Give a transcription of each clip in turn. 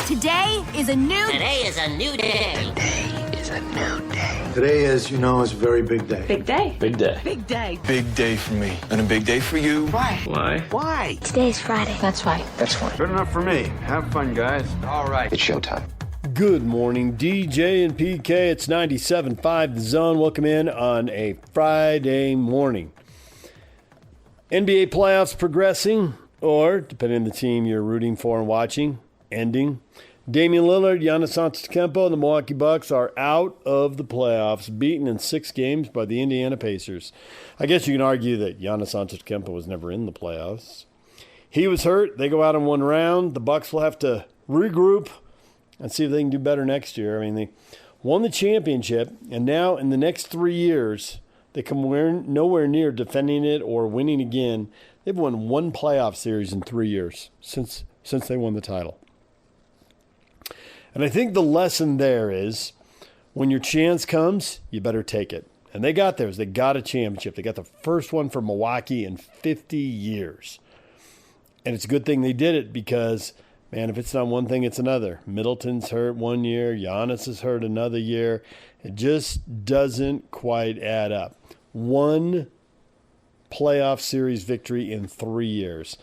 Today is a new day. Today is a new day. Today is a new day. Today is, is a very big day. Big day. Big day. Big day. Big day for me. And a big day for you. Why? Why? Why? Today's Friday. That's why. That's fine. Good enough for me. Have fun, guys. All right. It's showtime. Good morning, DJ and PK. It's 97.5 The Zone. Welcome in on a Friday morning. NBA playoffs progressing, or, depending on the team you're rooting for and watching, ending. Damian Lillard, Giannis Antetokounmpo, and the Milwaukee Bucks are out of the playoffs, beaten in 6 games by the Indiana Pacers. I guess you can argue that Giannis Antetokounmpo was never in the playoffs. He was hurt. They go out in one round. The Bucks will have to regroup and see if they can do better next year. I mean, they won the championship, and now in the next 3 years, they come nowhere near defending it or winning again. They've won 1 playoff series in 3 years since they won the title. And I think the lesson there is when your chance comes, you better take it. And they got theirs. They got a championship. They got the first one for Milwaukee in 50 years. And it's a good thing they did it because, man, if it's not one thing, it's another. Middleton's hurt 1 year. Giannis is hurt another year. It just doesn't quite add up. 1 playoff series victory in 3 years.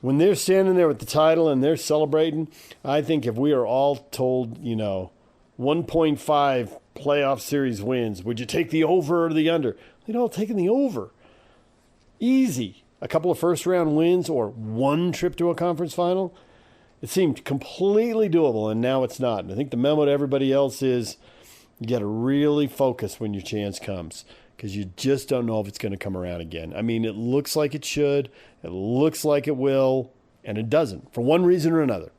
When they're standing there with the title and they're celebrating, I think if we are all told, 1.5 playoff series wins, would you take the over or the under? We'd all taken the over. Easy. A couple of first-round wins or 1 trip to a conference final. It seemed completely doable, and now it's not. And I think the memo to everybody else is you got to really focus when your chance comes because you just don't know if it's going to come around again. I mean, it looks like it should. It looks like it will, and it doesn't for one reason or another.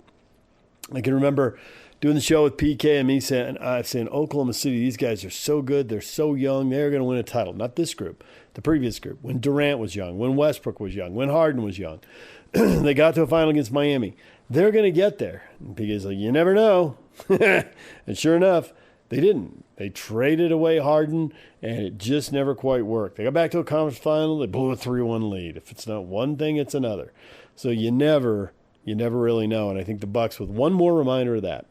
I can remember doing the show with PK and me saying, Oklahoma City, these guys are so good. They're so young. They're going to win a title. Not this group, the previous group. When Durant was young, when Westbrook was young, when Harden was young. They got to a final against Miami. They're going to get there. And PK's like, you never know. And sure enough, they didn't. They traded away Harden, and it just never quite worked. They got back to a conference final. They blew a 3-1 lead. If it's not one thing, it's another. So you never really know. And I think the Bucks with one more reminder of that.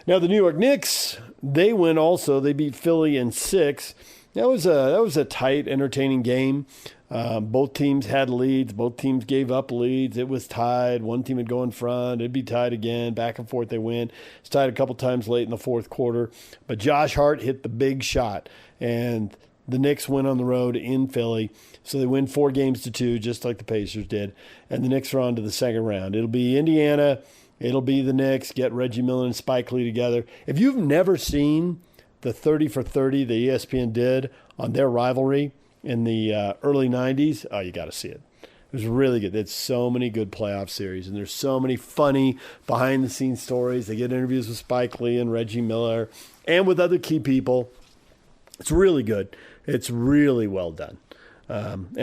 Now the New York Knicks, they win also. They beat Philly in 6. That was a tight, entertaining game. Both teams had leads. Both teams gave up leads. It was tied. One team would go in front. It'd be tied again. Back and forth they win. It's tied a couple times late in the fourth quarter. But Josh Hart hit the big shot. And the Knicks went on the road in Philly. So they win 4-2, just like the Pacers did. And the Knicks are on to the second round. It'll be Indiana. It'll be the Knicks. Get Reggie Miller and Spike Lee together. If you've never seen the 30 for 30 that ESPN did on their rivalry in the early 90s, oh, you got to see it. It was really good. It's so many good playoff series, and there's so many funny behind-the-scenes stories. They get interviews with Spike Lee and Reggie Miller and with other key people. It's really good. It's really well done. And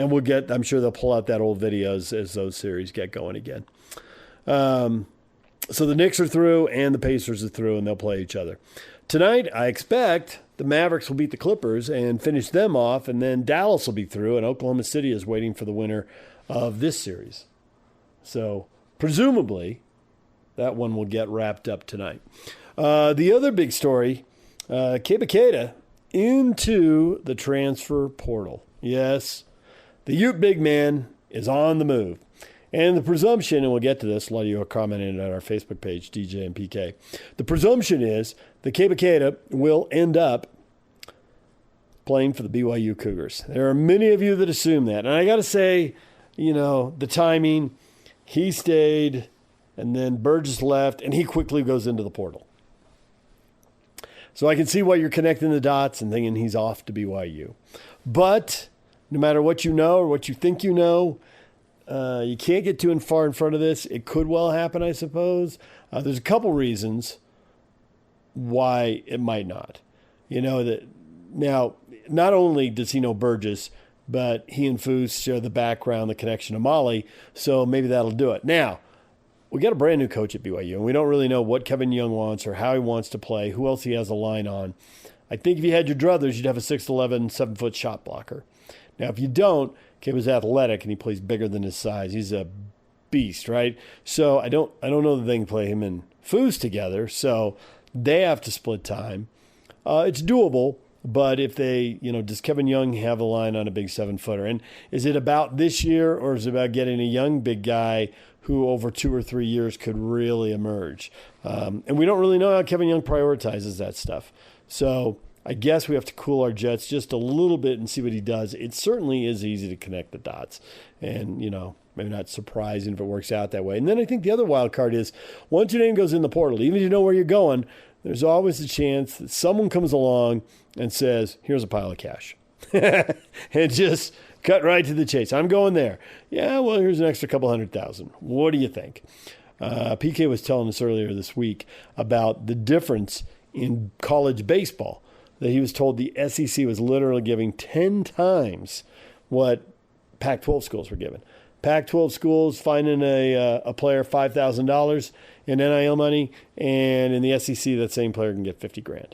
I'm sure they'll pull out that old videos as those series get going again. So the Knicks are through and the Pacers are through, and they'll play each other. Tonight, I expect the Mavericks will beat the Clippers and finish them off, and then Dallas will be through, and Oklahoma City is waiting for the winner of this series. So presumably, that one will get wrapped up tonight. The other big story, Keba Keita into the transfer portal. Yes, the Ute big man is on the move. And the presumption, and we'll get to this, a lot of you are commenting on our Facebook page, DJ and PK. The presumption is that Keba Keita will end up playing for the BYU Cougars. There are many of you that assume that. And I got to say, the timing, he stayed, and then Burgess left, and he quickly goes into the portal. So I can see why you're connecting the dots and thinking he's off to BYU. But no matter what you know or what you think you know, you can't get too far in front of this. It could well happen, I suppose. There's a couple reasons why it might not. That now, not only does he know Burgess, but he and Foose share the background, the connection to Molly, so maybe that'll do it. Now, we got a brand new coach at BYU, and we don't really know what Kevin Young wants or how he wants to play, who else he has a line on. I think if you had your druthers, you'd have a 6'11", 7-foot shot blocker. Now, if you don't, Keba's athletic and he plays bigger than his size. He's a beast, right? So I don't know that they can play him in Foos together, so they have to split time. It's doable, but if they, does Kevin Young have a line on a big 7-footer? And is it about this year, or is it about getting a young big guy who over 2 or 3 years could really emerge? And we don't really know how Kevin Young prioritizes that stuff. So I guess we have to cool our jets just a little bit and see what he does. It certainly is easy to connect the dots. And, maybe not surprising if it works out that way. And then I think the other wild card is once your name goes in the portal, even if you know where you're going, there's always a chance that someone comes along and says, here's a pile of cash. And just cut right to the chase. I'm going there. Yeah, well, here's an extra couple $100,000. What do you think? PK was telling us earlier this week about the difference in college baseball, that he was told the SEC was literally giving 10 times what Pac-12 schools were giving. Pac-12 schools finding a player $5,000 in NIL money, and in the SEC, that same player can get $50,000.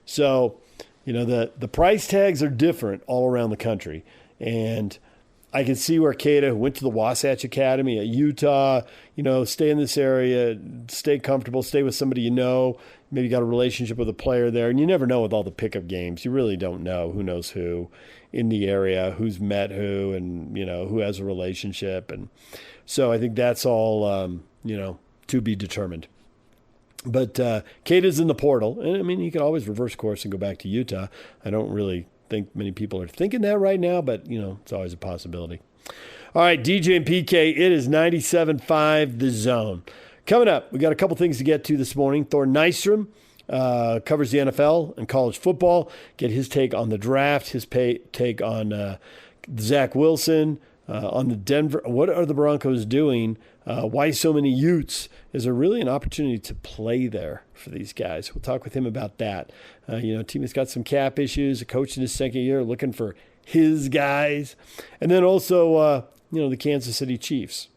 So, the price tags are different all around the country, and I can see where Keita, who went to the Wasatch Academy at Utah, stay in this area, stay comfortable, stay with somebody maybe got a relationship with a player there, and you never know with all the pickup games. You really don't know who knows who in the area, who's met who, and, who has a relationship. And so I think that's all, to be determined. But Keita's in the portal, and, he can always reverse course and go back to Utah. I don't really think many people are thinking that right now, but, it's always a possibility. All right, DJ and PK, it is 97.5 The Zone. Coming up, we got a couple things to get to this morning. Thor Nystrom covers the NFL and college football. Get his take on the draft, his take on Zach Wilson, on the Denver. What are the Broncos doing? Why so many Utes? Is there really an opportunity to play there for these guys? We'll talk with him about that. Team has got some cap issues, a coach in his second year looking for his guys. And then also, the Kansas City Chiefs.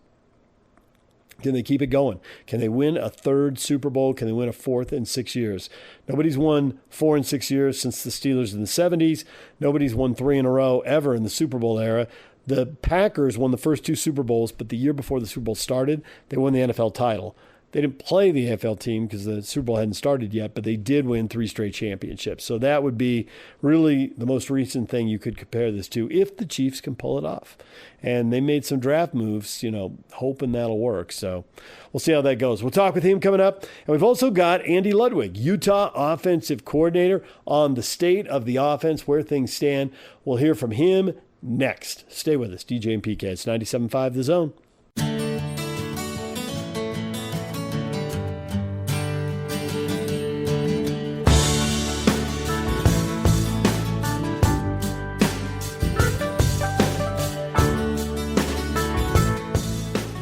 Can they keep it going? Can they win a third Super Bowl? Can they win a fourth in 6 years? Nobody's won 4 in 6 years since the Steelers in the 70s. Nobody's won 3 in a row ever in the Super Bowl era. The Packers won the first 2 Super Bowls, but the year before the Super Bowl started, they won the NFL title. They didn't play the AFL team because the Super Bowl hadn't started yet, but they did win 3 straight championships. So that would be really the most recent thing you could compare this to if the Chiefs can pull it off. And they made some draft moves, hoping that'll work. So we'll see how that goes. We'll talk with him coming up. And we've also got Andy Ludwig, Utah offensive coordinator, on the state of the offense, where things stand. We'll hear from him next. Stay with us. DJ and PK. It's 97.5 The Zone.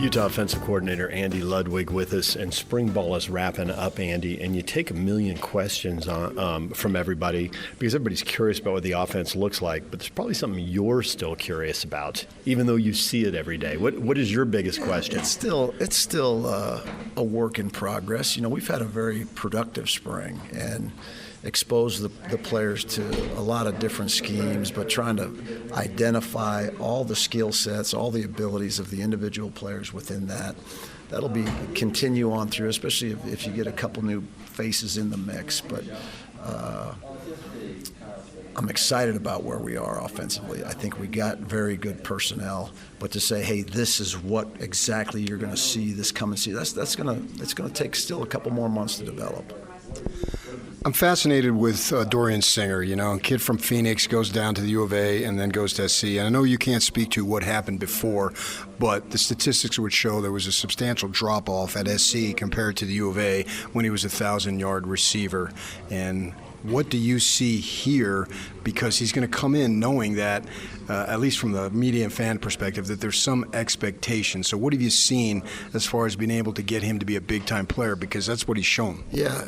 Utah offensive coordinator Andy Ludwig with us, and spring ball is wrapping up, Andy, and you take a million questions from everybody because everybody's curious about what the offense looks like, but there's probably something you're still curious about, even though you see it every day. What is your biggest question? It's still a work in progress. We've had a very productive spring and expose the players to a lot of different schemes, but trying to identify all the skill sets, all the abilities of the individual players within that. That'll be continue on through, especially if you get a couple new faces in the mix. But I'm excited about where we are offensively. I think we got very good personnel, but to say, hey, this is what exactly you're going to see this coming season, it's going to take still a couple more months to develop. I'm fascinated with Dorian Singer, a kid from Phoenix, goes down to the U of A and then goes to SC. And I know you can't speak to what happened before, but the statistics would show there was a substantial drop-off at SC compared to the U of A when he was a 1,000-yard receiver. And what do you see here? Because he's going to come in knowing that, at least from the media and fan perspective, that there's some expectation. So what have you seen as far as being able to get him to be a big-time player? Because that's what he's shown. Yeah.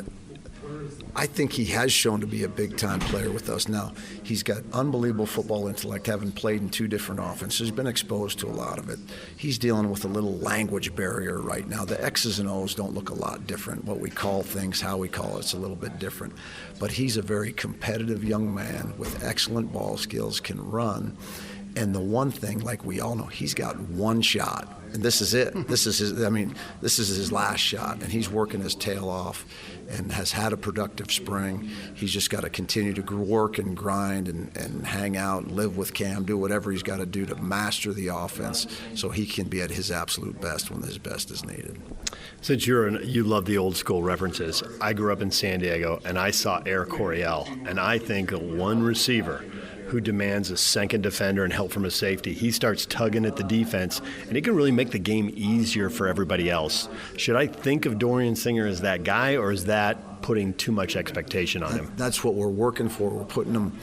I think he has shown to be a big-time player with us now. He's got unbelievable football intellect, having played in 2 different offenses. He's been exposed to a lot of it. He's dealing with a little language barrier right now. The X's and O's don't look a lot different. What we call things, how we call it's a little bit different. But he's a very competitive young man with excellent ball skills, can run. And the one thing, like we all know, he's got one shot, and this is it. This is his last shot, and he's working his tail off and has had a productive spring. He's just got to continue to work and grind and hang out and live with Cam, do whatever he's got to do to master the offense so he can be at his absolute best when his best is needed. Since you love the old school references, I grew up in San Diego, and I saw Air Coryell, and I think one receiver who demands a second defender and help from a safety, he starts tugging at the defense, and he can really make the game easier for everybody else. Should I think of Dorian Singer as that guy, or is that putting too much expectation on him? That's what we're working for. We're putting him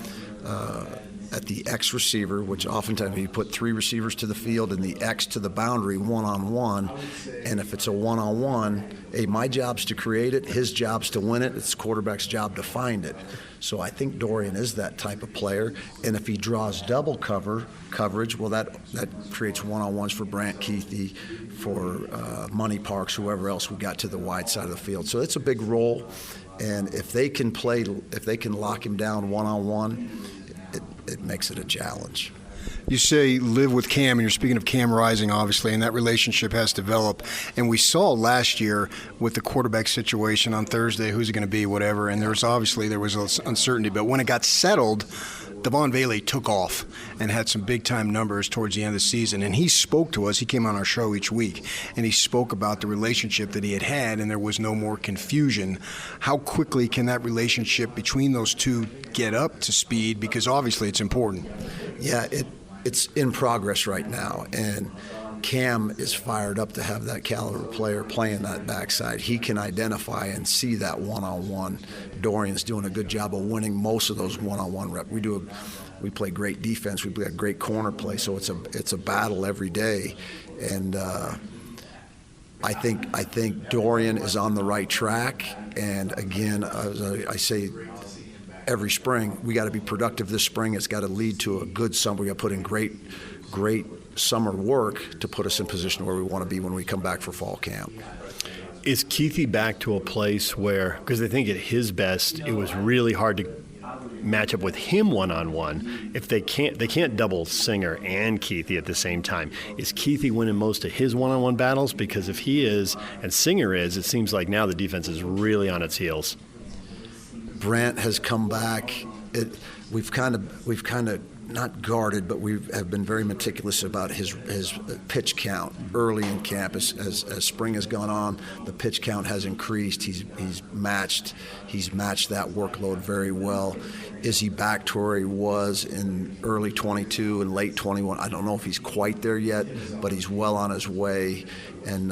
at the X receiver, which oftentimes you put 3 receivers to the field and the X to the boundary one-on-one. And if it's a one-on-one, hey, my job's to create it, his job's to win it, it's the quarterback's job to find it. So I think Dorian is that type of player. And if he draws double coverage, well, that creates one-on-ones for Brant Keithy, for Money Parks, whoever else we got to the wide side of the field. So it's a big role. And if they can lock him down one-on-one, it makes it a challenge. You say live with Cam, and you're speaking of Cam Rising, obviously, and that relationship has developed. And we saw last year with the quarterback situation on Thursday, who's it going to be, whatever, and there was uncertainty. But when it got settled, Devon Vele took off and had some big-time numbers towards the end of the season. And he spoke to us. He came on our show each week, and he spoke about the relationship that he had, and there was no more confusion. How quickly can that relationship between those two get up to speed? Because obviously it's important. Yeah, it's in progress right now, and Cam is fired up to have that caliber player playing that backside. He can identify and see that one-on-one. Dorian's doing a good job of winning most of those one-on-one reps. We play great defense. We play a great corner play, so it's a battle every day. And I think Dorian is on the right track. And again, as I say every spring, we got to be productive this spring. It's got to lead to a good summer. We got to put in great summer work to put us in position where we want to be when we come back for fall camp. Is Keithy back to a place where, because I think at his best, it was really hard to match up with him one-on-one. If they can't double Singer and Keithy at the same time. Is Keithy winning most of his one-on-one battles? Because if he is, and Singer is, it seems like now the defense is really on its heels. Brant has come back. We've kind of not guarded, but we have been very meticulous about his pitch count early in camp. As spring has gone on, the pitch count has increased. He's matched that workload very well. Is he back to where he was in early 22 and late 21? I don't know if he's quite there yet, but he's well on his way. And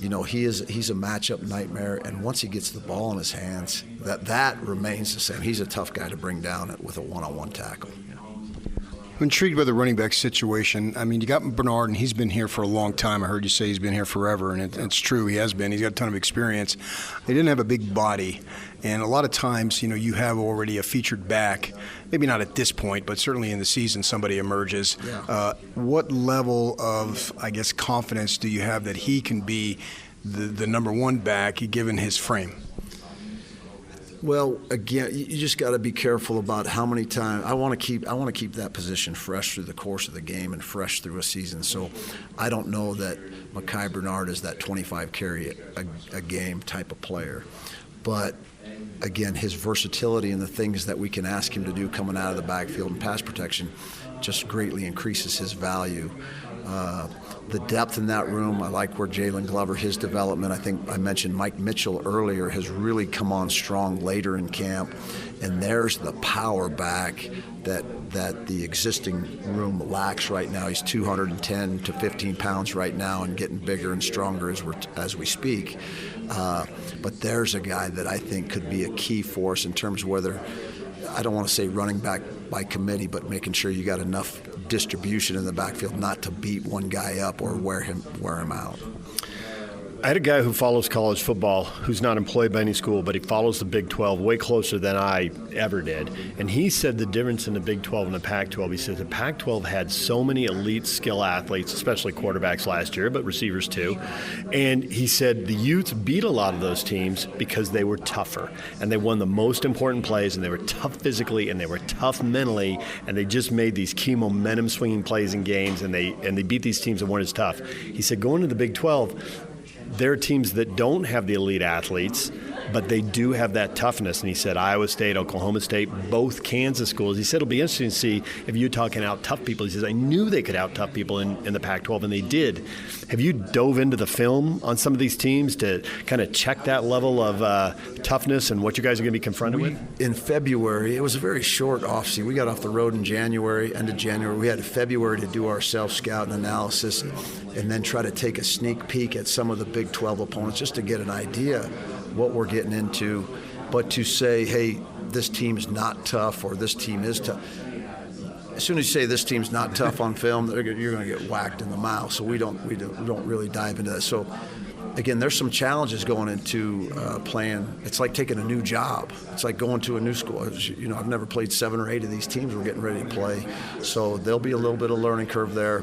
he's a matchup nightmare, and once he gets the ball in his hands, that remains the same. He's a tough guy to bring down with a one-on-one tackle. I'm intrigued by the running back situation. I mean, you got Bernard, and he's been here for a long time. I heard you say he's been here forever, and it's true. He has been. He's got a ton of experience. They didn't have a big body, and a lot of times, you have already a featured back. Maybe not at this point, but certainly in the season, somebody emerges. Yeah. What level of, confidence do you have that he can be the number one back, given his frame? Well, again, you just got to be careful about how many times. I want to keep that position fresh through the course of the game and fresh through a season. So I don't know that Mekhi Bernard is that 25 carry a game type of player. But again, his versatility and the things that we can ask him to do coming out of the backfield and pass protection just greatly increases his value. The depth in that room, I like where Jalen Glover, his development. I think I mentioned Mike Mitchell earlier, has really come on strong later in camp. And there's the power back that the existing room lacks right now. He's 210 to 15 pounds right now and getting bigger and stronger as we speak. But there's a guy that I think could be a key force in terms of whether, I don't want to say running back by committee, but making sure you got enough distribution in the backfield not to beat one guy up or wear him out. I had a guy who follows college football who's not employed by any school, but he follows the Big 12 way closer than I ever did. And he said the difference in the Big 12 and the Pac-12, he said the Pac-12 had so many elite skill athletes, especially quarterbacks last year, but receivers too. And he said the Utes beat a lot of those teams because they were tougher. And they won the most important plays, and they were tough physically, and they were tough mentally, and they just made these key momentum-swinging plays in games, and they beat these teams that weren't as tough. He said going to the Big 12, there are teams that don't have the elite athletes, but they do have that toughness. And he said Iowa State, Oklahoma State, both Kansas schools. He said it'll be interesting to see if Utah can out-tough people. He says, I knew they could out-tough people in the Pac-12, and they did. Have you dove into the film on some of these teams to kind of check that level of toughness and what you guys are going to be confronted with? In February, it was a very short offseason. We got off the road in January, end of January. We had February to do our self-scout and analysis and then try to take a sneak peek at some of the Big 12 opponents just to get an idea what we're getting into. But to say, hey, this team's not tough or this team is tough. As soon as you say this team's not tough on film, you're going to get whacked in the mouth. So we don't really dive into that. So again, there's some challenges going into playing. It's like taking a new job. It's like going to a new school. I've never played 7 or 8 of these teams we're getting ready to play. So there'll be a little bit of learning curve there,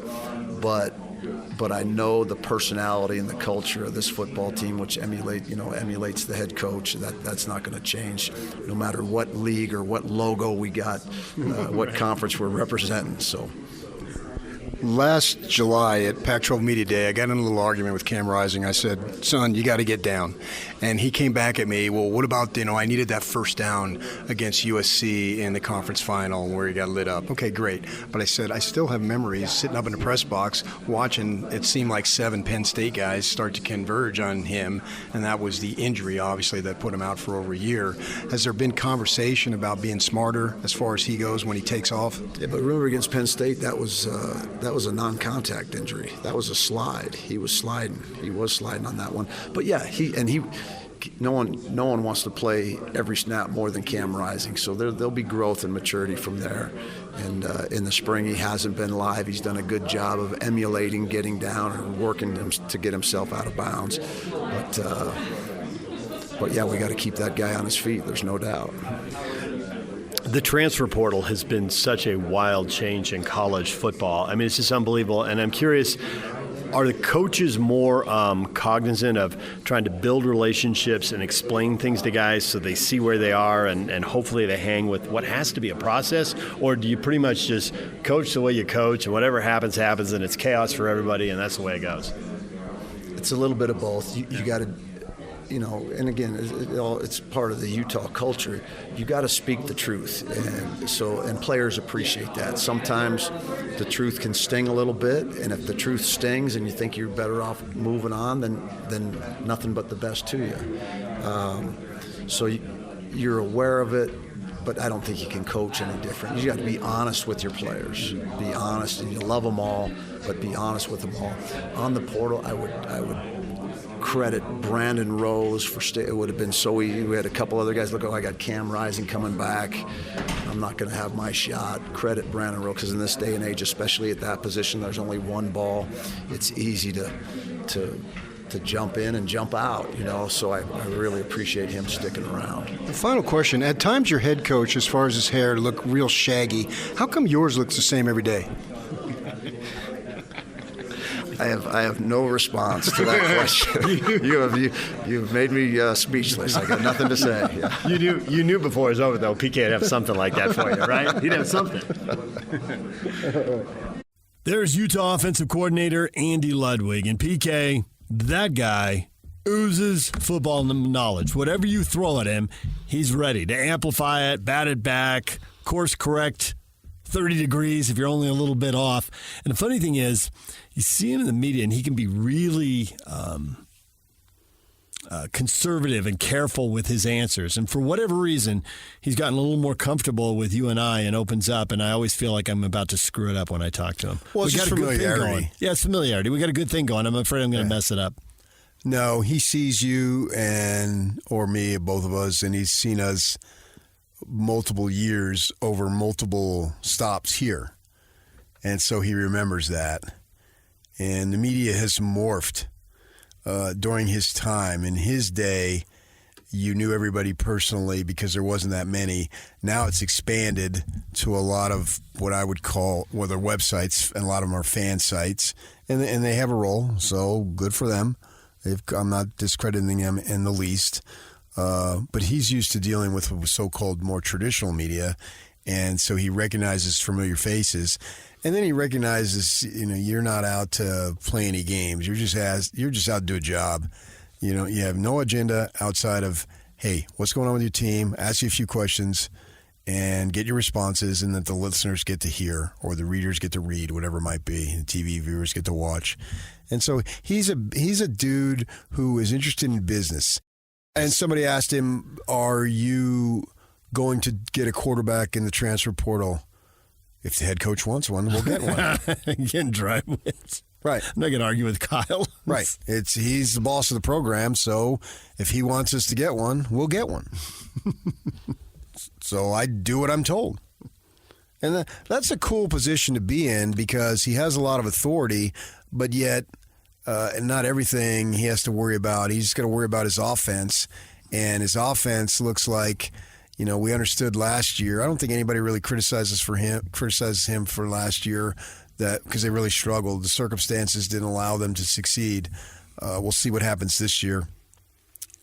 but I know the personality and the culture of this football team, which emulates the head coach. That's not going to change, no matter what league or what logo we got, what conference we're representing. So. Last July at Pac-12 Media Day, I got in a little argument with Cam Rising. I said, son, you got to get down. And he came back at me, well, what about, I needed that first down against USC in the conference final where he got lit up. Okay, great. But I said, I still have memories sitting up in the press box watching it seemed like 7 Penn State guys start to converge on him, and that was the injury, obviously, that put him out for over a year. Has there been conversation about being smarter as far as he goes when he takes off? Yeah, but remember against Penn State, that was a non-contact injury. That was a slide. He was sliding. He was sliding on that one. But yeah, no one wants to play every snap more than Cam Rising. So there'll be growth and maturity from there. And in the spring, he hasn't been live. He's done a good job of emulating, getting down, and working to get himself out of bounds. But yeah, we got to keep that guy on his feet. There's no doubt. The transfer portal has been such a wild change in college football. I mean, it's just unbelievable. And I'm curious, are the coaches more cognizant of trying to build relationships and explain things to guys so they see where they are and hopefully they hang with what has to be a process? Or do you pretty much just coach the way you coach and whatever happens, happens, and it's chaos for everybody and that's the way it goes? It's a little bit of both. You got to, and again, it's part of the Utah culture. You got to speak the truth, and players appreciate that. Sometimes the truth can sting a little bit, and if the truth stings and you think you're better off moving on, then nothing but the best to you. So you're aware of it, but I don't think you can coach any different. You got to be honest with your players. Be honest, and you love them all, but be honest with them all. On the portal, I would credit Brandon Rose for it would have been so easy. We had a couple other guys. Look, I got Cam Rising coming back. I'm not going to have my shot. Credit Brandon Rose, because in this day and age, especially at that position, there's only one ball. It's easy to jump in and jump out, so I really appreciate him sticking around. The final question, at times your head coach, as far as his hair, look real shaggy. How come yours looks the same every day? I have no response to that question. You've made me speechless. I got nothing to say. Yeah. You knew before it was over, though, PK would have something like that for you, right? He'd have something. There's Utah offensive coordinator Andy Ludwig, and PK, that guy oozes football knowledge. Whatever you throw at him, he's ready to amplify it, bat it back, course correct 30 degrees if you're only a little bit off. And the funny thing is, you see him in the media, and he can be really conservative and careful with his answers. And for whatever reason, he's gotten a little more comfortable with you and I and opens up, and I always feel like I'm about to screw it up when I talk to him. Well, it's we got just a good thing going. Yeah, it's familiarity. We got a good thing going. I'm afraid I'm going to mess it up. No, he sees you or me, both of us, and he's seen us multiple years over multiple stops here. And so he remembers that. And the media has morphed during his time. In his day, you knew everybody personally because there wasn't that many. Now it's expanded to a lot of what I would call, well, they're websites, and a lot of them are fan sites, and they have a role, so good for them. I'm not discrediting them in the least, but he's used to dealing with so-called more traditional media, and so he recognizes familiar faces, and then he recognizes, you're not out to play any games. You're just out to do a job. You have no agenda outside of, hey, what's going on with your team? Ask you a few questions and get your responses, and that the listeners get to hear, or the readers get to read, whatever it might be. The TV viewers get to watch. And so he's a dude who is interested in business. And somebody asked him, are you going to get a quarterback in the transfer portal? If the head coach wants one, we'll get one. Getting dry wins. Right. I'm not going to argue with Kyle. Right. He's the boss of the program, so if he wants us to get one, we'll get one. So I do what I'm told. And that's a cool position to be in because he has a lot of authority, but yet not everything he has to worry about. He's got to worry about his offense, and his offense looks like, we understood last year. I don't think anybody really criticizes him for last year, that because they really struggled. The circumstances didn't allow them to succeed. We'll see what happens this year.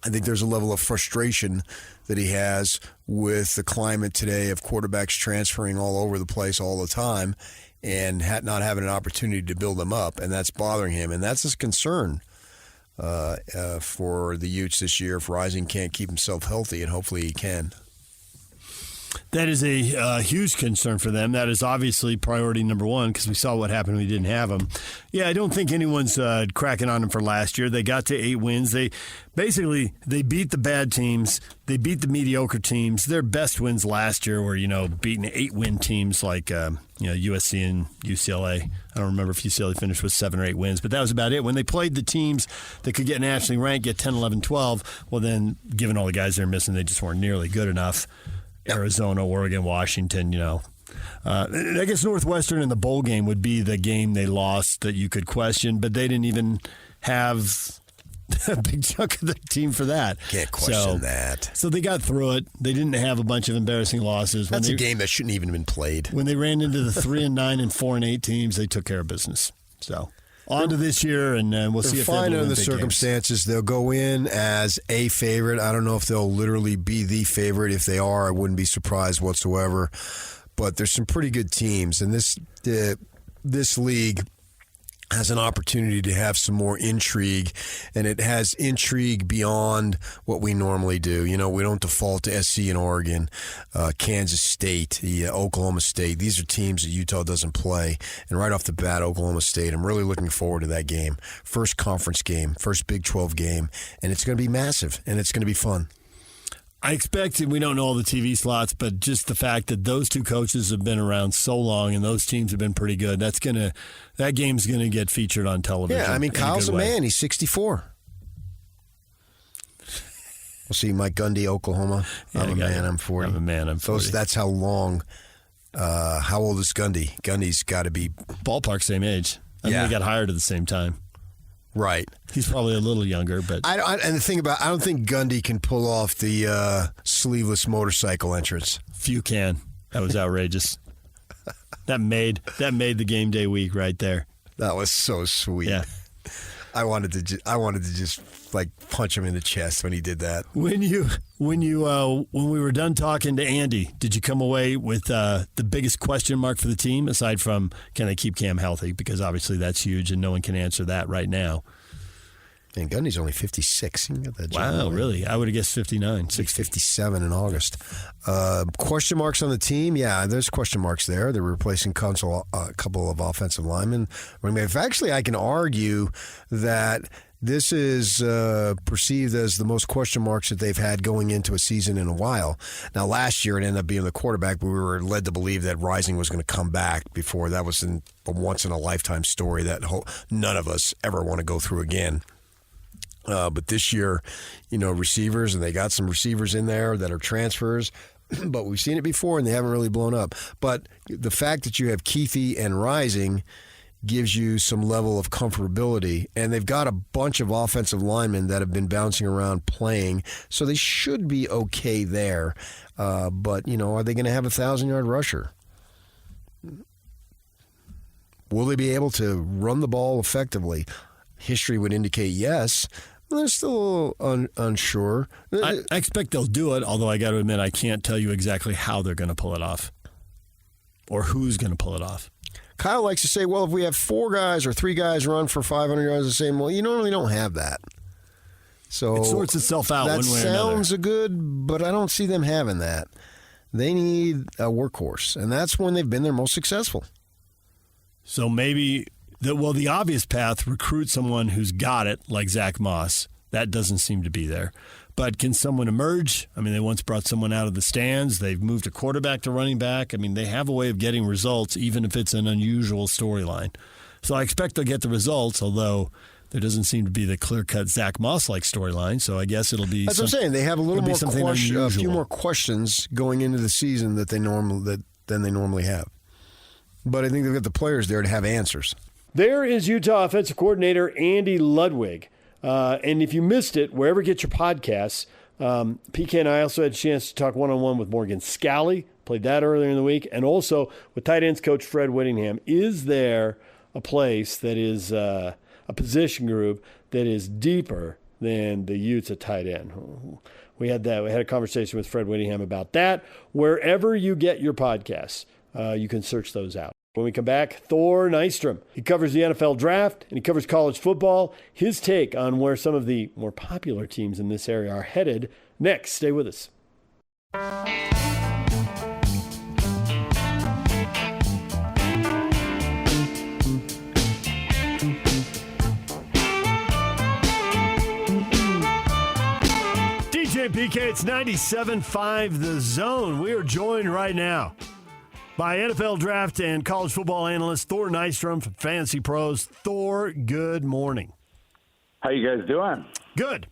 I think there's a level of frustration that he has with the climate today of quarterbacks transferring all over the place all the time and not having an opportunity to build them up, and that's bothering him. And that's his concern for the Utes this year if Rising can't keep himself healthy, and hopefully he can. That is a huge concern for them. That is obviously priority number one because we saw what happened when we didn't have them. Yeah, I don't think anyone's cracking on them for last year. They got to 8 wins. They beat the bad teams. They beat the mediocre teams. Their best wins last year were, beating 8-win teams like USC and UCLA. I don't remember if UCLA finished with 7 or 8 wins, but that was about it. When they played the teams that could get nationally ranked, get 10, 11, 12, well then, given all the guys they're missing, they just weren't nearly good enough. Arizona, Oregon, Washington, I guess Northwestern in the bowl game would be the game they lost that you could question, but they didn't even have a big chunk of the team for that. Can't question that. So they got through it. They didn't have a bunch of embarrassing losses. That's a game that shouldn't even have been played. When they ran into the 3-9 and 4-8 teams, they took care of business. So on to this year, and we'll see if they're fine under the big circumstances. They'll go in as a favorite. I don't know if they'll literally be the favorite. If they are, I wouldn't be surprised whatsoever. But there's some pretty good teams, and this league has an opportunity to have some more intrigue, and it has intrigue beyond what we normally do. We don't default to SC and Oregon, Kansas State, Oklahoma State. These are teams that Utah doesn't play, and right off the bat, Oklahoma State, I'm really looking forward to that game. First conference game, first Big 12 game, and it's going to be massive, and it's going to be fun. I expect, we don't know all the TV slots, but just the fact that those two coaches have been around so long and those teams have been pretty good, that game's gonna get featured on television. Yeah, Kyle's a man. He's 64. We'll see Mike Gundy, Oklahoma. I'm a man. I'm 40. I'm a man. I'm 40. That's how long. How old is Gundy? Gundy's got to be ballpark same age. I think they got hired at the same time. Right. He's probably a little younger, but and the thing about I don't think Gundy can pull off the sleeveless motorcycle entrance. Few can. That was outrageous. that made the game day week right there. That was so sweet. Yeah. I wanted to just like punch him in the chest when he did that. When we were done talking to Andy, did you come away with the biggest question mark for the team aside from can they keep Cam healthy? Because obviously that's huge, and no one can answer that right now. And Gundy's only 56. Wow, really? I would have guessed 59. 57 in August. Question marks on the team? Yeah, there's question marks there. They're replacing a couple of offensive linemen. Actually, I can argue that this is perceived as the most question marks that they've had going into a season in a while. Now, last year it ended up being the quarterback, but we were led to believe that Rising was going to come back before. That was a once-in-a-lifetime story that none of us ever want to go through again. But this year, receivers, and they got some receivers in there that are transfers, but we've seen it before and they haven't really blown up. But the fact that you have Keefe and Rising gives you some level of comfortability. And they've got a bunch of offensive linemen that have been bouncing around playing, so they should be okay there. But, are they going to have a 1,000-yard rusher? Will they be able to run the ball effectively? History would indicate yes. They're still a little unsure. I expect they'll do it, although I got to admit I can't tell you exactly how they're going to pull it off or who's going to pull it off. Kyle likes to say, well, if we have 4 guys or 3 guys run for 500 yards the same, well, you normally don't have that. So it sorts itself out one way or another. That sounds good, but I don't see them having that. They need a workhorse, and that's when they've been their most successful. So maybe, the obvious path, recruit someone who's got it, like Zach Moss. That doesn't seem to be there. But can someone emerge? I mean, they once brought someone out of the stands. They've moved a quarterback to running back. I mean, they have a way of getting results, even if it's an unusual storyline. So I expect they'll get the results, although there doesn't seem to be the clear-cut Zach Moss-like storyline. So I guess it'll be. That's what I'm saying. They have a few more questions going into the season than they normally have. But I think they've got the players there to have answers. There is Utah offensive coordinator Andy Ludwig. And if you missed it, wherever you get your podcasts, PK and I also had a chance to talk one-on-one with Morgan Scalley, played that earlier in the week, and also with tight ends coach Fred Whittingham. Is there a place that is a position group that is deeper than the Utes at tight end? We had that. We had a conversation with Fred Whittingham about that. Wherever you get your podcasts, you can search those out. When we come back, Thor Nystrom. He covers the NFL draft and he covers college football. His take on where some of the more popular teams in this area are headed. Next, stay with us. DJ PK, it's 97.5 The Zone. We are joined right now by NFL draft and college football analyst Thor Nystrom from Fantasypros. Thor, good morning. How you guys doing? Good.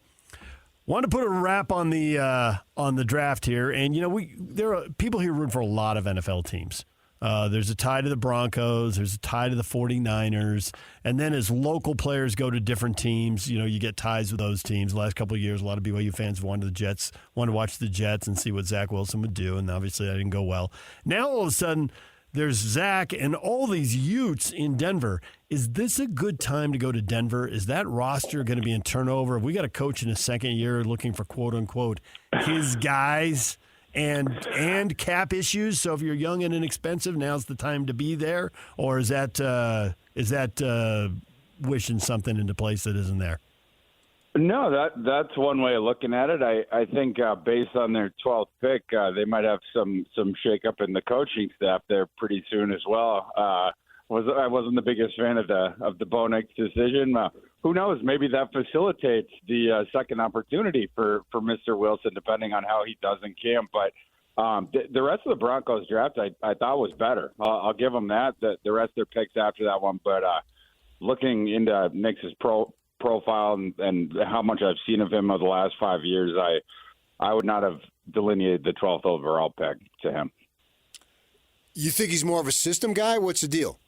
Want to put a wrap on the draft here, and there are people here rooting for a lot of NFL teams. There's a tie to the Broncos. There's a tie to the 49ers. And then as local players go to different teams, you get ties with those teams. The last couple of years, a lot of BYU fans wanted to watch the Jets and see what Zach Wilson would do, and obviously that didn't go well. Now all of a sudden, there's Zach and all these Utes in Denver. Is this a good time to go to Denver? Is that roster going to be in turnover? Have we got a coach in his second year looking for, quote-unquote, his guys and cap issues? So if you're young and inexpensive, now's the time to be there? Or is that wishing something into place that isn't there? No, that's one way of looking at it. I think based on their 12th pick, they might have some shakeup in the coaching staff there pretty soon as well. I wasn't the biggest fan of the Bo Nix decision. Who knows? Maybe that facilitates the second opportunity for Mr. Wilson, depending on how he does in camp. But the rest of the Broncos draft, I thought was better. I'll give them that. The rest of their picks after that one, but looking into Nix's profile and how much I've seen of him over the last 5 years, I would not have delineated the 12th overall pick to him. You think he's more of a system guy? What's the deal?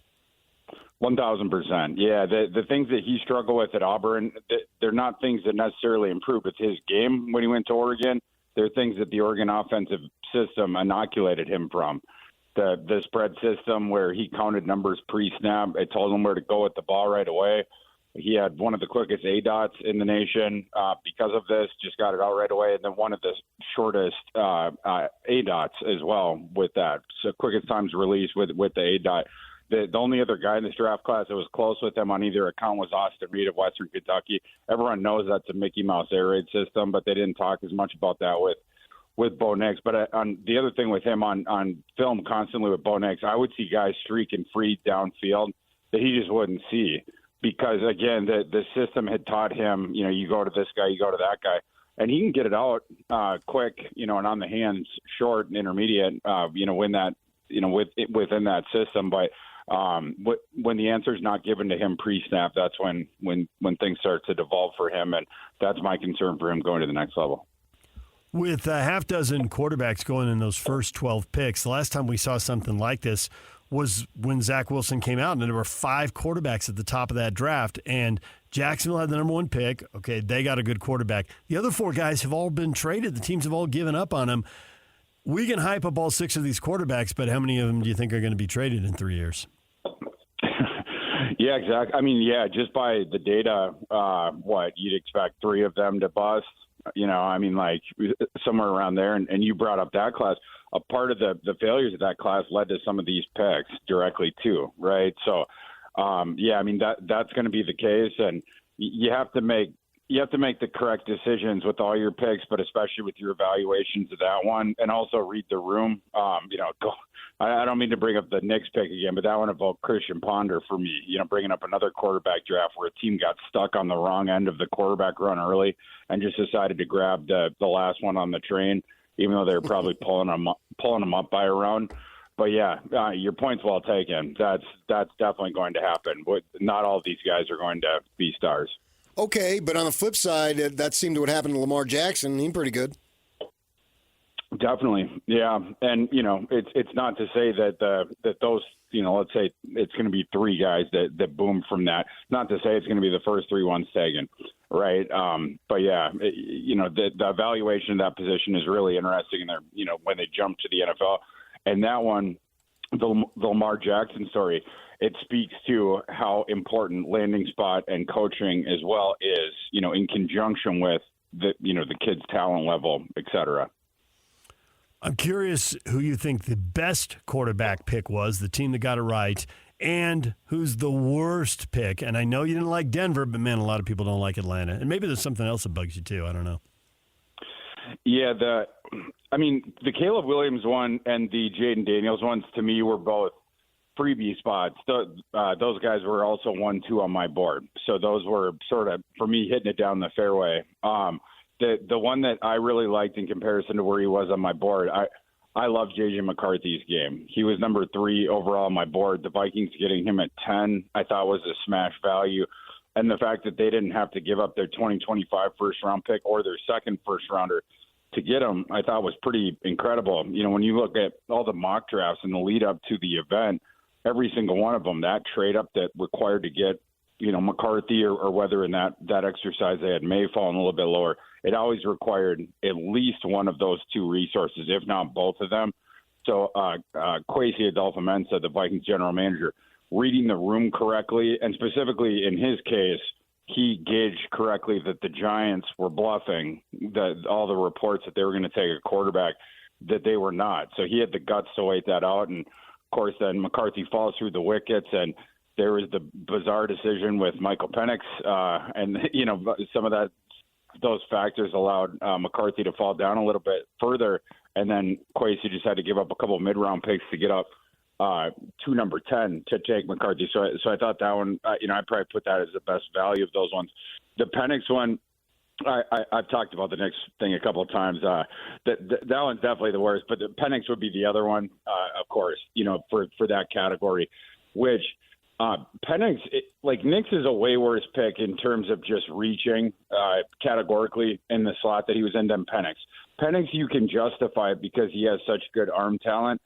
1,000%. Yeah, the things that he struggled with at Auburn, they're not things that necessarily improved with his game when he went to Oregon. They're things that the Oregon offensive system inoculated him from. The spread system where he counted numbers pre-snap, it told him where to go with the ball right away. He had one of the quickest A-dots in the nation because of this, just got it out right away, and then one of the shortest A-dots as well with that. So quickest times released with the A-dot. The only other guy in this draft class that was close with him on either account was Austin Reed of Western Kentucky. Everyone knows that's a Mickey Mouse air raid system, but they didn't talk as much about that with Bo Nix. But on the other thing with him on film constantly with Bo Nix, I would see guys streaking free downfield that he just wouldn't see because, again, the system had taught him, you go to this guy, you go to that guy. And he can get it out quick, and on the hands, short and intermediate, within that system. But when the answer is not given to him pre-snap, that's when things start to devolve for him, and that's my concern for him going to the next level. With a half dozen quarterbacks going in those first 12 picks, the last time we saw something like this was when Zach Wilson came out, and there were 5 quarterbacks at the top of that draft, and Jacksonville had the number 1 pick. Okay, they got a good quarterback. The other 4 guys have all been traded. The teams have all given up on them. We can hype up all 6 of these quarterbacks, but how many of them do you think are going to be traded in 3 years? Yeah, exactly. I mean, yeah, just by the data, you'd expect 3 of them to bust. Like somewhere around there. And you brought up that class. A part of the failures of that class led to some of these picks directly too, right? So, that's going to be the case, and you have to make the correct decisions with all your picks, but especially with your evaluations of that one, and also read the room. I don't mean to bring up the Knicks pick again, but that one involved Christian Ponder for me. Bringing up another quarterback draft where a team got stuck on the wrong end of the quarterback run early and just decided to grab the last one on the train, even though they were probably pulling them up by a round. But yeah, your point's well taken. That's definitely going to happen. But not all of these guys are going to be stars. Okay, but on the flip side, that seemed to what happened to Lamar Jackson. He's pretty good. Definitely, yeah, and it's not to say that those let's say it's going to be 3 guys that boom from that. Not to say it's going to be the first 3 ones taken, right? But yeah, the evaluation of that position is really interesting. And they're when they jump to the NFL, and that one, the Lamar Jackson story, it speaks to how important landing spot and coaching as well is, in conjunction with the kid's talent level, et cetera. I'm curious who you think the best quarterback pick was, the team that got it right, and who's the worst pick. And I know you didn't like Denver, but, man, a lot of people don't like Atlanta. And maybe there's something else that bugs you, too. I don't know. Yeah, the Caleb Williams one and the Jaden Daniels ones, to me, were both freebie spots. Those guys were also 1-2 on my board. So those were sort of, for me, hitting it down the fairway. The one that I really liked in comparison to where he was on my board, I love J.J. McCarthy's game. He was number 3 overall on my board. The Vikings getting him at 10 I thought was a smash value. And the fact that they didn't have to give up their 2025 first-round pick or their second first-rounder to get him, I thought was pretty incredible. When you look at all the mock drafts and the lead-up to the event, every single one of them, that trade-up that required to get McCarthy or whether in that exercise they had May fallen a little bit lower, it always required at least one of those 2 resources, if not both of them. So Kwesi Adolfo-Mensah, the Vikings general manager, reading the room correctly, and specifically in his case, he gauged correctly that the Giants were bluffing, that all the reports that they were going to take a quarterback, that they were not. So he had the guts to wait that out. And, of course, then McCarthy falls through the wickets, and there was the bizarre decision with Michael Penix, and some of those factors allowed McCarthy to fall down a little bit further, and then Kwesi just had to give up a couple of mid-round picks to get up to number 10 to take McCarthy. So I thought that one, I probably put that as the best value of those ones. The Penix one, I've talked about the next thing a couple of times. That one's definitely the worst, but the Penix would be the other one, of course, for that category, which Penix, Nix is a way worse pick in terms of just reaching categorically in the slot that he was in than Penix. Penix, you can justify it because he has such good arm talent.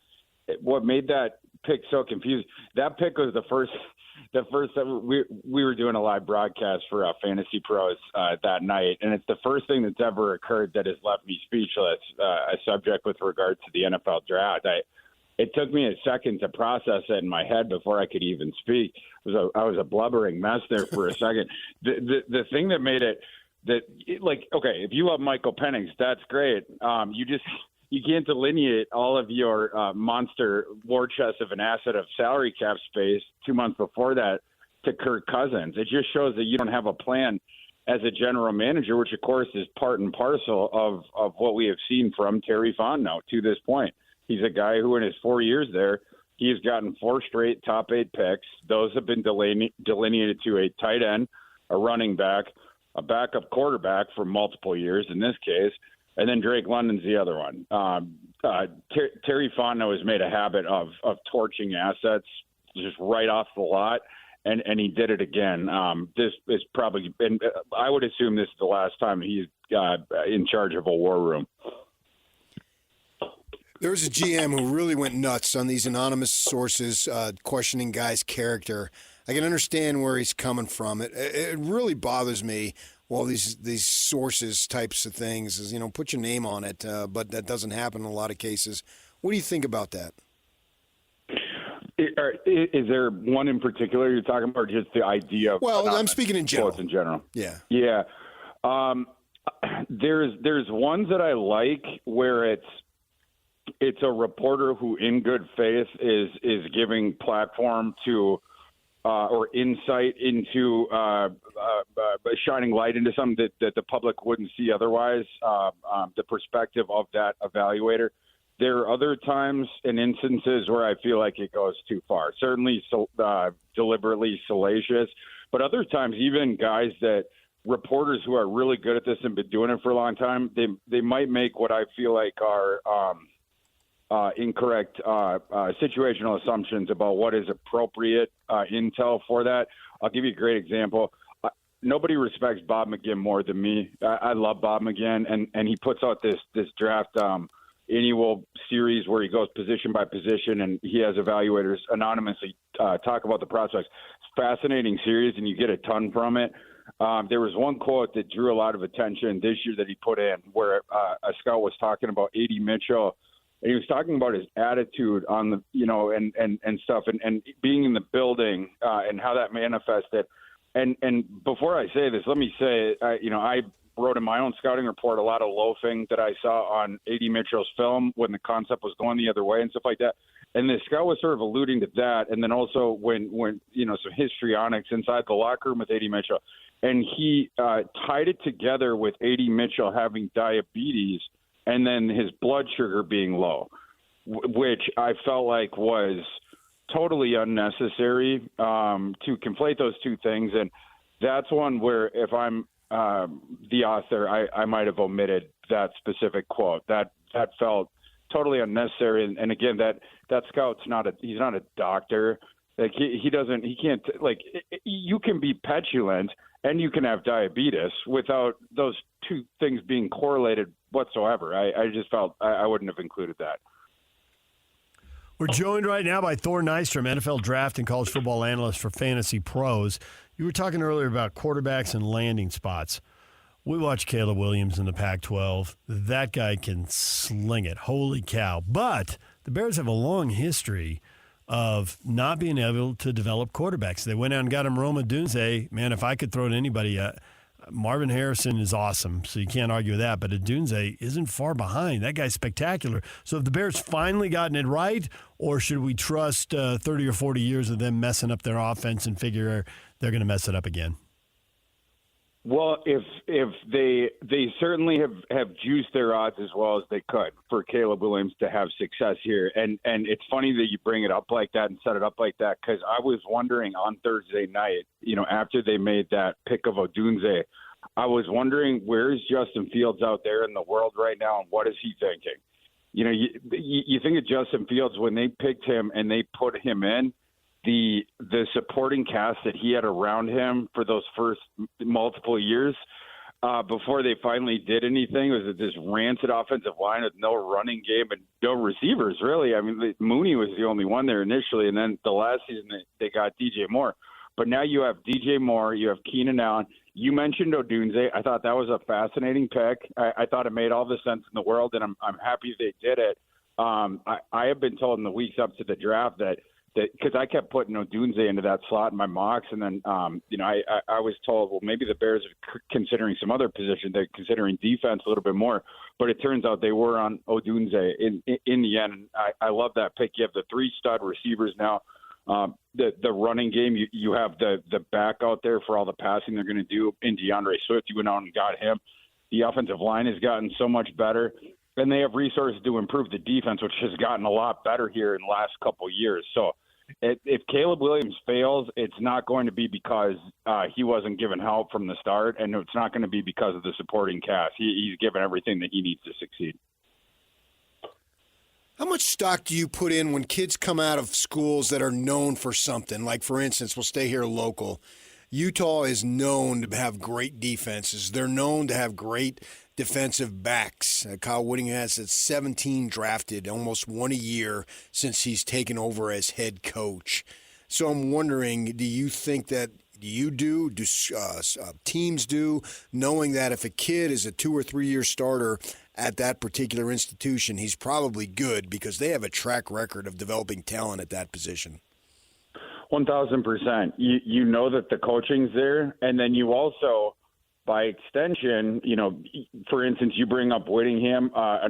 What made that pick so confused, that pick was the first time we were doing a live broadcast for Fantasypros that night, and it's the first thing that's ever occurred that has left me speechless, a subject with regard to the NFL draft. It took me a second to process it in my head before I could even speak. I was a blubbering mess there for a second. The thing that made it, okay, if you love Michael Penix, that's great. You can't delineate all of your monster war chest of an asset of salary cap space 2 months before that to Kirk Cousins. It just shows that you don't have a plan as a general manager, which, of course, is part and parcel of what we have seen from Terry Fontenot to this point. He's a guy who, in his 4 years there, he has gotten 4 straight top 8 picks. Those have been delineated to a tight end, a running back, a backup quarterback for multiple years in this case, and then Drake London's the other one. Terry Fontenot has made a habit of torching assets just right off the lot, and he did it again. This is probably, and I would assume this is the last time he's in charge of a war room. There was a GM who really went nuts on these anonymous sources questioning guys' character. I can understand where he's coming from. It really bothers me. Well, these sources types of things is, put your name on it, but that doesn't happen in a lot of cases. What do you think about that? Is there one in particular you're talking about, or just the idea of? Well, I'm speaking in general. In general. Yeah. Yeah. There's ones that I like where it's a reporter who, in good faith, is giving platform to or insight into shining light into something that the public wouldn't see otherwise. The perspective of that evaluator. There are other times and instances where I feel like it goes too far. Certainly deliberately salacious, but other times even guys that reporters who are really good at this and been doing it for a long time, they might make what I feel like are incorrect situational assumptions about what is appropriate intel for that. I'll give you a great example. Nobody respects Bob McGinn more than me. I love Bob McGinn, and he puts out this draft annual series where he goes position by position, and he has evaluators anonymously talk about the prospects. It's a fascinating series, and you get a ton from it. There was one quote that drew a lot of attention this year that he put in where a scout was talking about A.D. Mitchell, and he was talking about his attitude on the, and stuff, and being in the building and how that manifested. And before I say this, let me say, I wrote in my own scouting report a lot of loafing that I saw on A.D. Mitchell's film when the concept was going the other way and stuff like that. And the scout was sort of alluding to that. And then also when some histrionics inside the locker room with A.D. Mitchell. And he tied it together with A.D. Mitchell having diabetes and then his blood sugar being low, which I felt like was totally unnecessary to conflate those two things. And that's one where if I'm the author, I might have omitted that specific quote. That felt totally unnecessary. And again, that scout's he's not a doctor. Like he can't, you can be petulant and you can have diabetes without those two things being correlated whatsoever. I just felt I wouldn't have included that. We're joined right now by Thor Nystrom, NFL draft and college football analyst for Fantasypros. You were talking earlier about quarterbacks and landing spots. We watched Caleb Williams in the Pac-12. That guy can sling it. Holy cow. But the Bears have a long history of not being able to develop quarterbacks. They went out and got him Rome Odunze. Man, if I could throw to anybody, Marvin Harrison is awesome, so you can't argue with that. But Odunze isn't far behind. That guy's spectacular. So have the Bears finally gotten it right, or should we trust 30 or 40 years of them messing up their offense and figure they're going to mess it up again? Well, if they certainly have juiced their odds as well as they could for Caleb Williams to have success here. And it's funny that you bring it up like that and set it up like that, because I was wondering on Thursday night, after they made that pick of Odunze, I was wondering, where is Justin Fields out there in the world right now, and what is he thinking? You think of Justin Fields when they picked him and they put him in, the supporting cast that he had around him for those first multiple years before they finally did anything was this rancid offensive line with no running game and no receivers, really. I mean, Mooney was the only one there initially, and then the last season they got DJ Moore. But now you have DJ Moore, you have Keenan Allen. You mentioned Odunze. I thought that was a fascinating pick. I thought it made all the sense in the world, and I'm happy they did it. I have been told in the weeks up to the draft that because I kept putting Odunze into that slot in my mocks, and then I was told, well, maybe the Bears are considering some other position. They're considering defense a little bit more, but it turns out they were on Odunze in the end. And I love that pick. You have the 3 stud receivers now. The running game, you have the back out there for all the passing they're going to do in DeAndre Swift. You went out and got him. The offensive line has gotten so much better. And they have resources to improve the defense, which has gotten a lot better here in the last couple of years. So if Caleb Williams fails, it's not going to be because he wasn't given help from the start, and it's not going to be because of the supporting cast. He's given everything that he needs to succeed. How much stock do you put in when kids come out of schools that are known for something? Like, for instance, we'll stay here local. Utah is known to have great defenses. They're known to have great defensive backs. Kyle Whittingham has 17 drafted, almost one a year since he's taken over as head coach. So I'm wondering, do you think that do teams do, knowing that if a kid is a 2 or 3 year starter at that particular institution, he's probably good because they have a track record of developing talent at that position? 1,000%. You know that the coaching's there, and then you also, by extension, for instance, you bring up Whittingham. I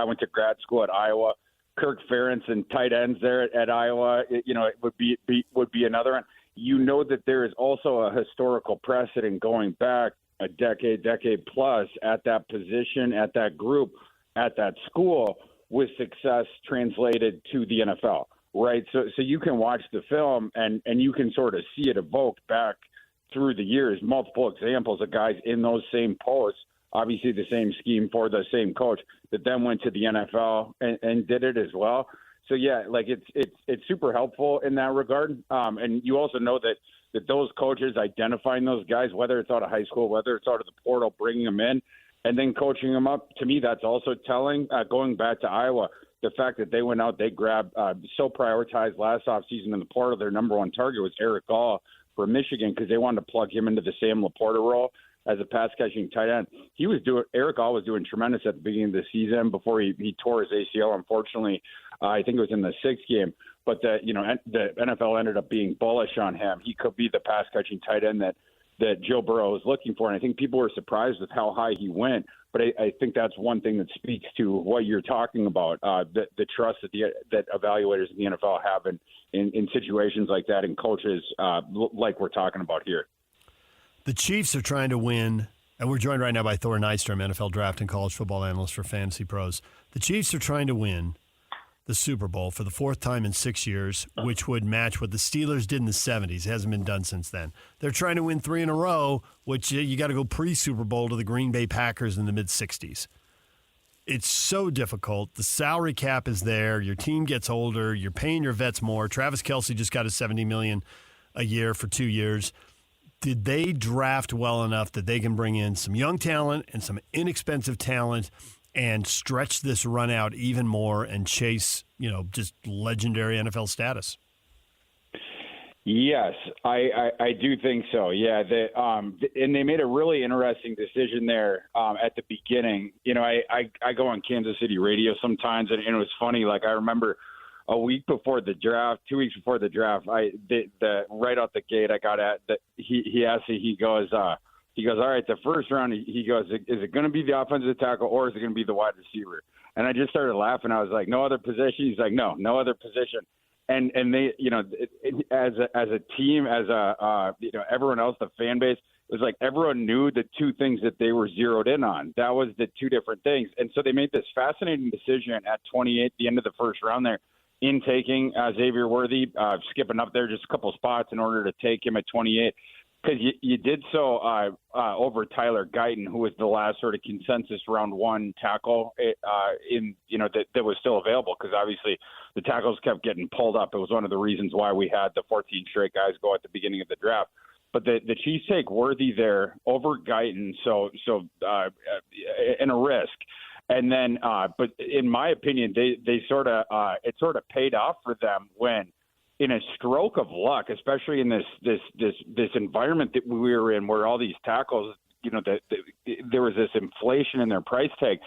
went to grad school at Iowa. Kirk Ferentz and tight ends there at Iowa. It would be another one. You know that there is also a historical precedent going back a decade plus at that position, at that group, at that school, with success translated to the NFL, right? So you can watch the film and you can sort of see it evoked back through the years, multiple examples of guys in those same posts, obviously the same scheme for the same coach, that then went to the NFL and did it as well. So yeah, like it's super helpful in that regard. And you also know that those coaches identifying those guys, whether it's out of high school, whether it's out of the portal, bringing them in and then coaching them up, to me, that's also telling. Going back to Iowa, the fact that they went out, they grabbed, so prioritized last offseason in the portal, their number one target was Eric Gall for Michigan because they wanted to plug him into the Sam Laporta role as a pass-catching tight end. Eric Gall was doing tremendous at the beginning of the season before he tore his ACL, unfortunately. I think it was in the 6th game. But the NFL ended up being bullish on him. He could be the pass-catching tight end that Joe Burrow was looking for. And I think people were surprised with how high he went. But I think that's one thing that speaks to what you're talking about, the trust that evaluators in the NFL have in situations like that and coaches like we're talking about here. The Chiefs are trying to win, and we're joined right now by Thor Nystrom, NFL draft and college football analyst for Fantasypros. The Chiefs are trying to win the Super Bowl for the 4th time in 6 years, which would match what the Steelers did in the 70s. It hasn't been done since then. They're trying to win 3 in a row, which you got to go pre-Super Bowl to the Green Bay Packers in the mid-60s. It's so difficult. The salary cap is there. Your team gets older. You're paying your vets more. Travis Kelce just got his $70 million a year for 2 years. Did they draft well enough that they can bring in some young talent and some inexpensive talent and stretch this run out even more and chase, just legendary NFL status? Yes, I do think so. Yeah, and they made a really interesting decision there at the beginning. I go on Kansas City radio sometimes, and it was funny. Like I remember a week before the draft, 2 weeks before the draft, right out the gate, I got at that. He asked me. He goes, all right, the first round. He goes, is it going to be the offensive tackle or is it going to be the wide receiver? And I just started laughing. I was like, no other position. He's like, no other position. And they, as a team, everyone else, the fan base, it was like everyone knew the two things that they were zeroed in on. That was the two different things. And so they made this fascinating decision at 28, the end of the first round there, in taking Xavier Worthy, skipping up there just a couple spots in order to take him at 28. Because you did so over Tyler Guyton, who was the last sort of consensus round 1 tackle that was still available. Because obviously the tackles kept getting pulled up. It was one of the reasons why we had the 14 straight guys go at the beginning of the draft. But the Chiefs take Worthy there over Guyton, so in a risk. And then, but in my opinion, it sort of paid off for them when, in a stroke of luck, especially in this environment that we were in, where all these tackles, there was this inflation in their price tag,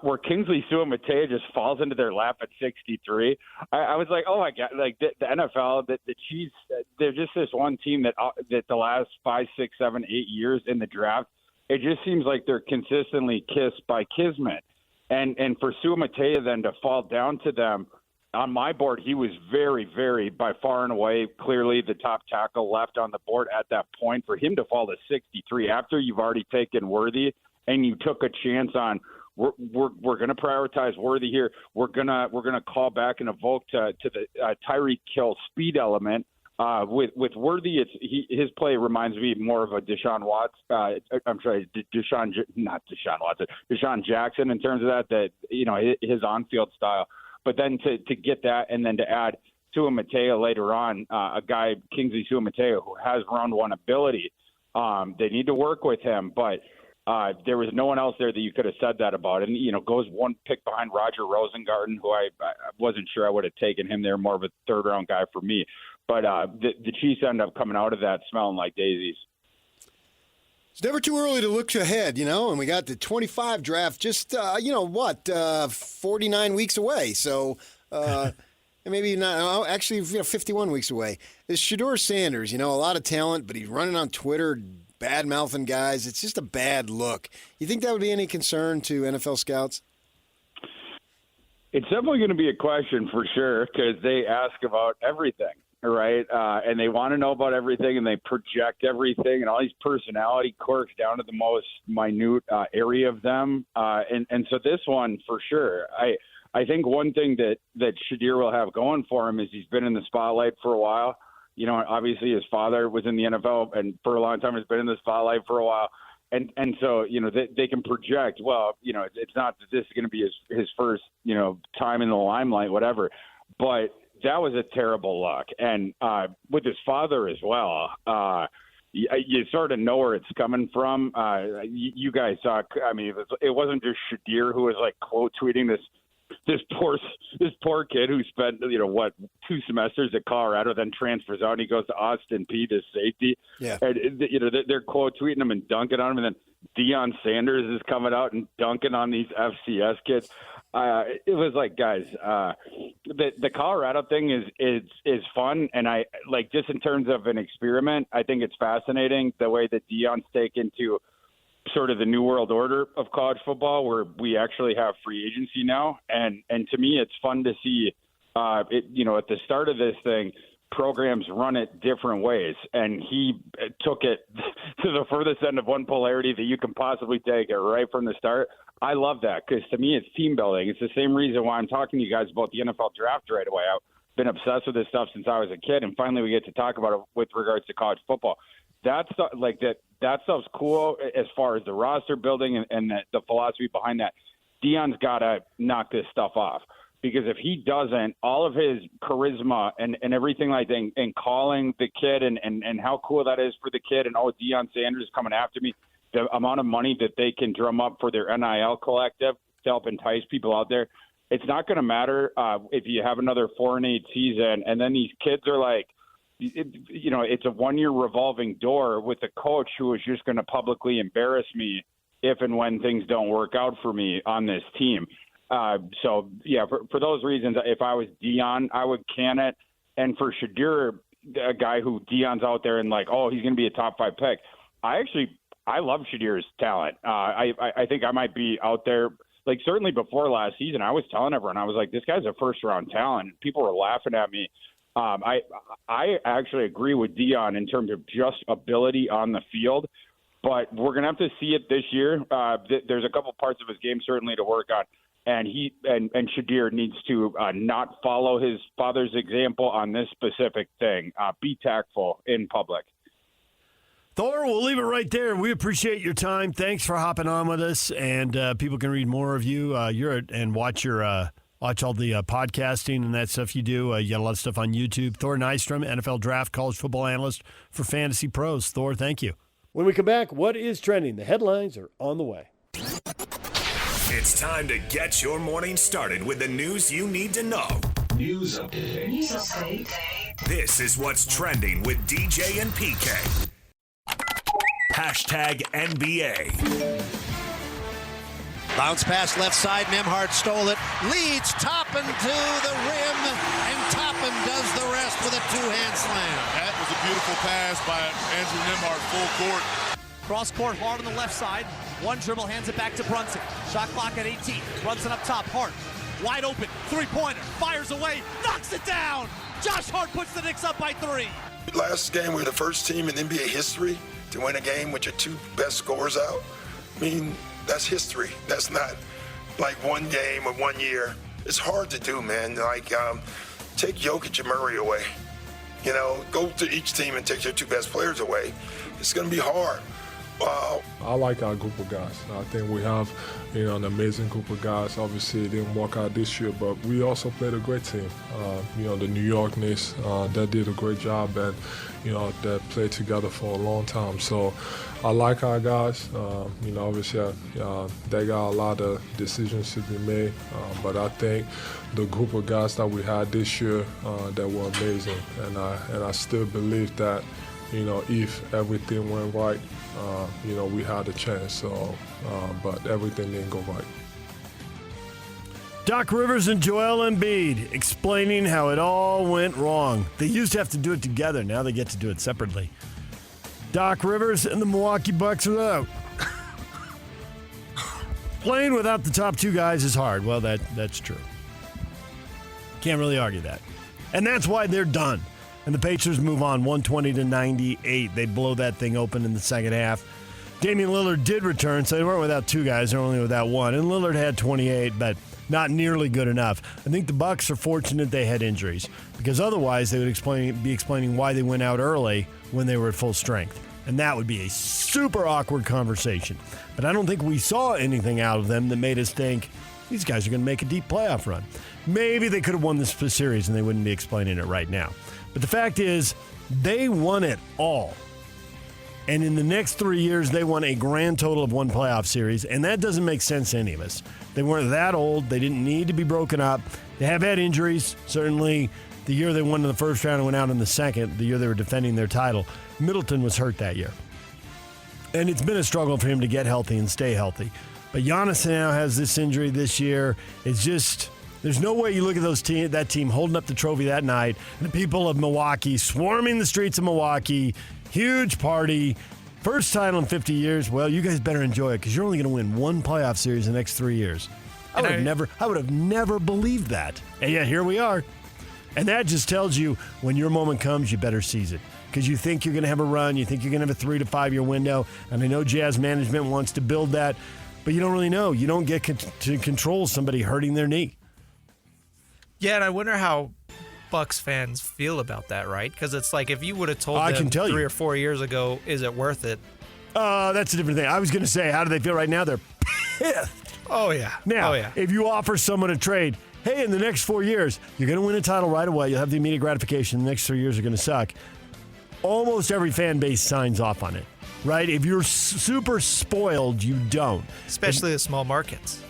where Kingsley Suamataia just falls into their lap at 63. I was like, oh my God, like the NFL, the Chiefs, they're just this one team that the last 5, 6, 7, 8 years in the draft, it just seems like they're consistently kissed by kismet. And for Suamataia then to fall down to them, on my board, he was very, very, by far and away, clearly the top tackle left on the board at that point. For him to fall to 63 after you've already taken Worthy and you took a chance on, we're going to prioritize Worthy here. We're gonna call back and evoke to the Tyreek Hill speed element. With Worthy, his play reminds me more of a Deshaun Jackson in terms of that his on-field style. But then to get that and then to add Suamataia later on, a guy, Kingsley Suamataia, who has round 1 ability, they need to work with him. But There was no one else there that you could have said that about. And, goes one pick behind Roger Rosengarten, who I wasn't sure I would have taken him there, more of a third-round guy for me. But the Chiefs end up coming out of that smelling like daisies. It's never too early to look ahead, and we got the 25 draft just, 49 weeks away. So maybe not, actually, 51 weeks away. There's Shedeur Sanders, a lot of talent, but he's running on Twitter, bad-mouthing guys. It's just a bad look. You think that would be any concern to NFL scouts? It's definitely going to be a question for sure, because they ask about everything. Right, and they want to know about everything, and they project everything, and all these personality quirks down to the most minute area of them. And so this one, for sure, I think one thing that Shedeur will have going for him is he's been in the spotlight for a while. Obviously his father was in the NFL, and for a long time has been in the spotlight for a while. And so, they can project, well, it's not that this is going to be his first, time in the limelight, whatever, but that was a terrible look. And with his father as well, you sort of know where it's coming from. You guys saw, it wasn't just Shedeur who was like quote tweeting this poor kid who spent 2 semesters at Colorado, then transfers out and he goes to Austin Peay to safety. Yeah. And they're quote tweeting him and dunking on him, and then Deion Sanders is coming out and dunking on these FCS kids. It was like, guys, the Colorado thing is fun, and I like, just in terms of an experiment, I think it's fascinating the way that Deion's taken to sort of the new world order of college football, where we actually have free agency now, and to me, it's fun to see. At the start of this thing, programs run it different ways, and he took it to the furthest end of one polarity that you can possibly take it right from the start. I love that, because to me it's team building. It's the same reason why I'm talking to you guys about the NFL draft right away. I've been obsessed with this stuff since I was a kid, and finally we get to talk about it with regards to college football. That stuff's cool as far as the roster building and the philosophy behind that. Deion's got to knock this stuff off. Because if he doesn't, all of his charisma and everything like that, and calling the kid and how cool that is for the kid, and Deion Sanders is coming after me, the amount of money that they can drum up for their NIL collective to help entice people out there, it's not going to matter if you have another 4-8 season, and then these kids are like, it's a 1-year revolving door with a coach who is just going to publicly embarrass me if and when things don't work out for me on this team. For those reasons, if I was Deion, I would can it. And for Shedeur, a guy who Deion's out there and like, he's going to be a top 5 pick. I love Shadeur's talent. I think I might be out there. Like, certainly before last season, I was telling everyone, I was like, this guy's a first-round talent. People were laughing at me. I actually agree with Deion in terms of just ability on the field, but we're going to have to see it this year. There's a couple parts of his game certainly to work on. And Shedeur needs to not follow his father's example on this specific thing. Be tactful in public. Thor, we'll leave it right there. We appreciate your time. Thanks for hopping on with us. And people can read more of you. And watch all the podcasting and that stuff you do. You got a lot of stuff on YouTube. Thor Nystrom, NFL Draft College Football Analyst for Fantasypros. Thor, thank you. When we come back, what is trending? The headlines are on the way. It's time to get your morning started with the news you need to know. News update. This is what's trending with DJ and PK. #NBA. Bounce pass left side. Nembhard stole it. Leads Toppin to the rim, and Toppin does the rest with a two-hand slam. That was a beautiful pass by Andrew Nembhard, full court. Cross court, Hart on the left side. One dribble, hands it back to Brunson. Shot clock at 18. Brunson up top. Hart wide open. Three-pointer. Fires away. Knocks it down. Josh Hart puts the Knicks up by 3. Last game, we were the first team in NBA history to win a game with your 2 best scorers out. I mean, that's history. That's not like one game or 1 year. It's hard to do, man. Like, take Jokic and Murray away. Go to each team and take their 2 best players away. It's going to be hard. I like our group of guys. I think we have, an amazing group of guys. Obviously, it didn't work out this year, but we also played a great team. The New York Knicks, that did a great job, and, that played together for a long time. So I like our guys. Obviously, they got a lot of decisions to be made, but I think the group of guys that we had this year, that were amazing, and I still believe that, if everything went right, we had a chance. So, but everything didn't go right. Doc Rivers and Joel Embiid explaining how it all went wrong. They used to have to do it together. Now they get to do it separately. Doc Rivers and the Milwaukee Bucks are out. Playing without the top two guys is hard. Well, that's true. Can't really argue that. And that's why they're done. And the Pacers move on 120-98. They blow that thing open in the second half. Damian Lillard did return, so they weren't without two guys. They're only without one. And Lillard had 28, but not nearly good enough. I think the Bucks are fortunate they had injuries, because otherwise they would be explaining why they went out early when they were at full strength. And that would be a super awkward conversation. But I don't think we saw anything out of them that made us think these guys are going to make a deep playoff run. Maybe they could have won this series and they wouldn't be explaining it right now. But the fact is, they won it all. And in the next 3 years, they won a grand total of one playoff series, and that doesn't make sense to any of us. They weren't that old. They didn't need to be broken up. They have had injuries. Certainly, the year they won in the first round and went out in the second, the year they were defending their title, Middleton was hurt that year. And it's been a struggle for him to get healthy and stay healthy. But Giannis now has this injury this year. It's just... There's no way you look at that team holding up the trophy that night, and the people of Milwaukee swarming the streets of Milwaukee, huge party, first title in 50 years. Well, you guys better enjoy it, because you're only going to win one playoff series in the next 3 years. I would have never believed that. And yet here we are. And that just tells you when your moment comes, you better seize it, because you think you're going to have a run, you think you're going to have a 3 to 5 year window, and I know Jazz management wants to build that, but you don't really know. You don't get to control somebody hurting their knee. Yeah, and I wonder how Bucks fans feel about that, right? Because it's like if you would have told them 3 or 4 years ago, is it worth it? That's a different thing. I was going to say, how do they feel right now? They're pissed. Oh, yeah. Now, if you offer someone a trade, hey, in the next 4 years, you're going to win a title right away. You'll have the immediate gratification. The next 3 years are going to suck. Almost every fan base signs off on it, right? If you're super spoiled, you don't. Especially the small markets.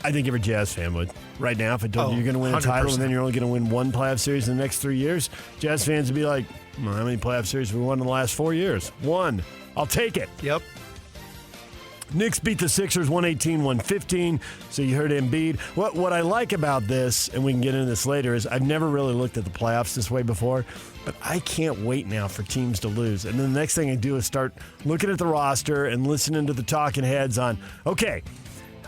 I think every Jazz fan would. Right now, if I told you you're going to win a 100%. title and then you're only going to win one playoff series in the next 3 years, Jazz fans would be like, well, how many playoff series have we won in the last 4 years? One. I'll take it. Yep. Knicks beat the Sixers 118-115, so you heard Embiid. What I like about this, and we can get into this later, is I've never really looked at the playoffs this way before, but I can't wait now for teams to lose. And then the next thing I do is start looking at the roster and listening to the talking heads on, okay,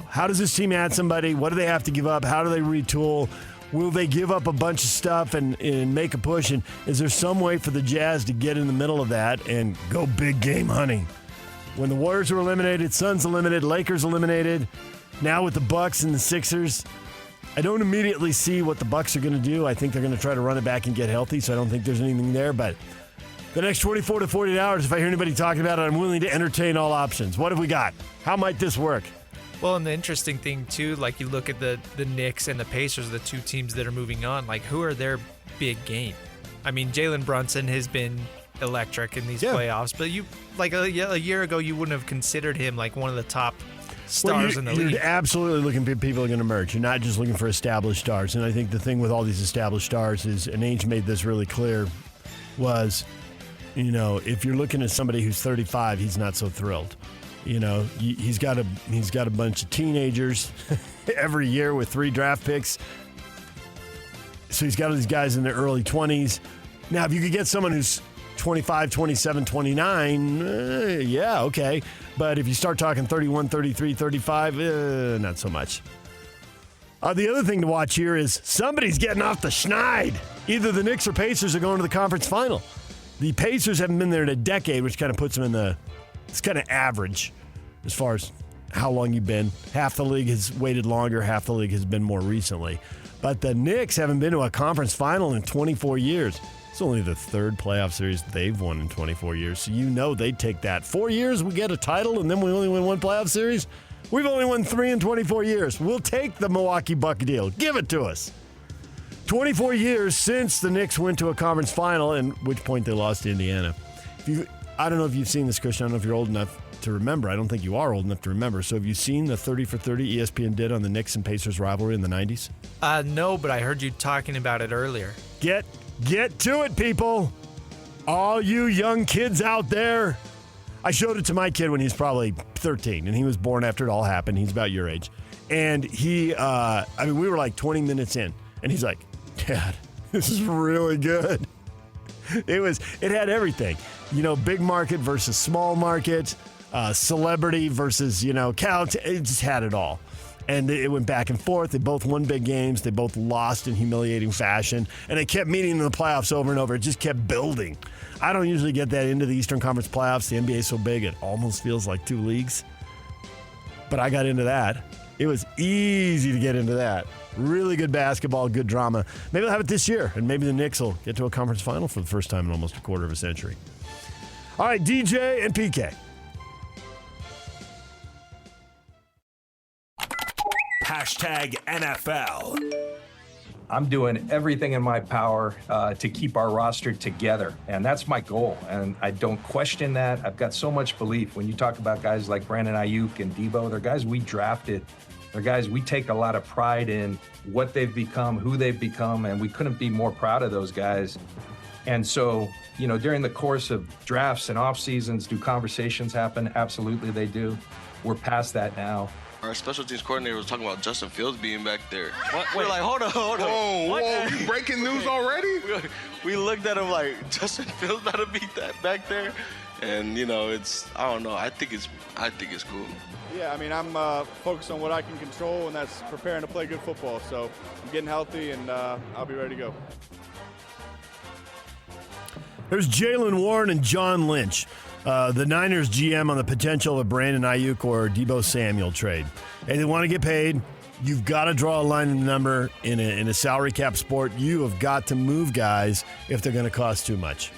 how does this team add somebody? What do they have to give up? How do they retool? Will they give up a bunch of stuff and make a push? And is there some way for the Jazz to get in the middle of that and go big game hunting? When the Warriors were eliminated, Suns eliminated, Lakers eliminated, now with the Bucks and the Sixers, I don't immediately see what the Bucks are going to do. I think they're going to try to run it back and get healthy, so I don't think there's anything there. But the next 24 to 48 hours, if I hear anybody talking about it, I'm willing to entertain all options. What have we got? How might this work? Well, and the interesting thing, too, like you look at the Knicks and the Pacers, the two teams that are moving on, like who are their big game? I mean, Jalen Brunson has been electric in these playoffs, but you like a year ago, you wouldn't have considered him like one of the top stars in the league. You're absolutely looking for people who are going to emerge. You're not just looking for established stars. And I think the thing with all these established stars is, and Ainge made this really clear, was, if you're looking at somebody who's 35, he's not so thrilled. He's got a bunch of teenagers every year with 3 draft picks. So he's got all these guys in their early 20s. Now, if you could get someone who's 25, 27, 29, yeah, okay. But if you start talking 31, 33, 35, not so much. The other thing to watch here is somebody's getting off the schneid. Either the Knicks or Pacers are going to the conference final. The Pacers haven't been there in a decade, which kind of puts them in it's kind of average as far as how long you've been. Half the league has waited longer, half the league has been more recently. But the Knicks haven't been to a conference final in 24 years. It's only the third playoff series they've won in 24 years, so you know they'd take that. 4 years, we get a title, and then we only win one playoff series? We've only won 3 in 24 years. We'll take the Milwaukee Buck deal. Give it to us. 24 years since the Knicks went to a conference final, and at which point they lost to Indiana. I don't know if you've seen this, Christian. I don't know if you're old enough to remember. I don't think you are old enough to remember. So have you seen the 30 for 30 ESPN did on the Knicks and Pacers rivalry in the 90s? No, but I heard you talking about it earlier. Get to it, people. All you young kids out there. I showed it to my kid when he was probably 13, and he was born after it all happened. He's about your age. And we were like 20 minutes in, and he's like, Dad, this is really good. It had everything. Big market versus small market, celebrity versus, count. It just had it all. And it went back and forth. They both won big games. They both lost in humiliating fashion. And they kept meeting in the playoffs over and over. It just kept building. I don't usually get that into the Eastern Conference playoffs. The NBA is so big, it almost feels like 2 leagues. But I got into that. It was easy to get into that. Really good basketball, good drama. Maybe they'll have it this year, and maybe the Knicks will get to a conference final for the first time in almost a quarter of a century. All right, DJ and PK. #NFL. I'm doing everything in my power to keep our roster together, and that's my goal, and I don't question that. I've got so much belief. When you talk about guys like Brandon Ayuk and Debo, they're guys we drafted. They're guys we take a lot of pride in what they've become, who they've become, and we couldn't be more proud of those guys. And so, during the course of drafts and off seasons, do conversations happen? Absolutely they do. We're past that now. Our special teams coordinator was talking about Justin Fields being back there. What? We're like, hold on. Whoa, you breaking news already? We looked at him like, Justin Fields got to be that back there. And, I don't know. I think it's cool. Yeah, I'm focused on what I can control, and that's preparing to play good football. So I'm getting healthy, and I'll be ready to go. There's Jaylen Warren and John Lynch, the Niners GM, on the potential of a Brandon Ayuk or Debo Samuel trade. And they want to get paid. You've got to draw a line in the number in a salary cap sport. You have got to move guys if they're going to cost too much.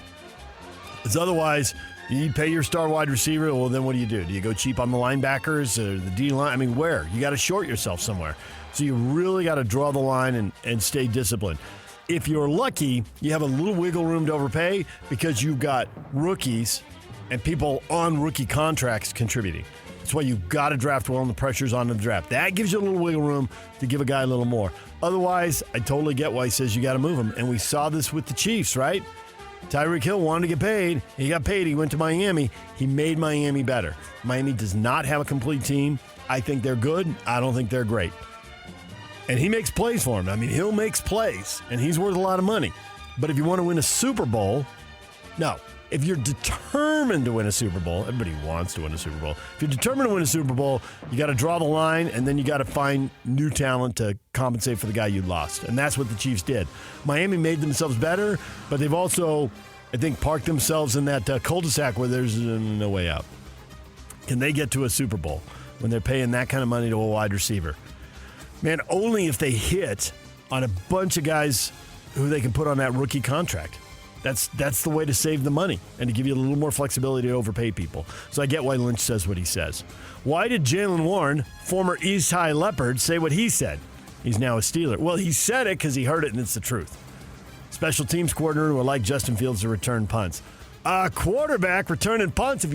Because otherwise, you pay your star wide receiver, well, then what do? Do you go cheap on the linebackers or the D-line? Where? You got to short yourself somewhere. So you really got to draw the line and stay disciplined. If you're lucky, you have a little wiggle room to overpay because you've got rookies and people on rookie contracts contributing. That's why you've got to draft well and the pressure's on the draft. That gives you a little wiggle room to give a guy a little more. Otherwise, I totally get why he says you got to move him. And we saw this with the Chiefs, right? Tyreek Hill wanted to get paid. He got paid. He went to Miami. He made Miami better. Miami does not have a complete team. I think they're good. I don't think they're great. And he makes plays for him. Hill makes plays, and he's worth a lot of money. But if you want to win a Super Bowl, no. If you're determined to win a Super Bowl, everybody wants to win a Super Bowl. If you're determined to win a Super Bowl, you got to draw the line, and then you got to find new talent to compensate for the guy you lost. And that's what the Chiefs did. Miami made themselves better, but they've also, I think, parked themselves in that cul-de-sac where there's no way out. Can they get to a Super Bowl when they're paying that kind of money to a wide receiver? Man, only if they hit on a bunch of guys who they can put on that rookie contract. That's the way to save the money and to give you a little more flexibility to overpay people. So I get why Lynch says what he says. Why did Jaylen Warren, former East High Leopard, say what he said? He's now a Steeler. Well, he said it because he heard it and it's the truth. Special teams coordinator would like Justin Fields to return punts. Quarterback returning punts, have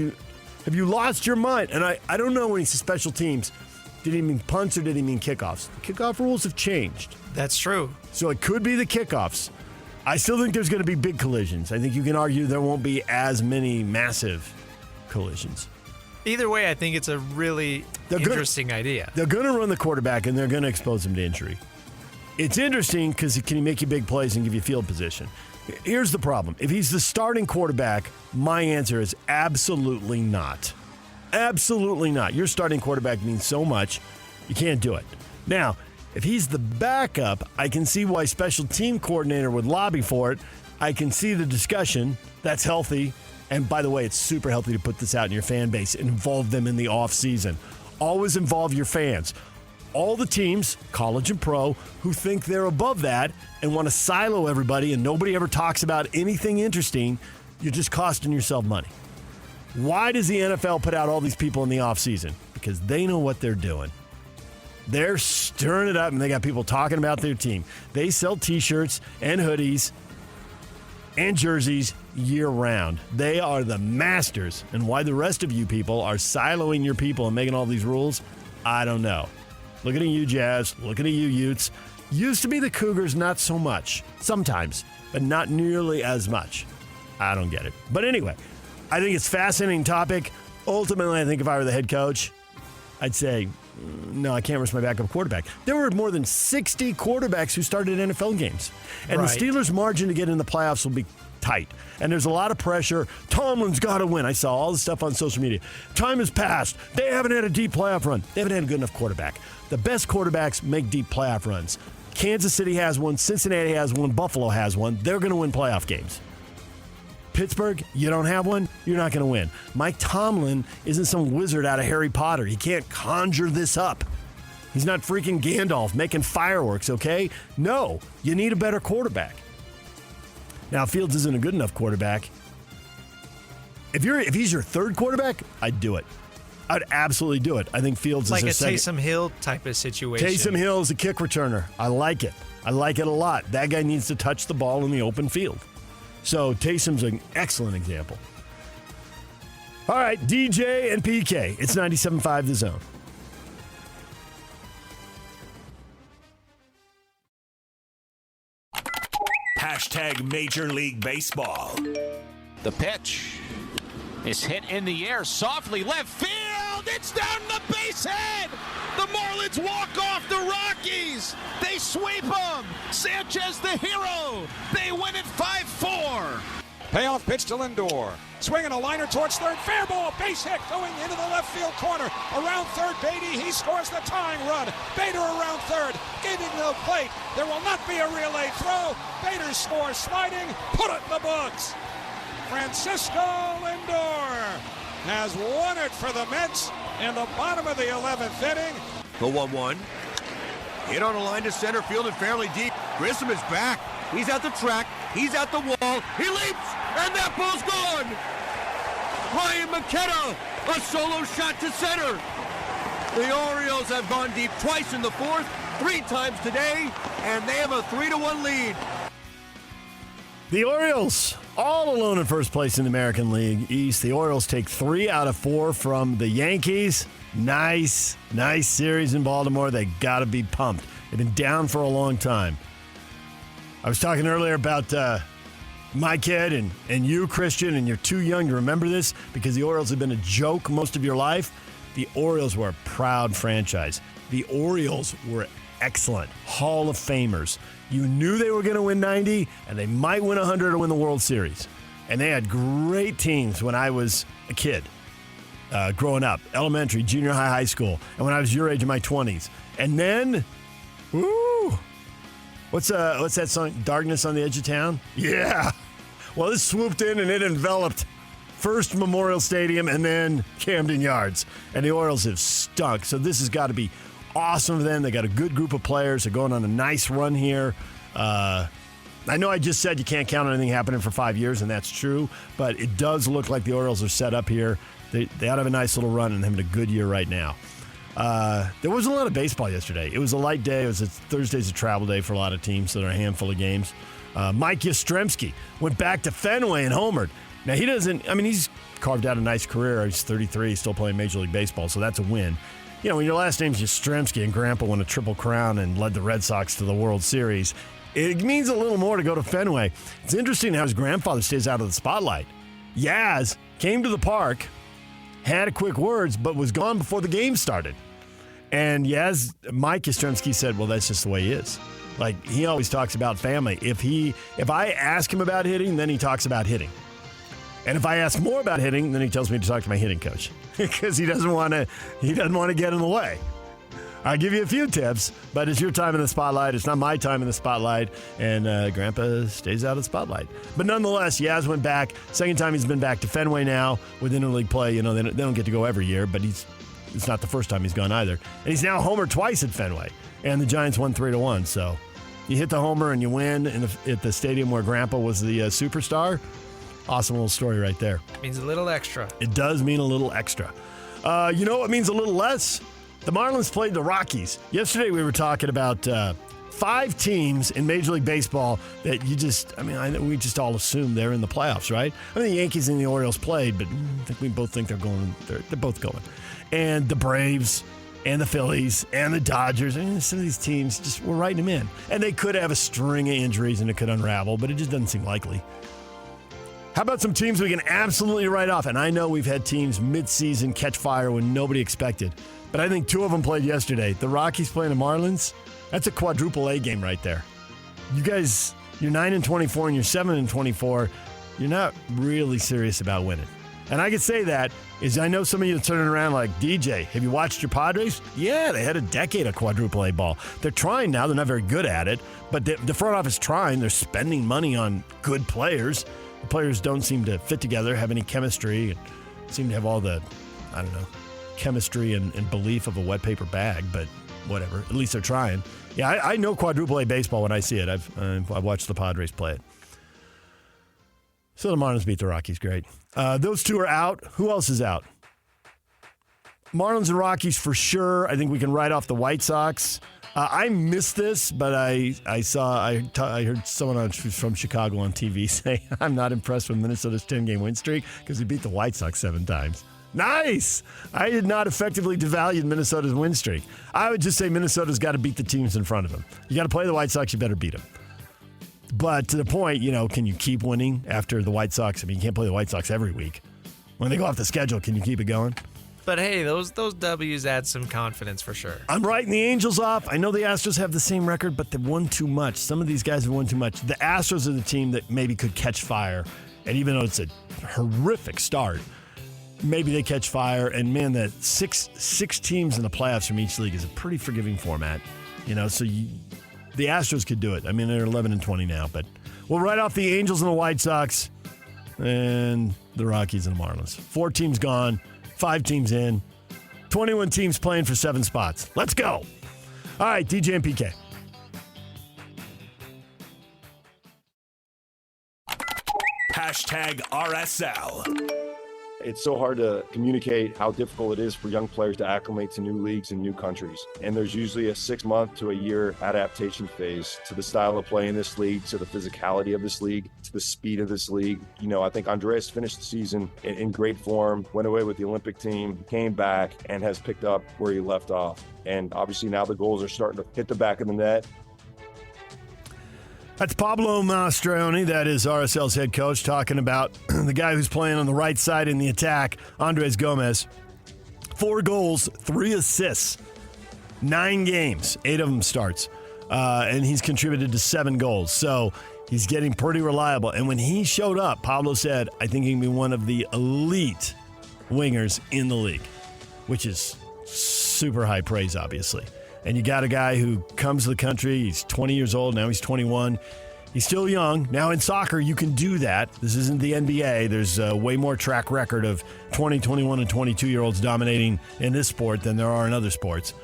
you lost your mind? And I don't know when he says special teams. Did he mean punts or did he mean kickoffs? The kickoff rules have changed. That's true. So it could be the kickoffs. I still think there's going to be big collisions. I think you can argue there won't be as many massive collisions. Either way, I think it's a really interesting idea. They're going to run the quarterback, and they're going to expose him to injury. It's interesting because can he make you big plays and give you field position? Here's the problem. If he's the starting quarterback, my answer is absolutely not. Absolutely not. Your starting quarterback means so much, you can't do it. Now, if he's the backup, I can see why special team coordinator would lobby for it. I can see the discussion. That's healthy. And by the way, it's super healthy to put this out in your fan base and involve them in the offseason. Always involve your fans. all the teams, college and pro, who think they're above that and want to silo everybody and nobody ever talks about anything interesting, you're just costing yourself money. Why does the NFL put out all these people in the offseason? Because they know what they're doing. They're stirring it up, and they got people talking about their team. They sell T-shirts and hoodies and jerseys year-round. They are the masters, and why the rest of you people are siloing your people and making all these rules, I don't know. Looking at you, Jazz. Looking at you, Utes. Used to be the Cougars, not so much. Sometimes, but not nearly as much. I don't get it. But anyway, I think it's a fascinating topic. Ultimately, I think if I were the head coach, I'd say, no, I can't risk my backup quarterback. There were more than 60 quarterbacks who started NFL games. And the Steelers' margin to get in the playoffs will be tight. And there's a lot of pressure. Tomlin's got to win. I saw all the stuff on social media. Time has passed. They haven't had a deep playoff run. They haven't had a good enough quarterback. The best quarterbacks make deep playoff runs. Kansas City has one. Cincinnati has one. Buffalo has one. They're going to win playoff games. Pittsburgh, you don't have one, you're not going to win. Mike Tomlin isn't some wizard out of Harry Potter. He can't conjure this up. He's not freaking Gandalf making fireworks, okay? No, you need a better quarterback. Now, Fields isn't a good enough quarterback. If he's your third quarterback, I'd do it. I'd absolutely do it. I think Fields like is a Taysom Hill type of situation. Taysom Hill is a kick returner. I like it. I like it a lot. That guy needs to touch the ball in the open field. So Taysom's an excellent example. All right, DJ and PK. It's 97.5 The Zone. Hashtag Major League Baseball. The pitch is hit in the air softly left field. It's down the base head. The Marlins walk off the Rockies. They sweep them. Sanchez the hero. They win it 5-4. Payoff pitch to Lindor. Swinging a liner towards third. Fair ball. Base hit going into the left field corner. Around third, Beatty. He scores the tying run. Bader around third. Getting to the plate. There will not be a relay throw. Bader scores sliding. Put it in the books. Francisco Lindor has won it for the Mets in the bottom of the 11th inning. The 1-1. Hit on a line to center field and fairly deep. Grissom is back. He's at the track. He's at the wall. He leaps, and that ball's gone. Ryan McKenna, a solo shot to center. The Orioles have gone deep twice in the fourth, 3 times today, and they have a 3-1 lead. The Orioles, all alone in first place in the American League East. The Orioles take 3 out of 4 from the Yankees. Nice series in Baltimore. They got to be pumped. They've been down for a long time. I was talking earlier about my kid and you, Christian, and you're too young to remember this because the Orioles have been a joke most of your life. The Orioles were a proud franchise. The Orioles were excellent. Hall of Famers. You knew they were going to win 90, and they might win 100 or win the World Series. And they had great teams when I was a kid, growing up, elementary, junior high, high school, and when I was your age in my 20s. And then, woo! What's that song? Darkness on the Edge of Town? Yeah. Well, this swooped in and it enveloped first Memorial Stadium and then Camden Yards. And the Orioles have stunk. So this has got to be awesome for them. They got a good group of players. They're going on a nice run here. I know I just said you can't count on anything happening for 5 years, and that's true. But it does look like the Orioles are set up here. They ought to have a nice little run and having a good year right now. There wasn't a lot of baseball yesterday. It was a light day. Thursday's a travel day for a lot of teams, so there are a handful of games. Mike Yastrzemski went back to Fenway and homered. Now, he's carved out a nice career. He's 33, he's still playing Major League Baseball, so that's a win. You know, when your last name's Yastrzemski and Grandpa won a Triple Crown and led the Red Sox to the World Series, it means a little more to go to Fenway. It's interesting how his grandfather stays out of the spotlight. Yaz came to the park, had a quick words, but was gone before the game started. And Mike Yastrzemski said, well, that's just the way he is. Like, he always talks about family. If I ask him about hitting, then he talks about hitting. And if I ask more about hitting, then he tells me to talk to my hitting coach because he doesn't want to get in the way. I'll give you a few tips, but it's your time in the spotlight. It's not my time in the spotlight, and Grandpa stays out of the spotlight. But nonetheless, Yaz went back. Second time he's been back to Fenway now with interleague play. You know, they don't get to go every year, but he's it's not the first time he's gone either. And he's now homered twice at Fenway. And the Giants won 3-1. So you hit the homer and you win at the stadium where Grandpa was the superstar. Awesome little story right there. Means a little extra. It does mean a little extra. You know what means a little less? The Marlins played the Rockies. Yesterday we were talking about 5 teams in Major League Baseball that we just all assume they're in the playoffs, right? I mean, the Yankees and the Orioles played, but I think we both think they're both going. And the Braves and the Phillies and the Dodgers, some of these teams we're writing them in. And they could have a string of injuries and it could unravel, but it just doesn't seem likely. How about some teams we can absolutely write off? And I know we've had teams mid-season catch fire when nobody expected, but I think 2 of them played yesterday. The Rockies playing the Marlins, that's a quadruple A game right there. You guys, you're 9-24 and you're 7-24. You're not really serious about winning. And I can say that is I know some of you are turning around like, DJ, have you watched your Padres? Yeah, they had a decade of quadruple A ball. They're trying now. They're not very good at it, but the front office is trying. They're spending money on good players. The players don't seem to fit together, have any chemistry, and seem to have all the, chemistry and belief of a wet paper bag, but whatever. At least they're trying. Yeah, I know quadruple A baseball when I see it. I've watched the Padres play it. So the Marlins beat the Rockies. Great. Those 2 are out. Who else is out? Marlins and Rockies for sure. I think we can write off the White Sox. I missed this, but I heard someone from Chicago on TV say, I'm not impressed with Minnesota's 10-game win streak because he beat the White Sox 7 times. Nice! I did not effectively devalue Minnesota's win streak. I would just say Minnesota's got to beat the teams in front of them. You got to play the White Sox, you better beat them. But to the point, can you keep winning after the White Sox? I mean, you can't play the White Sox every week. When they go off the schedule, can you keep it going? But hey, those W's add some confidence for sure. I'm writing the Angels off. I know the Astros have the same record, but they've won too much. Some of these guys have won too much. The Astros are the team that maybe could catch fire. And even though it's a horrific start, maybe they catch fire. And man, that six teams in the playoffs from each league is a pretty forgiving format. So the Astros could do it. I mean, they're 11-20 now, but we'll write off the Angels and the White Sox and the Rockies and the Marlins. 4 teams gone, 5 teams in, 21 teams playing for 7 spots. Let's go. All right, DJ and PK. #RSL. It's so hard to communicate how difficult it is for young players to acclimate to new leagues and new countries. And there's usually a 6-month to a year adaptation phase to the style of play in this league, to the physicality of this league, to the speed of this league. I think Andreas finished the season in great form, went away with the Olympic team, came back, and has picked up where he left off. And obviously now the goals are starting to hit the back of the net. That's Pablo Mastroianni, that is RSL's head coach, talking about the guy who's playing on the right side in the attack, Andres Gomez. 4 goals, 3 assists, 9 games, 8 of them starts. And he's contributed to 7 goals. So he's getting pretty reliable. And when he showed up, Pablo said, I think he can be one of the elite wingers in the league, which is super high praise, obviously. And you got a guy who comes to the country, he's 20 years old, now he's 21. He's still young. Now in soccer, you can do that. This isn't the NBA. There's way more track record of 20, 21, and 22-year-olds dominating in this sport than there are in other sports.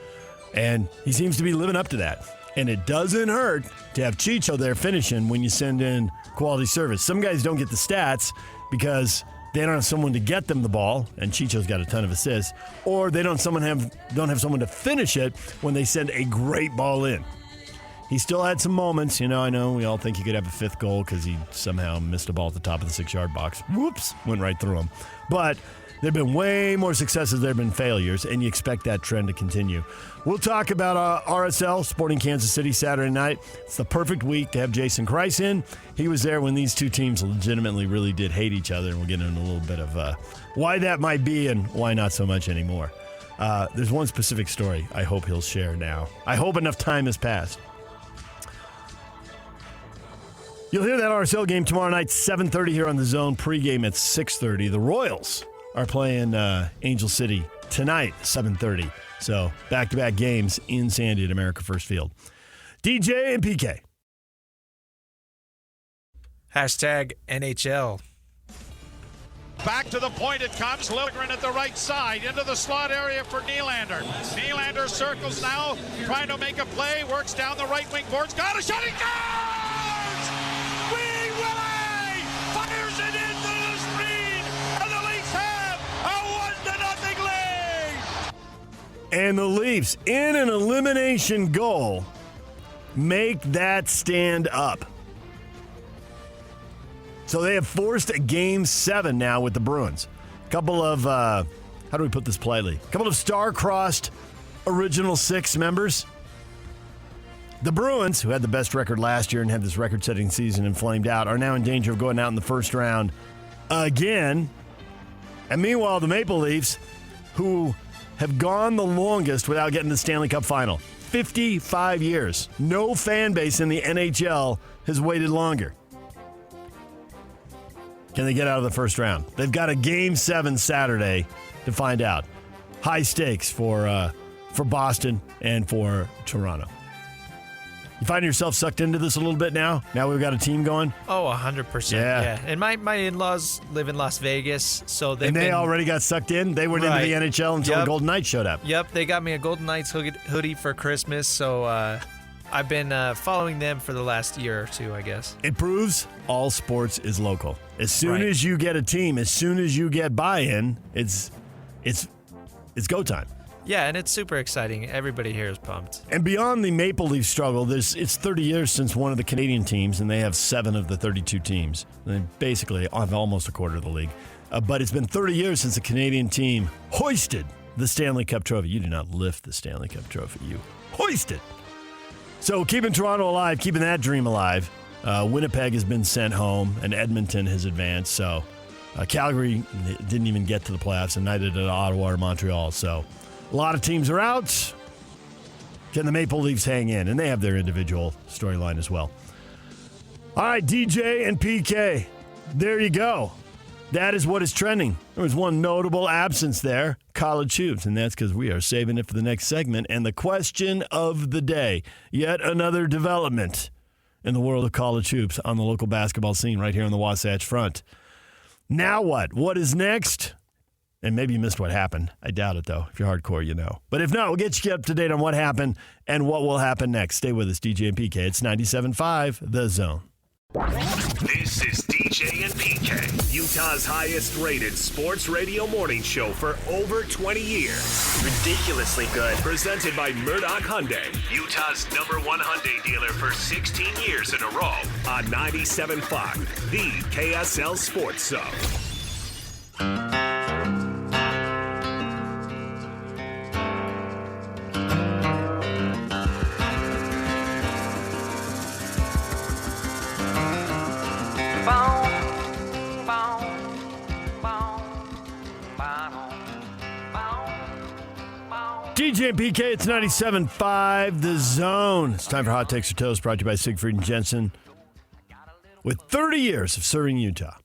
And he seems to be living up to that. And it doesn't hurt to have Chicho there finishing when you send in quality service. Some guys don't get the stats because they don't have someone to get them the ball, and Chicho's got a ton of assists, or they don't have someone to finish it when they send a great ball in. He still had some moments. I know we all think he could have a 5th goal because he somehow missed a ball at the top of the 6-yard box. Whoops, went right through him. But there have been way more successes, there have been failures, and you expect that trend to continue. We'll talk about RSL, Sporting Kansas City, Saturday night. It's the perfect week to have Jason Kreis in. He was there when these 2 teams legitimately really did hate each other, and we'll get into a little bit of why that might be and why not so much anymore. There's one specific story I hope he'll share now. I hope enough time has passed. You'll hear that RSL game tomorrow night, 7:30 here on The Zone. Pregame at 6:30. The Royals are playing Angel City tonight, 7:30. So back-to-back games in Sandy at America First Field. DJ and PK. #NHL. Back to the point it comes. Lilligren at the right side into the slot area for Nylander. Nylander circles now, trying to make a play. Works down the right wing boards. Got a shot. He scores! Wee Willie fires it into the screen, and the Leafs have a 1-0 lead. And the Leafs, in an elimination goal, make that stand up. So they have forced a Game 7 now with the Bruins. A couple of, how do we put this politely? A couple of star-crossed original six members. The Bruins, who had the best record last year and had this record-setting season and flamed out, are now in danger of going out in the first round again. And meanwhile, the Maple Leafs, who have gone the longest without getting the Stanley Cup final. 55 years. No fan base in the NHL has waited longer. Can they get out of the first round? They've got a Game 7 Saturday to find out. High stakes for Boston and for Toronto. You find yourself sucked into this a little bit now? Now we've got a team going? Oh, 100%. Yeah. And my in-laws live in Las Vegas, so they already got sucked in? They went into the NHL until the Golden Knights showed up. Yep, they got me a Golden Knights hoodie for Christmas, so I've been following them for the last year or two, I guess. It proves all sports is local. As soon as you get a team, as soon as you get buy-in, it's go time. Yeah, and it's super exciting. Everybody here is pumped. And beyond the Maple Leaf struggle, it's 30 years since one of the Canadian teams, and they have 7 of the 32 teams. They basically have almost a quarter of the league. But it's been 30 years since a Canadian team hoisted the Stanley Cup trophy. You do not lift the Stanley Cup trophy. You hoist it. So keeping Toronto alive, keeping that dream alive. Winnipeg has been sent home, and Edmonton has advanced. So Calgary didn't even get to the playoffs, and neither did Ottawa or Montreal. So a lot of teams are out. Can the Maple Leafs hang in? And they have their individual storyline as well. All right, DJ and PK. There you go. That is what is trending. There was one notable absence there, college hoops, and that's because we are saving it for the next segment. And the question of the day, yet another development in the world of college hoops on the local basketball scene right here on the Wasatch Front. Now what? What is next? And maybe you missed what happened. I doubt it, though. If you're hardcore, you know. But if not, we'll get you up to date on what happened and what will happen next. Stay with us, DJ and PK. It's 97.5, The Zone. This is DJ and PK, Utah's highest-rated sports radio morning show for over 20 years. Ridiculously good. Presented by Murdoch Hyundai, Utah's #1 Hyundai dealer for 16 years in a row on 97.5, the KSL Sports Zone. DJ and PK, it's 97.5, The Zone. It's time for Hot Takes or Toast, brought to you by Siegfried and Jensen. With 30 years of serving Utah.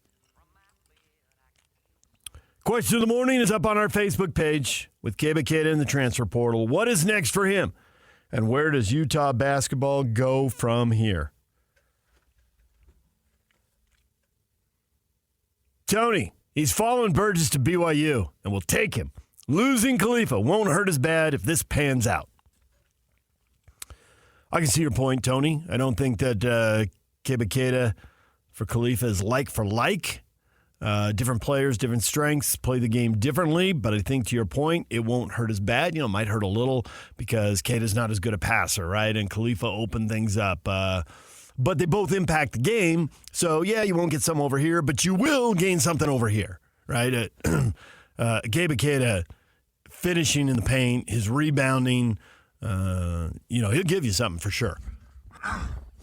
Question of the morning is up on our Facebook page with Keba Keita in the transfer portal. What is next for him? And where does Utah basketball go from here? Tony, he's following Burgess to BYU, and we'll take him. Losing Khalifa won't hurt as bad if this pans out. I can see your point, Tony. I don't think that Keba Keita for Khalifa is like for like. Different players, different strengths, play the game differently. But I think to your point, it won't hurt as bad. It might hurt a little because Keita's not as good a passer, right? And Khalifa opened things up. But they both impact the game. So, yeah, you won't get some over here, but you will gain something over here, right? Keba Keita finishing in the paint, his rebounding, he'll give you something for sure.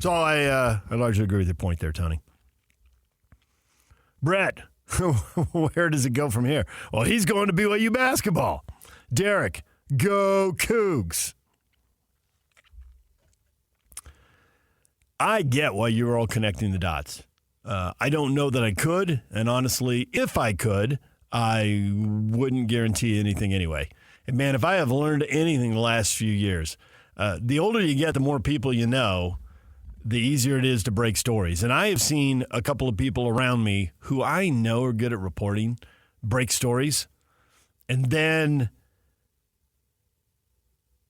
So I largely agree with your point there, Tony. Brett, where does it go from here? Well, he's going to BYU basketball. Derek, go Cougs. I get why you were all connecting the dots. I don't know that I could, and honestly, if I could, I wouldn't guarantee anything anyway. And man, if I have learned anything the last few years, the older you get, the more people you know, the easier it is to break stories. And I have seen a couple of people around me who I know are good at reporting break stories. And then,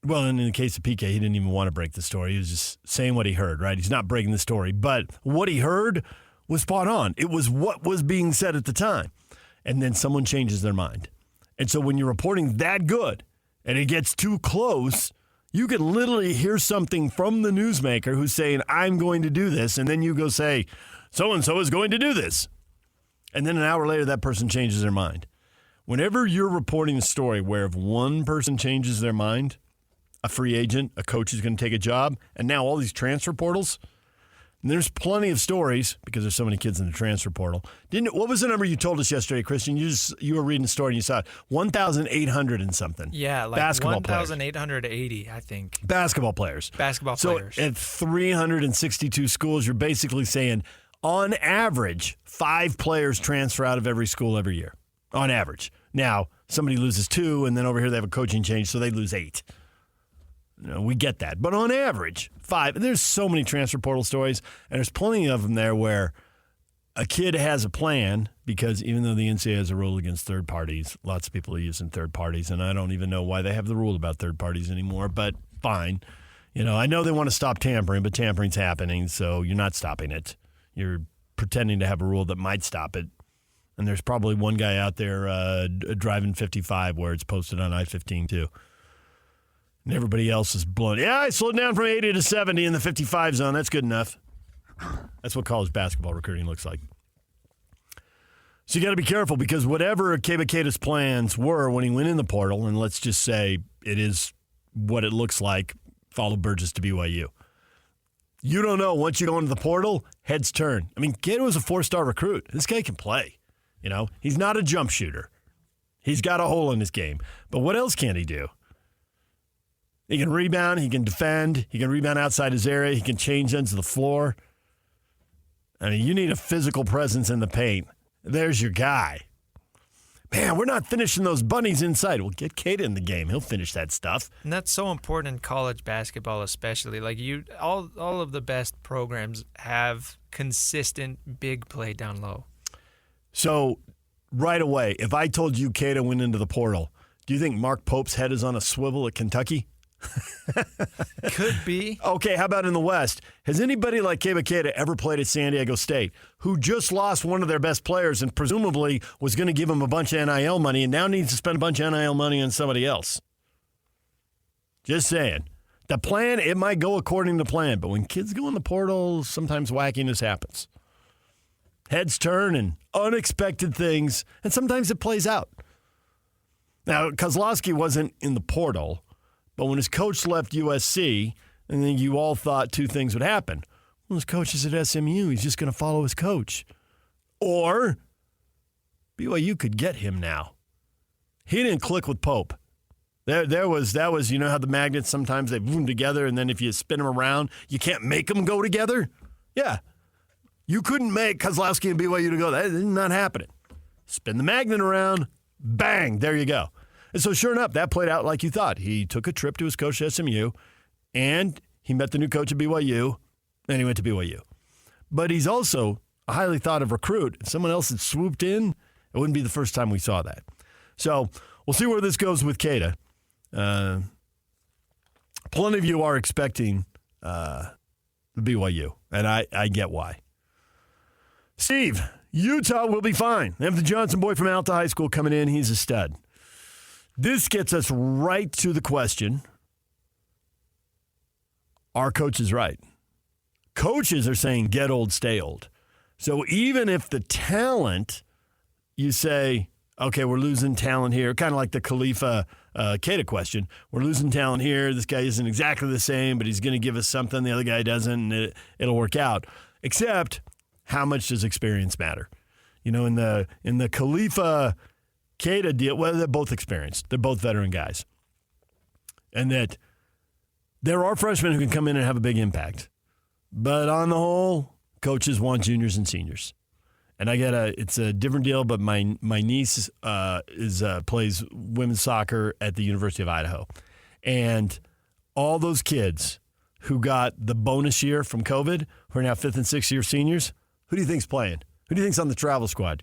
well, in the case of PK, he didn't even want to break the story. He was just saying what he heard, right? He's not breaking the story. But what he heard was spot on. It was what was being said at the time. And then someone changes their mind. And so when you're reporting that good and it gets too close, you can literally hear something from the newsmaker who's saying, I'm going to do this. And then you go say, so-and-so is going to do this. And then an hour later, that person changes their mind. Whenever you're reporting a story where if one person changes their mind, a free agent, a coach is going to take a job, and now all these transfer portals, and there's plenty of stories because there's so many kids in the transfer portal. What was the number you told us yesterday, Christian? You were reading the story and you saw it. 1,800 and something. Yeah, like 1,880, I think. Basketball players. So at 362 schools, you're basically saying, on average, 5 players transfer out of every school every year. On average. Now, somebody loses 2, and then over here they have a coaching change, so they lose 8. We get that. But on average, 5. And there's so many transfer portal stories, and there's plenty of them there where a kid has a plan because even though the NCAA has a rule against third parties, lots of people are using third parties, and I don't even know why they have the rule about third parties anymore, but fine. I know they want to stop tampering, but tampering's happening, so you're not stopping it. You're pretending to have a rule that might stop it. And there's probably one guy out there driving 55 where it's posted on I-15 too. And everybody else is blown. Yeah, I slowed down from 80 to 70 in the 55 zone. That's good enough. That's what college basketball recruiting looks like. So you got to be careful because whatever Keba Keita's plans were when he went in the portal, and let's just say it is what it looks like, follow Burgess to BYU. You don't know. Once you go into the portal, heads turn. I mean, Keita was a 4-star recruit. This guy can play. He's not a jump shooter. He's got a hole in his game. But what else can he do? He can rebound. He can defend. He can rebound outside his area. He can change ends of the floor. I mean, you need a physical presence in the paint. There's your guy. Man, we're not finishing those bunnies inside. Well, get Keita in the game. He'll finish that stuff. And that's so important in college basketball especially. Like all of the best programs have consistent big play down low. So, right away, if I told you Keita went into the portal, do you think Mark Pope's head is on a swivel at Kentucky? Could be. Okay, how about in the West? Has anybody like Keba Keita ever played at San Diego State who just lost one of their best players and presumably was going to give him a bunch of NIL money and now needs to spend a bunch of NIL money on somebody else? Just saying. The plan, it might go according to plan, but when kids go in the portal, sometimes wackiness happens. Heads turn and unexpected things, and sometimes it plays out. Now, Kozlowski wasn't in the portal, but when his coach left USC, and then you all thought 2 things would happen. Well, his coach is at SMU. He's just going to follow his coach. Or BYU could get him now. He didn't click with Pope. That was, you know how the magnets, sometimes they boom together, and then if you spin them around, you can't make them go together? Yeah. You couldn't make Kozlowski and BYU to go. That is not happening. Spin the magnet around, bang, there you go. And so sure enough, that played out like you thought. He took a trip to his coach at SMU, and he met the new coach at BYU, and he went to BYU. But he's also a highly thought of recruit. If someone else had swooped in, it wouldn't be the first time we saw that. So we'll see where this goes with Keita. Plenty of you are expecting BYU, and I get why. Steve, Utah will be fine. They have the Johnson boy from Alta High School coming in. He's a stud. This gets us right to the question, are coaches right? Coaches are saying get old, stay old. So even if the talent, you say, okay, we're losing talent here, kind of like the Khalifa Keita question. We're losing talent here. This guy isn't exactly the same, but he's going to give us something the other guy doesn't, and it'll work out. Except, how much does experience matter? In the Khalifa Keita deal, well, they're both experienced. They're both veteran guys. And that there are freshmen who can come in and have a big impact. But on the whole, coaches want juniors and seniors. And it's a different deal, but my niece plays women's soccer at the University of Idaho. And all those kids who got the bonus year from COVID, who are now 5th and 6th year seniors, who do you think's playing? Who do you think's on the travel squad?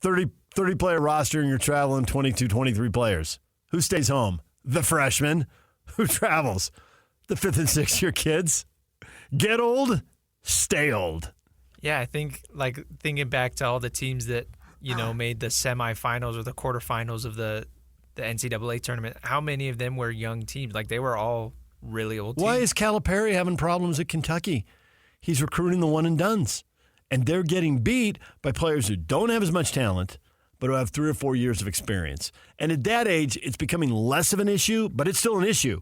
30-player roster and you're traveling 22, 23 players. Who stays home? The freshmen. Who travels? The 5th and 6th year kids. Get old, stay old. Yeah, I think, like, thinking back to all the teams that, made the semifinals or the quarterfinals of the NCAA tournament, how many of them were young teams? Like, they were all really old teams. Why is Calipari having problems at Kentucky? He's recruiting the one-and-dones. And they're getting beat by players who don't have as much talent, but who have 3 or 4 years of experience. And at that age, it's becoming less of an issue, but it's still an issue.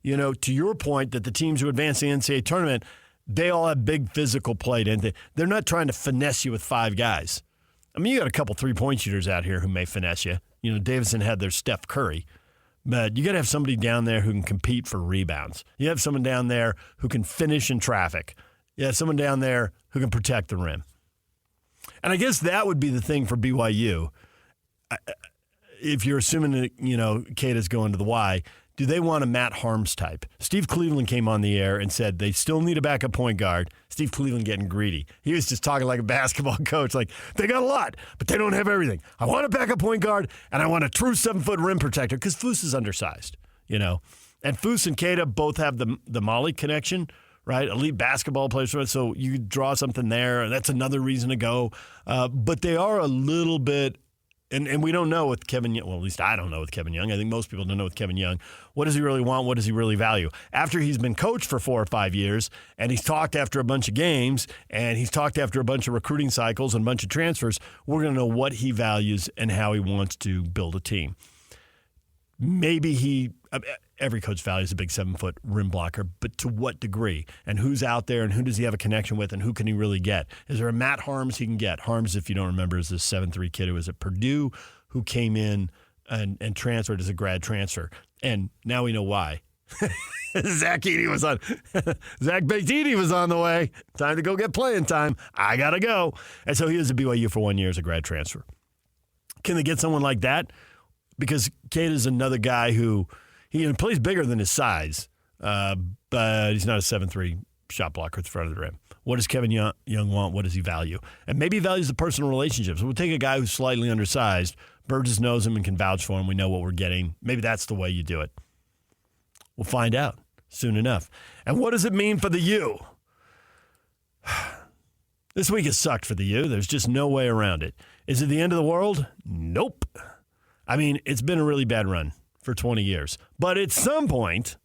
To your point that the teams who advance the NCAA tournament, they all have big physical play. And they're not trying to finesse you with 5 guys. I mean, you got a couple 3-point shooters out here who may finesse you. Davidson had their Steph Curry. But you got to have somebody down there who can compete for rebounds. You have someone down there who can finish in traffic. You have someone down there who can protect the rim. And I guess that would be the thing for BYU. If you're assuming that, Keita's going to the Y, do they want a Matt Harms type? Steve Cleveland came on the air and said they still need a backup point guard. Steve Cleveland getting greedy. He was just talking like a basketball coach, like, they got a lot, but they don't have everything. I want a backup point guard, and I want a true 7-foot rim protector, because Foose is undersized, And Foose and Keita both have the Molly connection, right? Elite basketball players, so you draw something there. That's another reason to go. But they are a little bit, and we don't know with Kevin Young. Well, at least I don't know with Kevin Young. I think most people don't know with Kevin Young. What does he really want? What does he really value? After he's been coached for 4 or 5 years, and he's talked after a bunch of games, and he's talked after a bunch of recruiting cycles and a bunch of transfers, we're going to know what he values and how he wants to build a team. Maybe every coach values a big 7-foot rim blocker, but to what degree? And who's out there, and who does he have a connection with, and who can he really get? Is there a Matt Harms he can get? Harms, if you don't remember, is this 7'3" kid who was at Purdue who came in and transferred as a grad transfer. And now we know why. Zach Edey was on. Zach Edey was on the way. Time to go get playing time. I got to go. And so he was at BYU for 1 year as a grad transfer. Can they get someone like that? Because Keita is another guy who he plays bigger than his size, but he's not a 7'3" shot blocker at the front of the rim. What does Kevin Young want? What does he value? And maybe he values the personal relationships. We'll take a guy who's slightly undersized. Burgess knows him and can vouch for him. We know what we're getting. Maybe that's the way you do it. We'll find out soon enough. And what does it mean for the U? This week has sucked for the U. There's just no way around it. Is it the end of the world? Nope. I mean, it's been a really bad run for 20 years. But at some point,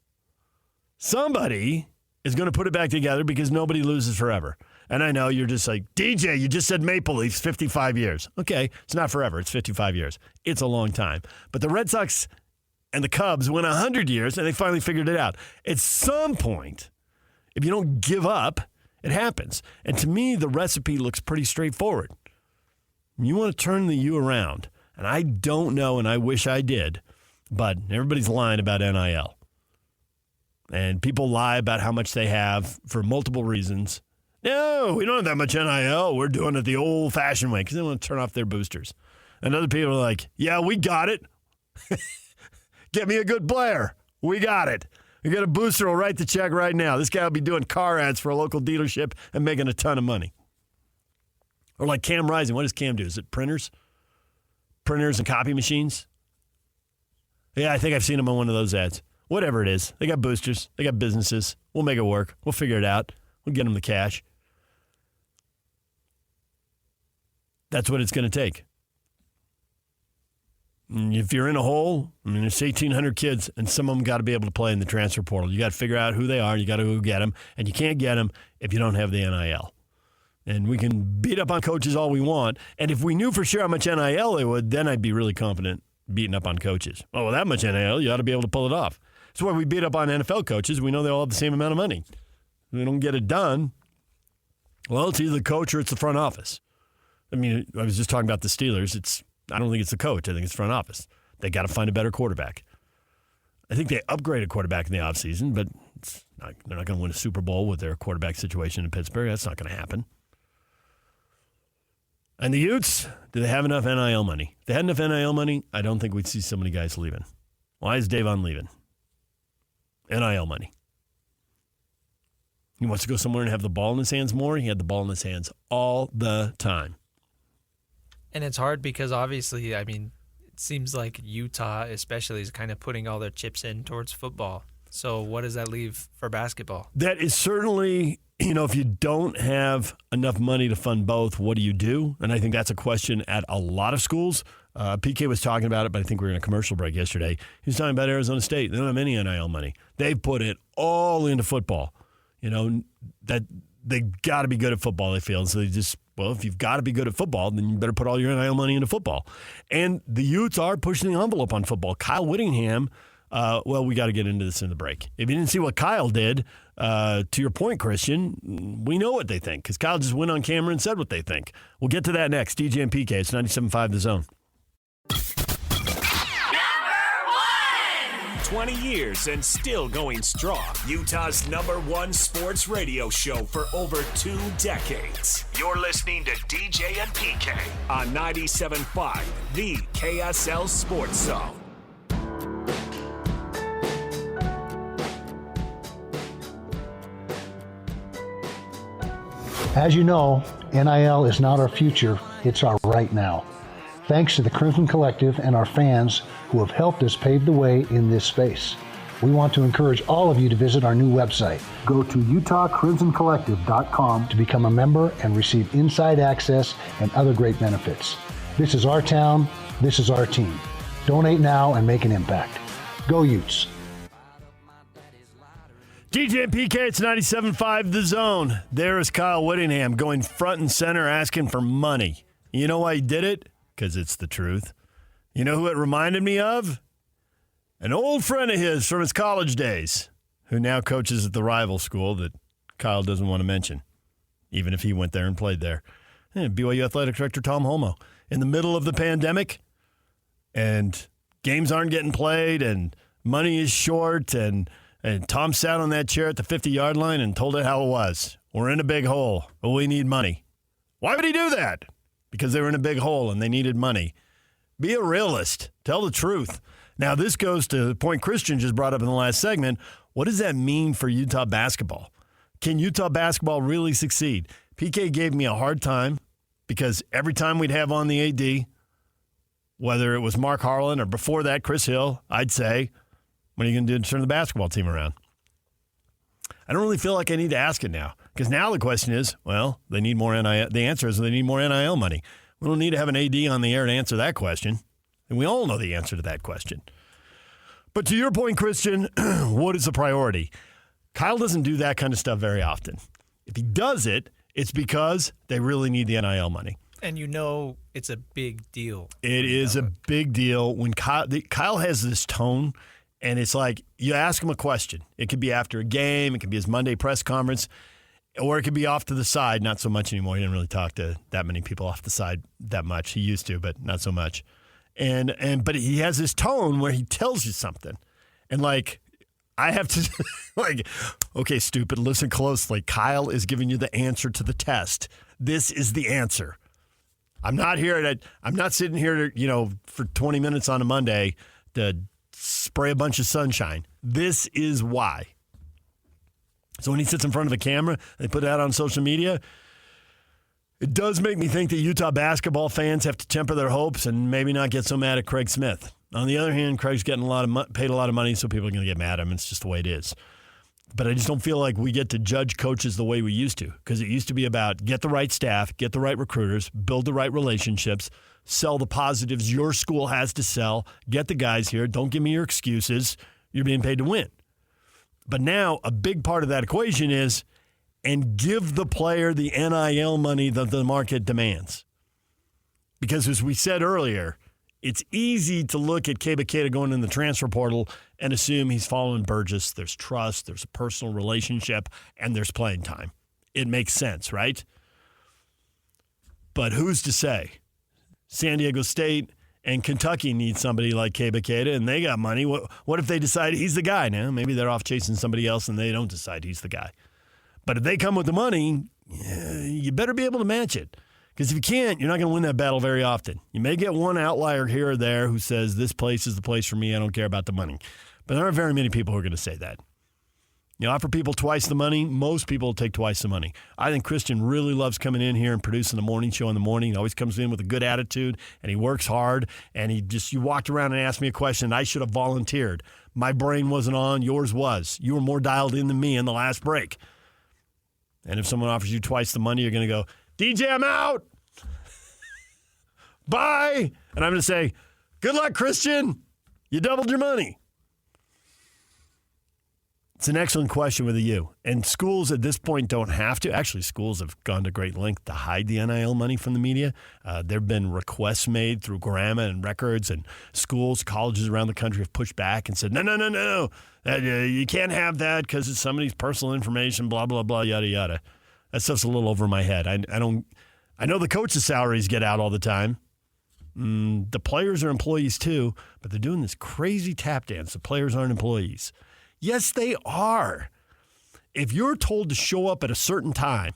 somebody is going to put it back together because nobody loses forever. And I know you're just like, DJ, you just said Maple Leafs, 55 years. Okay, it's not forever. It's 55 years. It's a long time. But the Red Sox and the Cubs went 100 years, and they finally figured it out. At some point, if you don't give up, it happens. And to me, the recipe looks pretty straightforward. You want to turn the U around. And I don't know, and I wish I did, but everybody's lying about NIL. And people lie about how much they have for multiple reasons. No, we don't have that much NIL. We're doing it the old-fashioned way because they want to turn off their boosters. And other people are like, yeah, we got it. Get me a good player. We got it. We got a booster will write the check right now. This guy will be doing car ads for a local dealership and making a ton of money. Or like Cam Rising. What does Cam do? Is it printers? Printers and copy machines? Yeah, I think I've seen him on one of those ads. Whatever it is. They got boosters. They got businesses. We'll make it work. We'll figure it out. We'll get them the cash. That's what it's going to take. And if you're in a hole, I mean, there's 1,800 kids, and some of them got to be able to play in the transfer portal. You got to figure out who they are. You got to go get them. And you can't get them if you don't have the NIL. And we can beat up on coaches all we want. And if we knew for sure how much NIL they would, then I'd be really confident beating up on coaches. Oh, well, that much NIL, you ought to be able to pull it off. That's why we beat up on NFL coaches. We know they all have the same amount of money. If they don't get it done, well, it's either the coach or it's the front office. I mean, I was just talking about the Steelers. I don't think it's the coach. I think it's front office. They got to find a better quarterback. I think they upgraded quarterback in the offseason, but they're not going to win a Super Bowl with their quarterback situation in Pittsburgh. That's not going to happen. And the Utes, do they have enough NIL money? If they had enough NIL money, I don't think we'd see so many guys leaving. Why is Davon leaving? NIL money. He wants to go somewhere and have the ball in his hands more. He had the ball in his hands all the time. And it's hard because obviously, I mean, it seems like Utah especially is kind of putting all their chips in towards football. So what does that leave for basketball? That is certainly, if you don't have enough money to fund both, what do you do? And I think that's a question at a lot of schools. PK was talking about it, but I think we were in a commercial break yesterday. He was talking about Arizona State. They don't have any NIL money. They've put it all into football. That they got to be good at football, they feel. And so they just, if you've got to be good at football, then you better put all your NIL money into football. And the Utes are pushing the envelope on football. Kyle Whittingham, we got to get into this in the break. If you didn't see what Kyle did, to your point, Christian, we know what they think because Kyle just went on camera and said what they think. We'll get to that next. DJ and PK, it's 97.5 The Zone. 20 years and still going strong. Utah's #1 sports radio show for over 2 decades. You're listening to DJ and PK on 97.5, the KSL Sports Zone. As you know, NIL is not our future, it's our right now. Thanks to the Crimson Collective and our fans who have helped us pave the way in this space. We want to encourage all of you to visit our new website. Go to utahcrimsoncollective.com to become a member and receive inside access and other great benefits. This is our town, this is our team. Donate now and make an impact. Go Utes. DJ and PK, it's 97.5 The Zone. There is Kyle Whittingham going front and center asking for money. You know why he did it? Because it's the truth. You know who it reminded me of? An old friend of his from his college days who now coaches at the rival school that Kyle doesn't want to mention, even if he went there and played there. BYU Athletic Director Tom Holmoe. In the middle of the pandemic, and games aren't getting played, and money is short, and Tom sat on that chair at the 50-yard line and told it how it was. We're in a big hole, but we need money. Why would he do that? Because they were in a big hole and they needed money. Be a realist. Tell the truth. Now, this goes to the point Christian just brought up in the last segment. What does that mean for Utah basketball? Can Utah basketball really succeed? PK gave me a hard time because every time we'd have on the AD, whether it was Mark Harlan or before that Chris Hill, I'd say, what are you going to do to turn the basketball team around? I don't really feel like I need to ask it now because now the question is, they need more NIL. The answer is they need more NIL money. We don't need to have an AD on the air to answer that question. And we all know the answer to that question. But to your point, Christian, what is the priority? Kyle doesn't do that kind of stuff very often. If he does it, it's because they really need the NIL money. And it's a big deal. It is a big deal when Kyle has this tone. And it's like you ask him a question. It could be after a game. It could be his Monday press conference. Or it could be off to the side. Not so much anymore. He didn't really talk to that many people off the side that much. He used to, but not so much. But he has this tone where he tells you something. And I have to, okay, stupid, listen closely. Kyle is giving you the answer to the test. This is the answer. I'm not sitting here, for 20 minutes on a Monday to spray a bunch of sunshine. This is why. So when he sits in front of a camera, they put that on social media, it does make me think that Utah basketball fans have to temper their hopes and maybe not get so mad at Craig Smith. On the other hand, Craig's getting paid a lot of money, so people are going to get mad at him. It's just the way it is. But I just don't feel like we get to judge coaches the way we used to, because it used to be about get the right staff, get the right recruiters, build the right relationships, sell the positives your school has to sell, get the guys here, don't give me your excuses, you're being paid to win. But now a big part of that equation is, and give the player the NIL money that the market demands. Because as we said earlier, it's easy to look at Keba Keita going in the transfer portal and assume he's following Burgess. There's trust, there's a personal relationship, and there's playing time. It makes sense, right? But who's to say? San Diego State and Kentucky need somebody like Keba Keita, and they got money. What if they decide he's the guy now? Maybe they're off chasing somebody else, and they don't decide he's the guy. But if they come with the money, you better be able to match it. Because if you can't, you're not going to win that battle very often. You may get one outlier here or there who says, this place is the place for me, I don't care about the money. But there aren't very many people who are going to say that. You offer people twice the money, most people will take twice the money. I think Christian really loves coming in here and producing the morning show in the morning. He always comes in with a good attitude, and he works hard, and you walked around and asked me a question, and I should have volunteered. My brain wasn't on, yours was. You were more dialed in than me in the last break. And if someone offers you twice the money, you're going to go, DJ, I'm out. Bye. And I'm going to say, good luck, Christian. You doubled your money. It's an excellent question with a U. And schools at this point don't have to. Actually, schools have gone to great length to hide the NIL money from the media. There have been requests made through Grandma and records, and schools, colleges around the country have pushed back and said, no. You can't have that because it's somebody's personal information, blah, blah, blah, yada, yada. That stuff's a little over my head. I know the coaches' salaries get out all the time. The players are employees too, but they're doing this crazy tap dance. The players aren't employees. Yes, they are. If you're told to show up at a certain time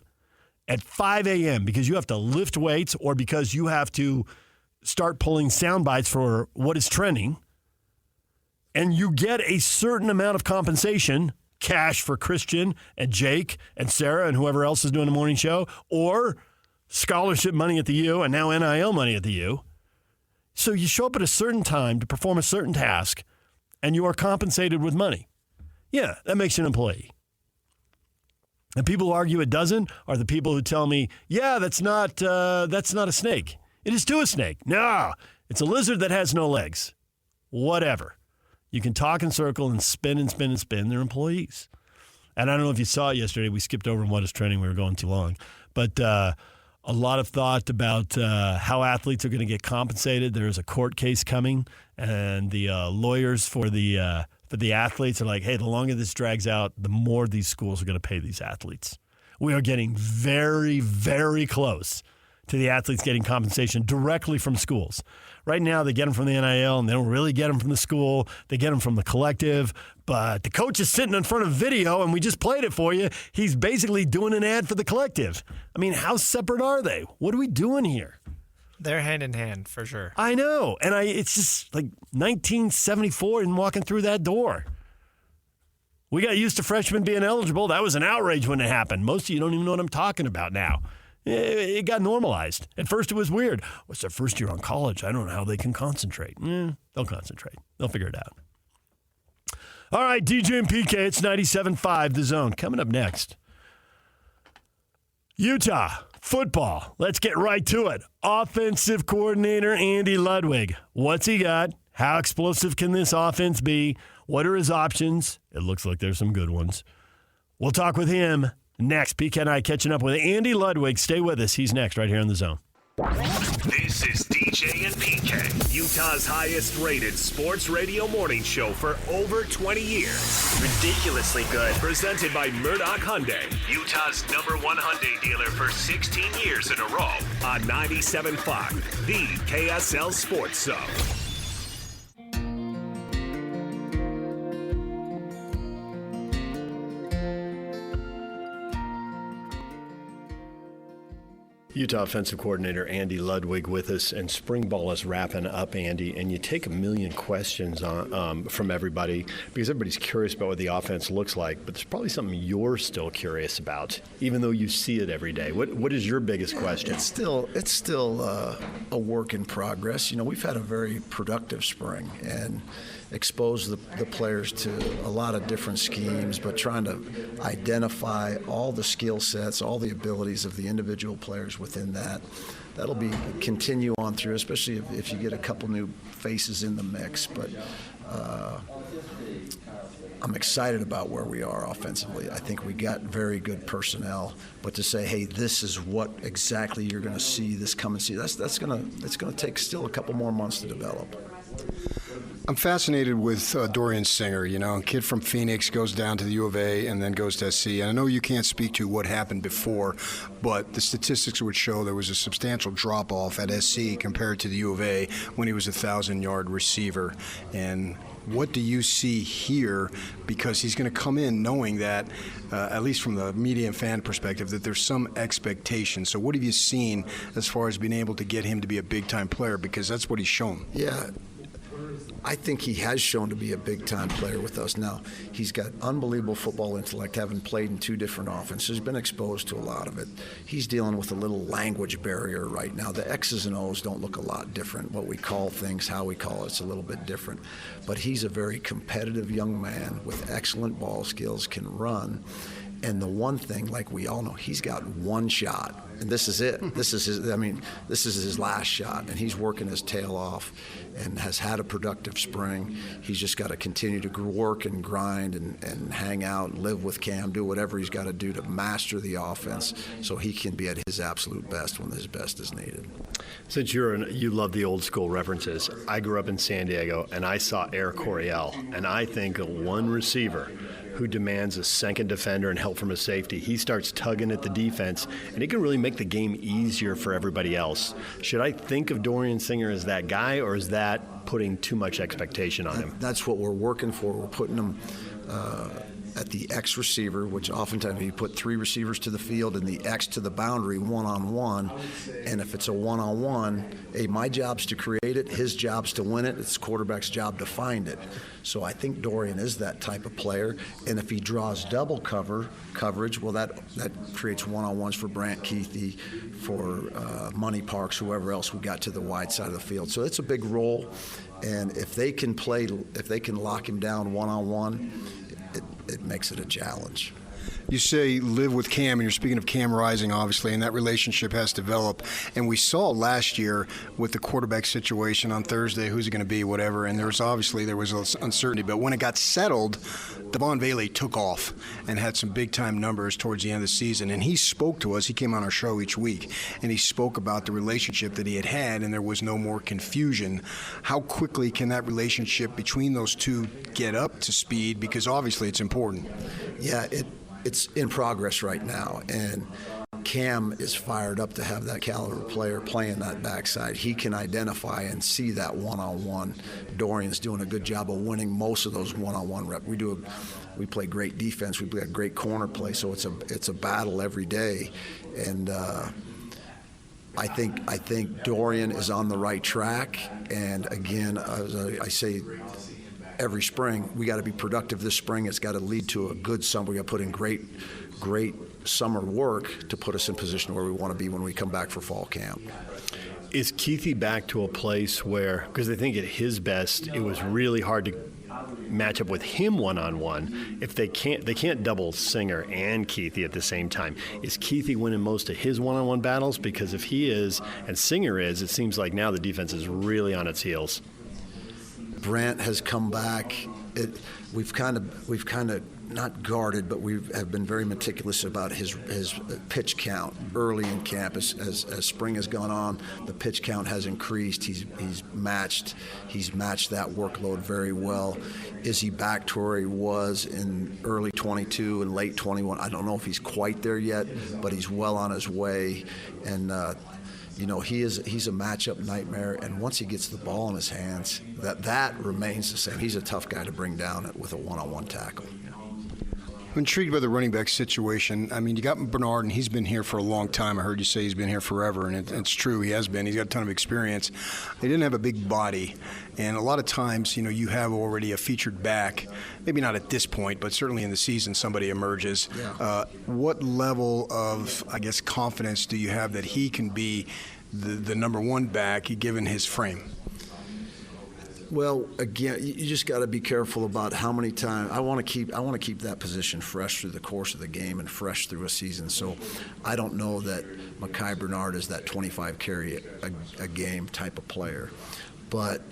at 5 a.m. because you have to lift weights or because you have to start pulling sound bites for what is trending, and you get a certain amount of compensation, cash for Christian and Jake and Sarah and whoever else is doing the morning show, or scholarship money at the U and now NIL money at the U. So you show up at a certain time to perform a certain task, and you are compensated with money. Yeah, that makes you an employee. And people who argue it doesn't are the people who tell me, yeah, that's not a snake. It is too a snake. No, it's a lizard that has no legs. Whatever. You can talk in circle and spin and spin and spin. They're employees. And I don't know if you saw it yesterday. We skipped over What is Trending. We were going too long. But a lot of thought about how athletes are going to get compensated. There's a court case coming, and the lawyers for the athletes are like, hey, the longer this drags out, the more these schools are going to pay these athletes. We are getting very, very close to the athletes getting compensation directly from schools. Right now, they get them from the NIL, and they don't really get them from the school. They get them from the collective. But the coach is sitting in front of video, and we just played it for you. He's basically doing an ad for the collective. I mean, how separate are they? What are we doing here? They're hand in hand, for sure. I know. And it's just like 1974 and walking through that door. We got used to freshmen being eligible. That was an outrage when it happened. Most of you don't even know what I'm talking about now. It got normalized. At first, it was weird. What's their first year on college? I don't know how they can concentrate. They'll concentrate. They'll figure it out. All right, DJ and PK, it's 97.5 The Zone. Coming up next, Utah football. Let's get right to it. Offensive coordinator Andy Ludwig. What's he got? How explosive can this offense be? What are his options? It looks like there's some good ones. We'll talk with him next. PK and I catching up with Andy Ludwig. Stay with us. He's next right here on The Zone. This is DJ and PK, Utah's highest-rated sports radio morning show for over 20 years. Ridiculously good. Presented by Murdoch Hyundai, Utah's #1 Hyundai dealer for 16 years in a row on 97.5, the KSL Sports Zone. Utah offensive coordinator Andy Ludwig with us, and spring ball is wrapping up, Andy, and you take a million questions from everybody because everybody's curious about what the offense looks like, but there's probably something you're still curious about, even though you see it every day. What is your biggest question? It's still a work in progress. You know, we've had a very productive spring and expose the players to a lot of different schemes, but trying to identify all the skill sets, all the abilities of the individual players within that. That'll be continue on through, especially if you get a couple new faces in the mix. But I'm excited about where we are offensively. I think we got very good personnel, but to say, hey, this is what exactly you're going to see this coming season, that's going to take still a couple more months to develop. I'm fascinated with Dorian Singer, a kid from Phoenix, goes down to the U of A and then goes to SC. And I know you can't speak to what happened before, but the statistics would show there was a substantial drop-off at SC compared to the U of A when he was a 1,000-yard receiver. And what do you see here? Because he's going to come in knowing that, at least from the media and fan perspective, that there's some expectation. So what have you seen as far as being able to get him to be a big-time player? Because that's what he's shown. Yeah. I think he has shown to be a big-time player with us. Now, he's got unbelievable football intellect, having played in 2 different offenses. He's been exposed to a lot of it. He's dealing with a little language barrier right now. The X's and O's don't look a lot different. What we call things, how we call it's a little bit different. But he's a very competitive young man with excellent ball skills, can run. And the one thing, like we all know, he's got one shot, and this is it. This is his last shot, and he's working his tail off and has had a productive spring. He's just got to continue to work and grind and hang out and live with Cam, do whatever he's got to do to master the offense so he can be at his absolute best when his best is needed. Since you love the old school references, I grew up in San Diego, and I saw Air Coryell, and I think of one receiver who demands a second defender and help from a safety. He starts tugging at the defense, and he can really make the game easier for everybody else. Should I think of Dorian Singer as that guy, or is that putting too much expectation on him? That's what we're working for. We're putting him at the X receiver, which oftentimes you put 3 receivers to the field and the X to the boundary one-on-one. And if it's a one-on-one, my job's to create it, his job's to win it, it's the quarterback's job to find it. So I think Dorian is that type of player. And if he draws double coverage, well, that creates one-on-ones for Brant Keithy, for Money Parks, whoever else we got to the wide side of the field. So it's a big role. And if they can lock him down one-on-one, it makes it a challenge. You say live with Cam, and you're speaking of Cam Rising, obviously, and that relationship has developed. And we saw last year with the quarterback situation on Thursday, who's it going to be, whatever, and there was uncertainty. But when it got settled, Devon Bailey took off and had some big-time numbers towards the end of the season. And he spoke to us. He came on our show each week, and he spoke about the relationship that he had, and there was no more confusion. How quickly can that relationship between those two get up to speed? Because obviously it's important. Yeah, it's in progress right now, and Cam is fired up to have that caliber player playing that backside. He can identify and see that one-on-one. Dorian's doing a good job of winning most of those one-on-one reps. We play great defense. We play great corner play, so it's a battle every day. And I think Dorian is on the right track. And again, as I say every spring, we got to be productive this spring. It's got to lead to a good summer. We got to put in great summer work to put us in position where we want to be when we come back for fall camp. Is Keithy back to a place where, because I think at his best, it was really hard to match up with him one-on-one. If they can't double Singer and Keithy at the same time. Is Keithy winning most of his one-on-one battles? Because if he is and Singer is, it seems like now the defense is really on its heels. Brant has come back. We've kind of not guarded, but we have been very meticulous about his pitch count early in camp. As spring has gone on, the pitch count has increased. He's matched that workload very well. Is he back to where he was in early 22 and late 21? I don't know if he's quite there yet, but he's well on his way. And he's a matchup nightmare, and once he gets the ball in his hands, that remains the same. He's a tough guy to bring down with a one-on-one tackle. I'm intrigued by the running back situation. I mean, you got Bernard, and he's been here for a long time. I heard you say he's been here forever, and it's true. He has been. He's got a ton of experience. They didn't have a big body, and a lot of times, you have already a featured back. Maybe not at this point, but certainly in the season, somebody emerges. Yeah. What level of, confidence do you have that he can be the number one back, given his frame? Well, again, you just got to be careful about how many times. I want to keep that position fresh through the course of the game and fresh through a season. So I don't know that Mekhi Bernard is that 25 carry a game type of player. But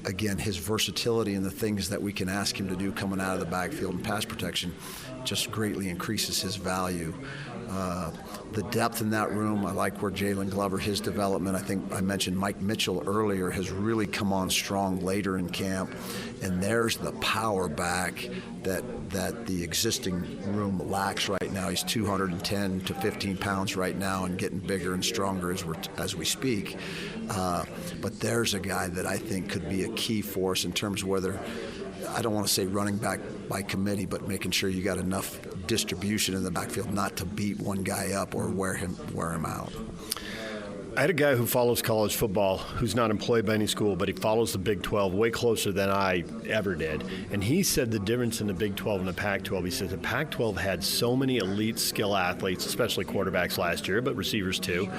again, his versatility and the things that we can ask him to do coming out of the backfield and pass protection just greatly increases his value. The depth in that room, I like where Jalen Glover, his development. I think I mentioned Mike Mitchell earlier, has really come on strong later in camp. And there's the power back that the existing room lacks right now. He's 210 to 15 pounds right now and getting bigger and stronger as we speak. But there's a guy that I think could be a key for us in terms of whether, I don't want to say running back by committee, but making sure you got enough distribution in the backfield not to beat one guy up or wear him out. I had a guy who follows college football who's not employed by any school, but he follows the Big 12 way closer than I ever did. And he said the difference in the Big 12 and the Pac-12, he said the Pac-12 had so many elite skill athletes, especially quarterbacks last year, but receivers too.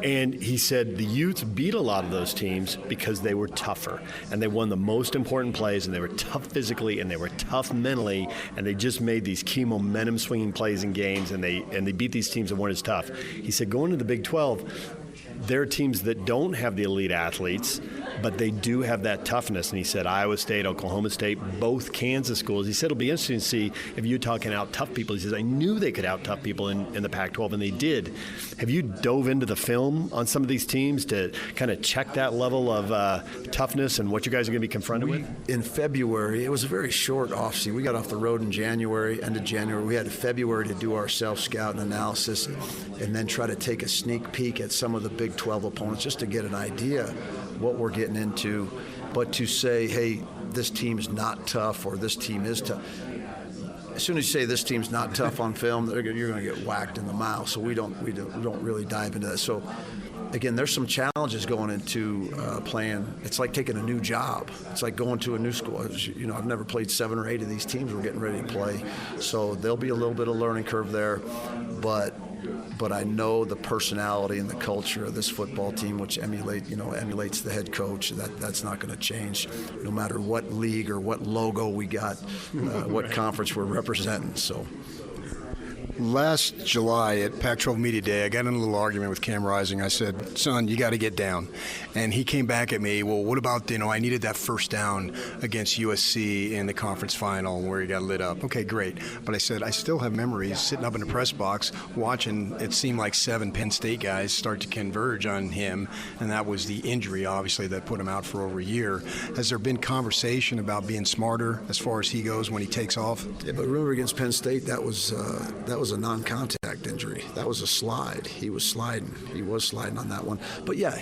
And he said the Utes beat a lot of those teams because they were tougher. And they won the most important plays, and they were tough physically, and they were tough mentally, and they just made these key momentum-swinging plays in games, and they beat these teams that weren't as tough. He said going to the Big 12, there are teams that don't have the elite athletes, but they do have that toughness. And he said Iowa State, Oklahoma State, both Kansas schools. He said it'll be interesting to see if Utah can out-tough people. He says, I knew they could out-tough people in the Pac-12, and they did. Have you dove into the film on some of these teams to kind of check that level of toughness and what you guys are going to be confronted with? In February, it was a very short offseason. We got off the road in January, end of January. We had February to do our self-scout and analysis and then try to take a sneak peek at some of the Big 12 opponents just to get an idea what we're getting into. But to say, hey, this team's not tough or this team is tough, as soon as you say this team's not tough on film, you're going to get whacked in the mouth. So we don't really dive into that. So again, there's some challenges going into playing. It's like taking a new job. It's like going to a new school. I've never played 7 or 8 of these teams we're getting ready to play. So there'll be a little bit of learning curve there, but I know the personality and the culture of this football team, which emulates the head coach. That's not going to change, no matter what league or what logo we got, what conference we're representing. So. Last July at Pac-12 Media Day, I got in a little argument with Cam Rising. I said, son, you got to get down. And he came back at me, well, what about, I needed that first down against USC in the conference final where he got lit up. Okay, great. But I said, I still have memories sitting up in the press box watching it seemed like 7 Penn State guys start to converge on him, and that was the injury, obviously, that put him out for over a year. Has there been conversation about being smarter as far as he goes when he takes off? Yeah, but remember against Penn State, that was a non-contact injury. That was a slide. He was sliding. He was sliding on that one. But yeah,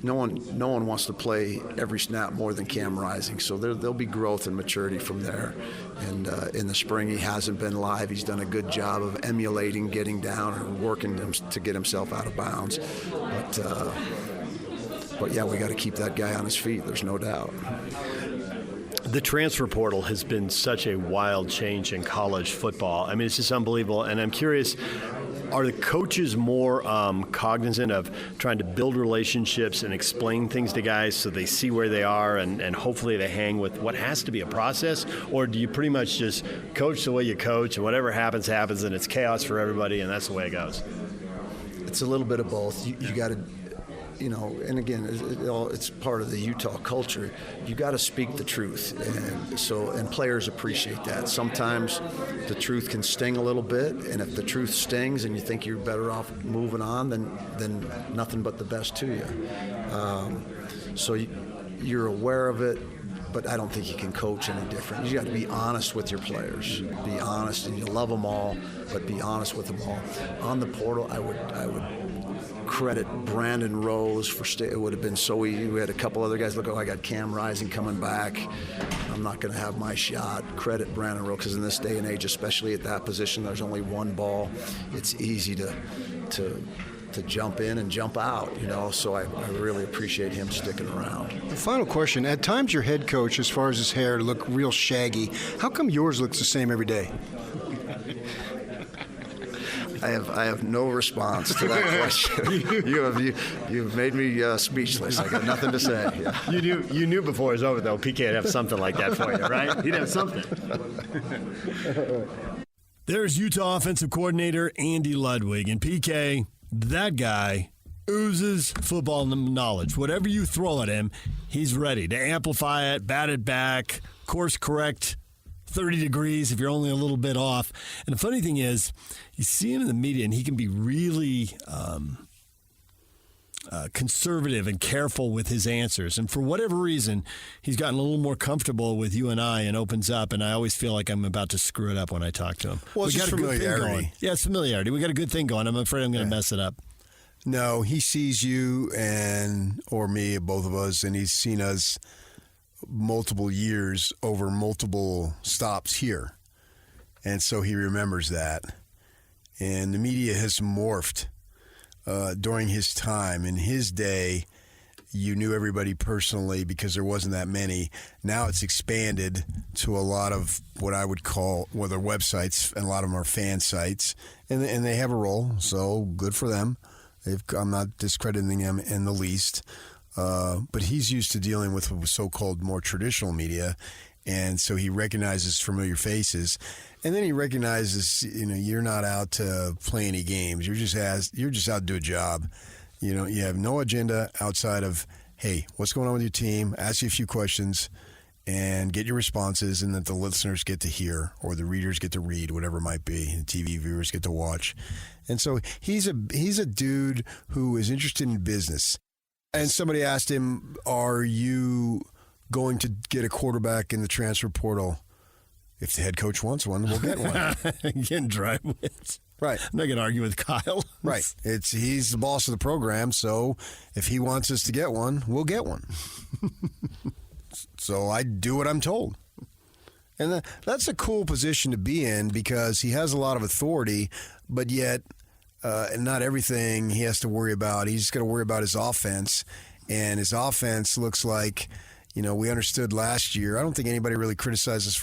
no one wants to play every snap more than Cam Rising. So there'll be growth and maturity from there. And in the spring, he hasn't been live. He's done a good job of emulating, getting down, and working to get himself out of bounds. But yeah, we got to keep that guy on his feet. There's no doubt. The transfer portal has been such a wild change in college football. I mean, it's just unbelievable. And I'm curious, are the coaches more cognizant of trying to build relationships and explain things to guys so they see where they are and hopefully they hang with what has to be a process? Or do you pretty much just coach the way you coach and whatever happens, happens, and it's chaos for everybody and that's the way it goes? It's a little bit of both. You got to... and again, it's part of the Utah culture. You got to speak the truth, and players appreciate that. Sometimes the truth can sting a little bit, and if the truth stings and you think you're better off moving on, then nothing but the best to you. So you're aware of it, but I don't think you can coach any different. You got to be honest with your players. Be honest, and you love them all, but be honest with them all. On the portal, I would credit Brandon Rose for it would have been so easy. We had a couple other guys. Look, I got Cam Rising coming back. I'm not going to have my shot. Credit Brandon Rose, because in this day and age, especially at that position, there's only one ball. It's easy to jump in and jump out, so I really appreciate him sticking around. The final question, at times your head coach, as far as his hair, look real shaggy. How come yours looks the same every day? I have no response to that question. You've made me speechless. I got nothing to say. Yeah. You knew before it was over, though, PK would have something like that for you, right? He'd have something. There's Utah offensive coordinator Andy Ludwig, and PK, that guy oozes football knowledge. Whatever you throw at him, he's ready to amplify it, bat it back, course correct 30 degrees if you're only a little bit off. And the funny thing is, you see him in the media, and he can be really conservative and careful with his answers. And for whatever reason, he's gotten a little more comfortable with you and I and opens up, and I always feel like I'm about to screw it up when I talk to him. Well, it's we got just a good thing going. Yeah, it's familiarity. We got a good thing going. I'm afraid I'm going to mess it up. No, he sees you or me, both of us, and he's seen us multiple years over multiple stops here. And so he remembers that. And the media has morphed during his time. In his day, you knew everybody personally because there wasn't that many. Now it's expanded to a lot of what I would call, well, they're websites, and a lot of them are fan sites, and they have a role, so good for them. I'm not discrediting them in the least, but he's used to dealing with so-called more traditional media, and so he recognizes familiar faces, and then he recognizes, you're not out to play any games. You're just out to do a job. You have no agenda outside of, hey, what's going on with your team? Ask you a few questions and get your responses, and that the listeners get to hear, or the readers get to read, whatever it might be. The TV viewers get to watch. And so he's a dude who is interested in business. And somebody asked him, are you going to get a quarterback in the transfer portal? If the head coach wants one, we'll get one. Getting dry wins. Right. I'm not going to argue with Kyle. Right. He's the boss of the program, so if he wants us to get one, we'll get one. So I do what I'm told. And that's a cool position to be in because he has a lot of authority, but yet not everything he has to worry about. He's just got to worry about his offense, and his offense looks like, we understood last year. I don't think anybody really criticizes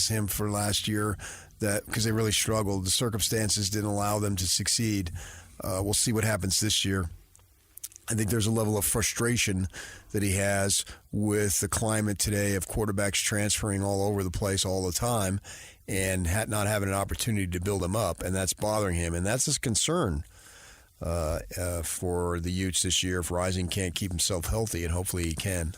him for last year, that because they really struggled. The circumstances didn't allow them to succeed. We'll see what happens this year. I think there's a level of frustration that he has with the climate today of quarterbacks transferring all over the place all the time and not having an opportunity to build them up, and that's bothering him. And that's his concern for the Utes this year if Rising can't keep himself healthy, and hopefully he can.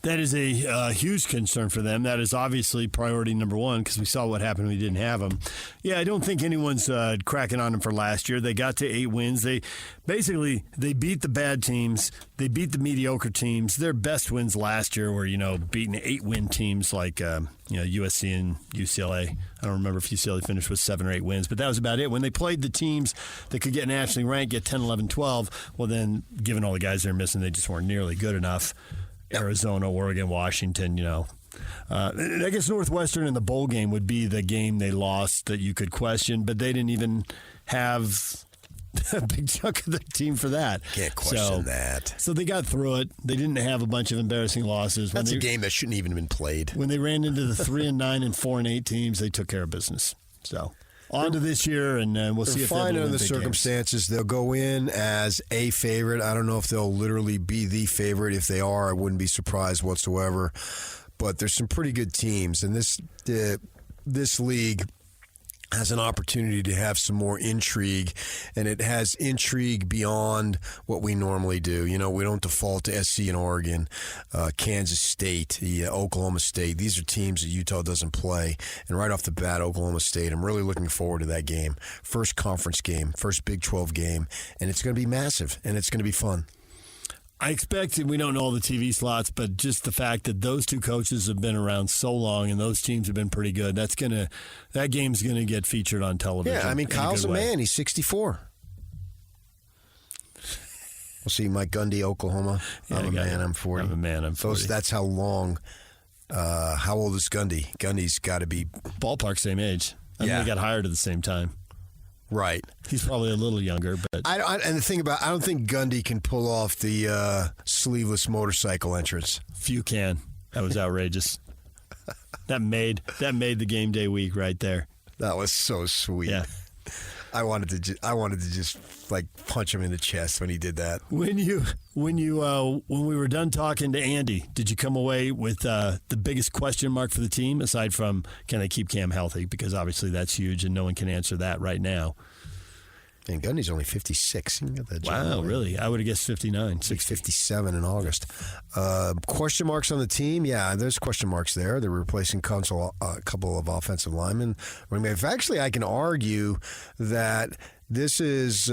That is a huge concern for them. That is obviously priority number one because we saw what happened when we didn't have them. Yeah, I don't think anyone's cracking on them for last year. They got to 8 wins. They beat the bad teams. They beat the mediocre teams. Their best wins last year were, beating 8-win teams like, USC and UCLA. I don't remember if UCLA finished with 7 or 8 wins, but that was about it. When they played the teams that could get nationally ranked, get 10, 11, 12, well then, given all the guys they're missing, they just weren't nearly good enough. Arizona, Oregon, Washington, I guess Northwestern in the bowl game would be the game they lost that you could question, but they didn't even have a big chunk of the team for that. Can't question that. So they got through it. They didn't have a bunch of embarrassing losses. That's a game that shouldn't even have been played. When they ran into the 3-9 and 4-8 teams, they took care of business. So on to this year, and we'll see if they're fine under the circumstances. They'll go in as a favorite. I don't know if they'll literally be the favorite. If they are, I wouldn't be surprised whatsoever. But there's some pretty good teams, and this league has an opportunity to have some more intrigue, and it has intrigue beyond what we normally do. We don't default to SC and Oregon, Kansas State, Oklahoma State. These are teams that Utah doesn't play, and right off the bat, Oklahoma State, I'm really looking forward to that game. First conference game, first Big 12 game, and it's going to be massive, and it's going to be fun. I expect, and we don't know all the TV slots, but just the fact that those two coaches have been around so long and those teams have been pretty good, that game's gonna get featured on television. Yeah, I mean, Kyle's a man. He's 64. We'll see Mike Gundy, Oklahoma. Yeah, I'm a man. I'm 40. I'm a man. I'm 40. That's how long. How old is Gundy? Gundy's got to be ballpark same age. I think they got hired at the same time. Right. He's probably a little younger, but and the thing about, I don't think Gundy can pull off the sleeveless motorcycle entrance. Few can. That was outrageous. that made the game day week right there. That was so sweet. Yeah. I wanted to just like punch him in the chest when he did that. When we were done talking to Andy, did you come away with the biggest question mark for the team aside from can they keep Cam healthy? Because obviously that's huge, and no one can answer that right now. And Gundy's only 56. He got that job. Wow, really? I would have guessed 59. 57 in August. Question marks on the team? Yeah, there's question marks there. They're replacing a couple of offensive linemen. Actually, I can argue that this is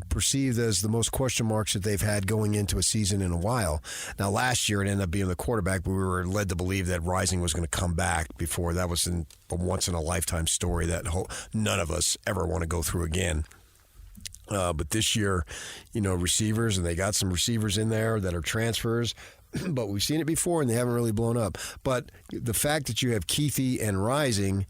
perceived as the most question marks that they've had going into a season in a while. Now, last year it ended up being the quarterback, but we were led to believe that Rising was going to come back before. That was a once-in-a-lifetime story that none of us ever want to go through again. But this year, receivers, and they got some receivers in there that are transfers, but we've seen it before and they haven't really blown up. But the fact that you have Keithy and Rising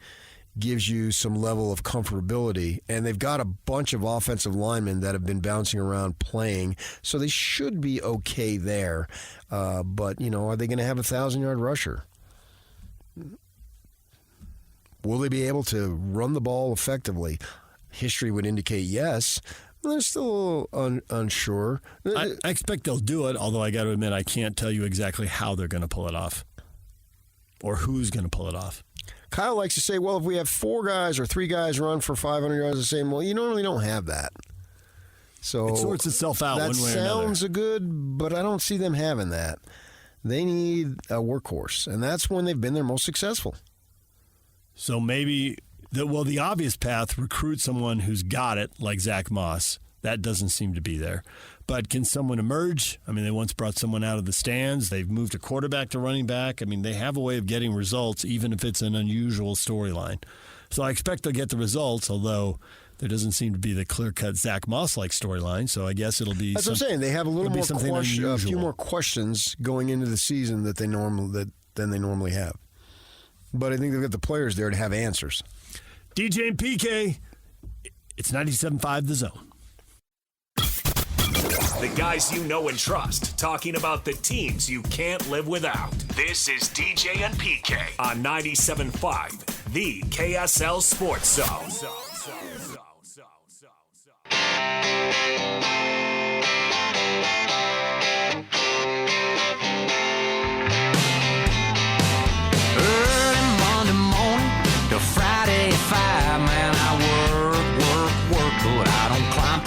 gives you some level of comfortability. And they've got a bunch of offensive linemen that have been bouncing around playing, so they should be okay there. But, are they going to have a 1,000-yard rusher? Will they be able to run the ball effectively? History would indicate yes. They're still a little unsure. I expect they'll do it, although I got to admit I can't tell you exactly how they're going to pull it off or who's going to pull it off. Kyle likes to say, well, if we have 4 guys or 3 guys run for 500 yards, the same. Well, you normally don't have that. So it sorts itself out one way or another. That sounds good, but I don't see them having that. They need a workhorse, and that's when they've been their most successful. So maybe, the obvious path, recruit someone who's got it, like Zach Moss. That doesn't seem to be there. But can someone emerge? I mean, they once brought someone out of the stands. They've moved a quarterback to running back. I mean, they have a way of getting results, even if it's an unusual storyline. So I expect they'll get the results, although there doesn't seem to be the clear-cut Zach Moss-like storyline. So I guess it'll be. That's what I'm saying. They have a little more a few more questions going into the season than they normally have. But I think they've got the players there to have answers. DJ and PK, it's 97.5 The Zone. The guys you know and trust, talking about the teams you can't live without. This is DJ and PK on 97.5, the KSL Sports Zone. Friday 5, man, I work, but I don't climb.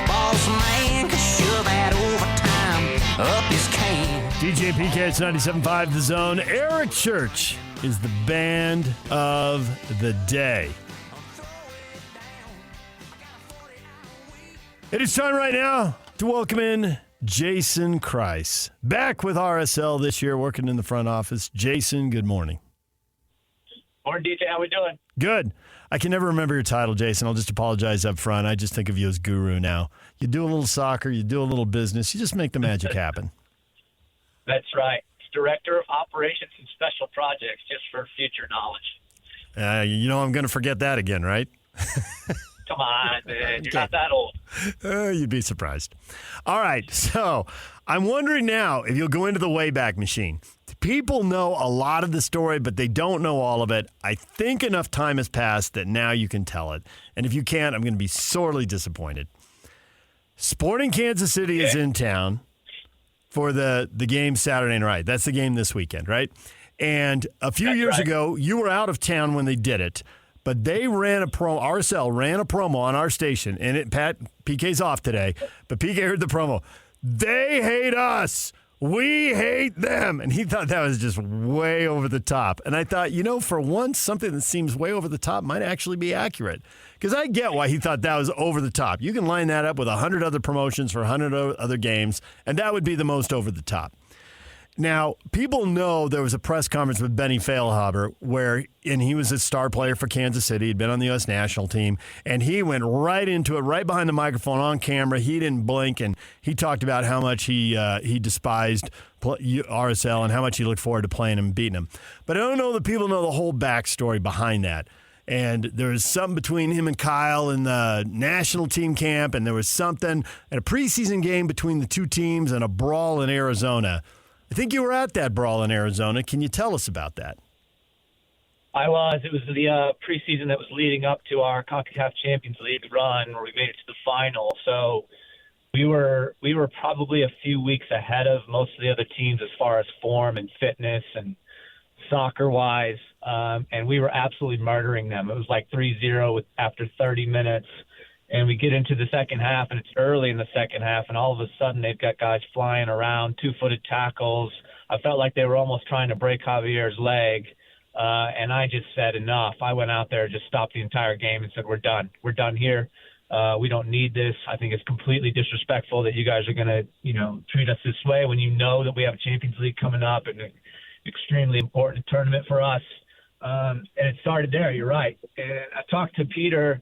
Boss man can shove that overtime up his cane. DJ PK, it's 97.5 The Zone. Eric Church is the band of the day. It is time right now to welcome in Jason Kreis. Back with RSL this year, working in the front office. Jason, good morning. Morning, DJ. How we doing? Good. I can never remember your title, Jason. I'll just apologize up front. I just think of you as guru now. You do a little soccer, you do a little business, you just make the magic happen. That's right. It's Director of Operations and Special Projects, just for future knowledge. I'm going to forget that again, right? Come on, man. You're not that old. You'd be surprised. All right, so I'm wondering now if you'll go into the Wayback Machine. People know a lot of the story, but they don't know all of it. I think enough time has passed that now you can tell it. And if you can't, I'm going to be sorely disappointed. Sporting Kansas City is in town for the game Saturday night. That's the game this weekend, right? And a few years ago, you were out of town when they did it, but they ran a promo. RSL ran a promo on our station, and PK's off today, but PK heard the promo. They hate us. We hate them. And he thought that was just way over the top. And I thought, for once, something that seems way over the top might actually be accurate. Because I get why he thought that was over the top. You can line that up with 100 other promotions for 100 other games, and that would be the most over the top. Now, people know there was a press conference with Benny Feilhaber and he was a star player for Kansas City. He'd been on the U.S. national team, and he went right into it, right behind the microphone on camera. He didn't blink, and he talked about how much he despised RSL and how much he looked forward to playing him and beating him. But I don't know that people know the whole backstory behind that. And there was something between him and Kyle in the national team camp, and there was something at a preseason game between the two teams and a brawl in Arizona. I think you were at that brawl in Arizona. Can you tell us about that? I was. It was the preseason that was leading up to our CONCACAF Champions League run, where we made it to the final. So we were probably a few weeks ahead of most of the other teams as far as form and fitness and soccer-wise, and we were absolutely murdering them. It was like 3-0 after 30 minutes. And we get into the second half, and it's early in the second half, and all of a sudden they've got guys flying around, two-footed tackles. I felt like they were almost trying to break Javier's leg, and I just said enough. I went out there, just stopped the entire game and said, we're done. We're done here. We don't need this. I think it's completely disrespectful that you guys are going to, treat us this way when you know that we have a Champions League coming up and an extremely important tournament for us. And it started there, you're right. And I talked to Peter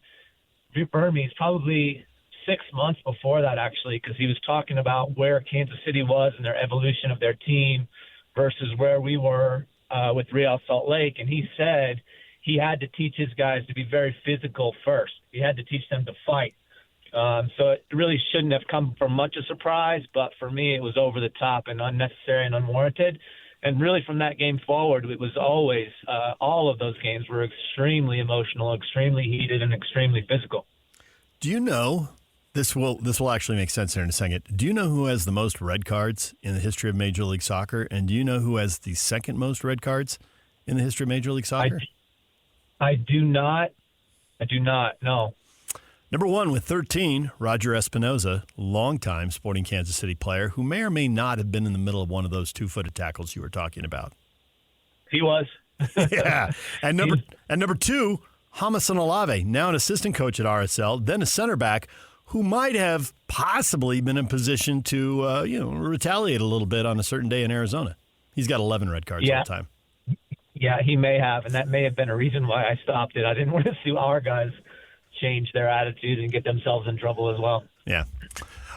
Burmese probably 6 months before that, actually, because he was talking about where Kansas City was and their evolution of their team versus where we were with Real Salt Lake. And he said he had to teach his guys to be very physical first. He had to teach them to fight. So it really shouldn't have come from much of a surprise, but for me it was over the top and unnecessary and unwarranted. And really from that game forward, it was always all of those games were extremely emotional, extremely heated, and extremely physical. Do you know, this will actually make sense here in a second, do you know who has the most red cards in the history of Major League Soccer? And do you know who has the second most red cards in the history of Major League Soccer? I do not, no. Number 1 with 13, Roger Espinoza, longtime Sporting Kansas City player who may or may not have been in the middle of one of those two-footed tackles you were talking about. He was. Yeah. And number 2, Hamason Olave, now an assistant coach at RSL, then a center back who might have possibly been in position to retaliate a little bit on a certain day in Arizona. He's got 11 red cards all the time. Yeah, he may have, and that may have been a reason why I stopped it. I didn't want to see our guys change their attitude and get themselves in trouble as well. Yeah.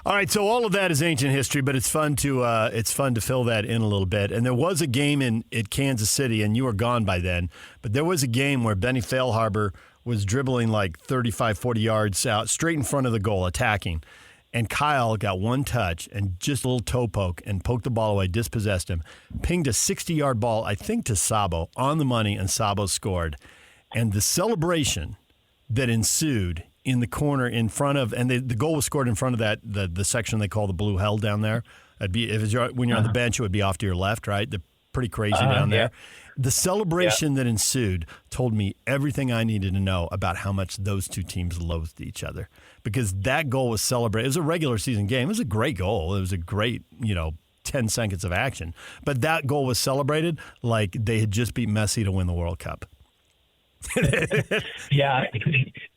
All right, so all of that is ancient history, but it's fun to fill that in a little bit. And there was a game at Kansas City, and you were gone by then, but there was a game where Benny Feilhaber was dribbling like 35, 40 yards out, straight in front of the goal, attacking. And Kyle got one touch and just a little toe poke and poked the ball away, dispossessed him, pinged a 60-yard ball, I think to Sabo, on the money, and Sabo scored. And the celebration that ensued in the corner in front of, and the goal was scored in front of that the section they call the blue hell down there. It'd be when you're on the bench, it would be off to your left, right? They're pretty crazy down there. The celebration that ensued told me everything I needed to know about how much those two teams loathed each other, because that goal was celebrated. It was a regular season game. It was a great goal. It was a great 10 seconds of action, but that goal was celebrated like they had just beat Messi to win the World Cup. Yeah,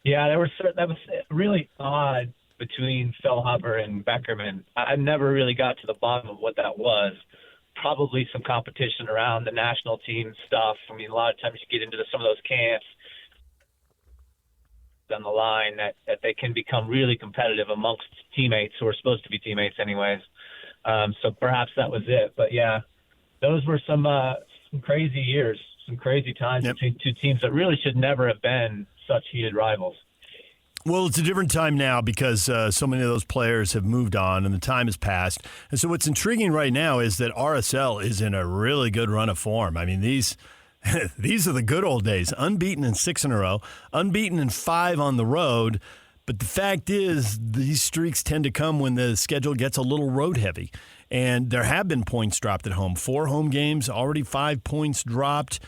that was really odd between Feilhaber and Beckerman. I never really got to the bottom of what that was. Probably some competition around the national team stuff. I mean, a lot of times you get into some of those camps down the line that they can become really competitive amongst teammates who are supposed to be teammates anyways. So perhaps that was it. But yeah, those were some crazy years. Some crazy times between two teams that really should never have been such heated rivals. Well, it's a different time now because so many of those players have moved on and the time has passed. And so what's intriguing right now is that RSL is in a really good run of form. I mean, these are the good old days. Unbeaten in 6 in a row, unbeaten in 5 on the road. But the fact is, these streaks tend to come when the schedule gets a little road heavy. And there have been points dropped at home. 4 home games, already 5 points dropped.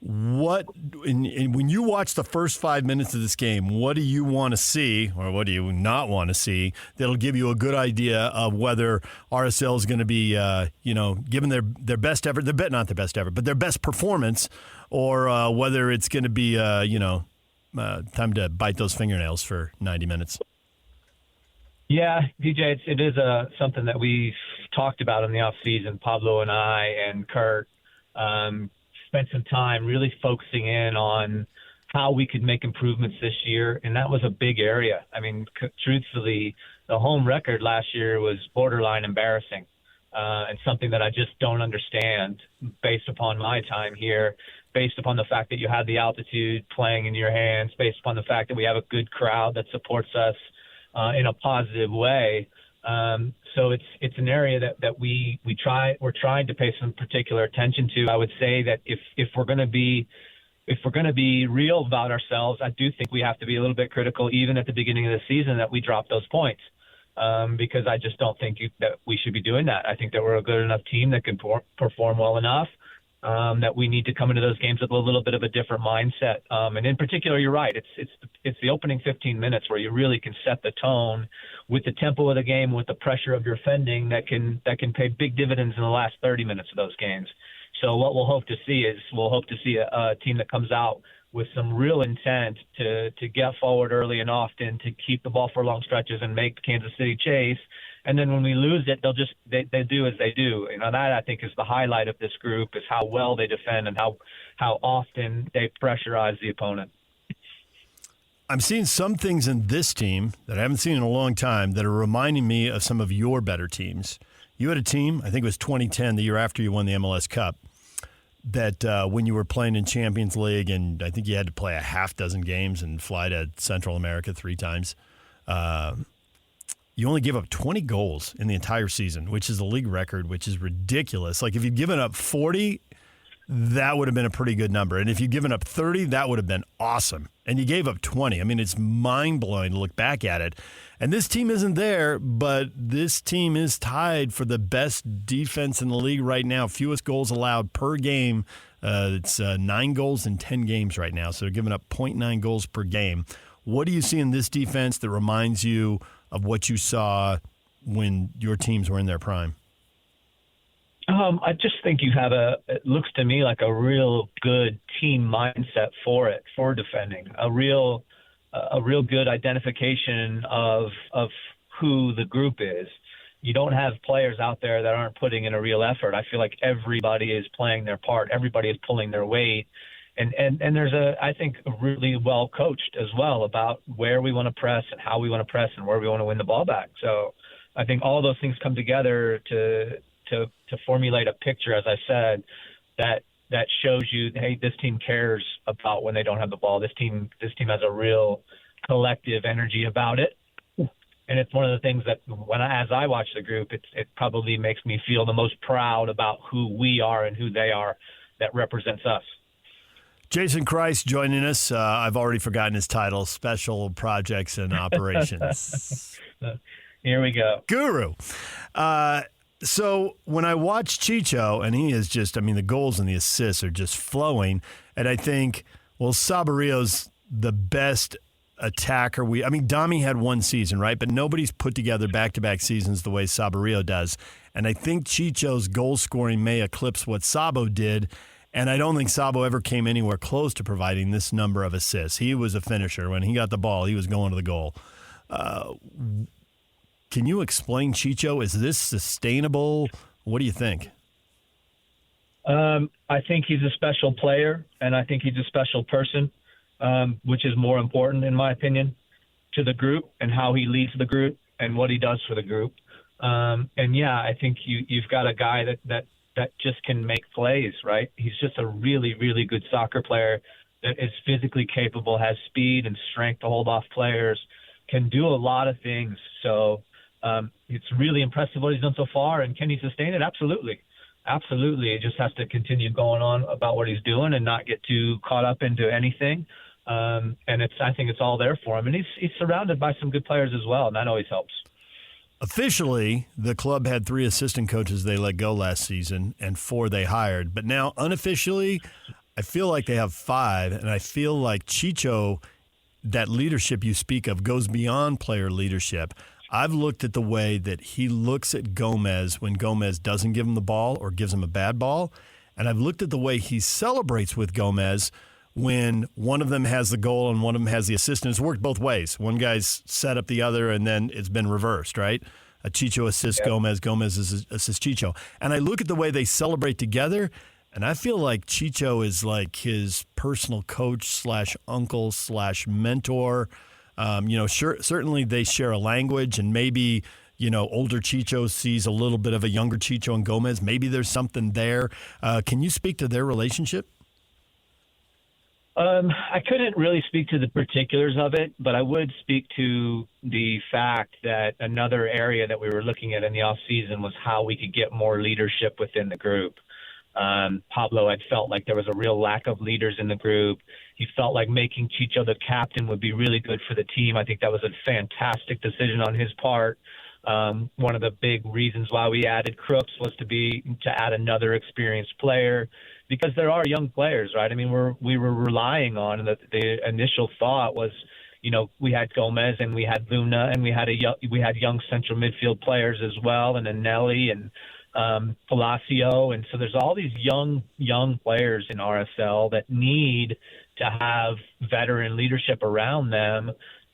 When you watch the first 5 minutes of this game, what do you want to see, or what do you not want to see, that'll give you a good idea of whether RSL is going to be, given their best effort, not their best effort, but their best performance, or whether it's going to be, time to bite those fingernails for 90 minutes? Yeah, DJ, it is something that we've talked about in the offseason, Pablo and I and Kurt. Spent some time really focusing in on how we could make improvements this year, and that was a big area. I mean, truthfully, the home record last year was borderline embarrassing, and something that I just don't understand based upon my time here, based upon the fact that you have the altitude playing in your hands, based upon the fact that we have a good crowd that supports us in a positive way. So it's an area that we're trying to pay some particular attention to. I would say that if we're going to be real about ourselves, I do think we have to be a little bit critical, even at the beginning of the season, that we drop those points, because I just don't think that we should be doing that. I think that we're a good enough team that can perform well enough, that we need to come into those games with a little bit of a different mindset. And in particular, you're right. It's the opening 15 minutes where you really can set the tone with the tempo of the game, with the pressure of your defending that can pay big dividends in the last 30 minutes of those games. So what we'll hope to see a team that comes out with some real intent to get forward early and often, to keep the ball for long stretches and make Kansas City chase. And then when we lose it, they do as they do. That I think is the highlight of this group, is how well they defend and how often they pressurize the opponent. I'm seeing some things in this team that I haven't seen in a long time that are reminding me of some of your better teams. You had a team, I think it was 2010, the year after you won the MLS Cup, that when you were playing in Champions League, and I think you had to play a half dozen games and fly to Central America 3 times, you only give up 20 goals in the entire season, which is the league record, which is ridiculous. Like if you'd given up 40, that would have been a pretty good number. And if you'd given up 30, that would have been awesome. And you gave up 20. I mean, it's mind-blowing to look back at it. And this team isn't there, but this team is tied for the best defense in the league right now. Fewest goals allowed per game. It's 9 goals in 10 games right now. So they're giving up 0.9 goals per game. What do you see in this defense that reminds you of what you saw when your teams were in their prime? I just think you have it looks to me like a real good team mindset for defending, a real good identification of who the group is. You don't have players out there that aren't putting in a real effort. I feel like everybody is playing their part. Everybody is pulling their weight. And there's I think, really well coached as well about where we want to press and how we want to press and where we want to win the ball back. So I think all those things come together to formulate a picture, as I said, that shows you, hey, this team cares about when they don't have the ball. This team has a real collective energy about it. And it's one of the things that as I watch the group, it probably makes me feel the most proud about who we are and who they are that represents us. Jason Kreis joining us. I've already forgotten his title, Special Projects and Operations. Here we go. Guru. So when I watch Chicho, and he is just, I mean, the goals and the assists are just flowing, and I think, well, Sabario's the best attacker. Dami had one season, right? But nobody's put together back-to-back seasons the way Sabario does. And I think Chicho's goal scoring may eclipse what Sabo did, and I don't think Sabo ever came anywhere close to providing this number of assists. He was a finisher. When he got the ball, he was going to the goal. Can you explain Chicho? Is this sustainable? What do you think? I think he's a special player, and I think he's a special person, which is more important, in my opinion, to the group and how he leads the group and what he does for the group. I think you've got a guy that just can make plays, right? He's just a really, really good soccer player that is physically capable, has speed and strength to hold off players, can do a lot of things. So it's really impressive what he's done so far. And can he sustain it? Absolutely. Absolutely. It just has to continue going on about what he's doing and not get too caught up into anything. I think it's all there for him. And he's surrounded by some good players as well, and that always helps. Officially, the club had 3 assistant coaches they let go last season and 4 they hired. But now, unofficially, I feel like they have 5, and I feel like Chicho, that leadership you speak of, goes beyond player leadership. I've looked at the way that he looks at Gomez when Gomez doesn't give him the ball or gives him a bad ball, and I've looked at the way he celebrates with Gomez when one of them has the goal and one of them has the assist. And it's worked both ways. One guy's set up the other, and then it's been reversed, right? A Chicho assists Gomez, Gomez assists Chicho. And I look at the way they celebrate together, and I feel like Chicho is like his personal coach / uncle / mentor. Certainly they share a language, and maybe, older Chicho sees a little bit of a younger Chicho and Gomez. Maybe there's something there. Can you speak to their relationship? I couldn't really speak to the particulars of it, but I would speak to the fact that another area that we were looking at in the offseason was how we could get more leadership within the group. Pablo had felt like there was a real lack of leaders in the group. He felt like making Chicho the captain would be really good for the team. I think that was a fantastic decision on his part. One of the big reasons why we added Crooks was to add another experienced player, because there are young players, right? I mean, we were relying on, and the initial thought was, we had Gomez and we had Luna and we had young central midfield players as well, and then Nelly and Palacio, and so there's all these young players in RSL that need to have veteran leadership around them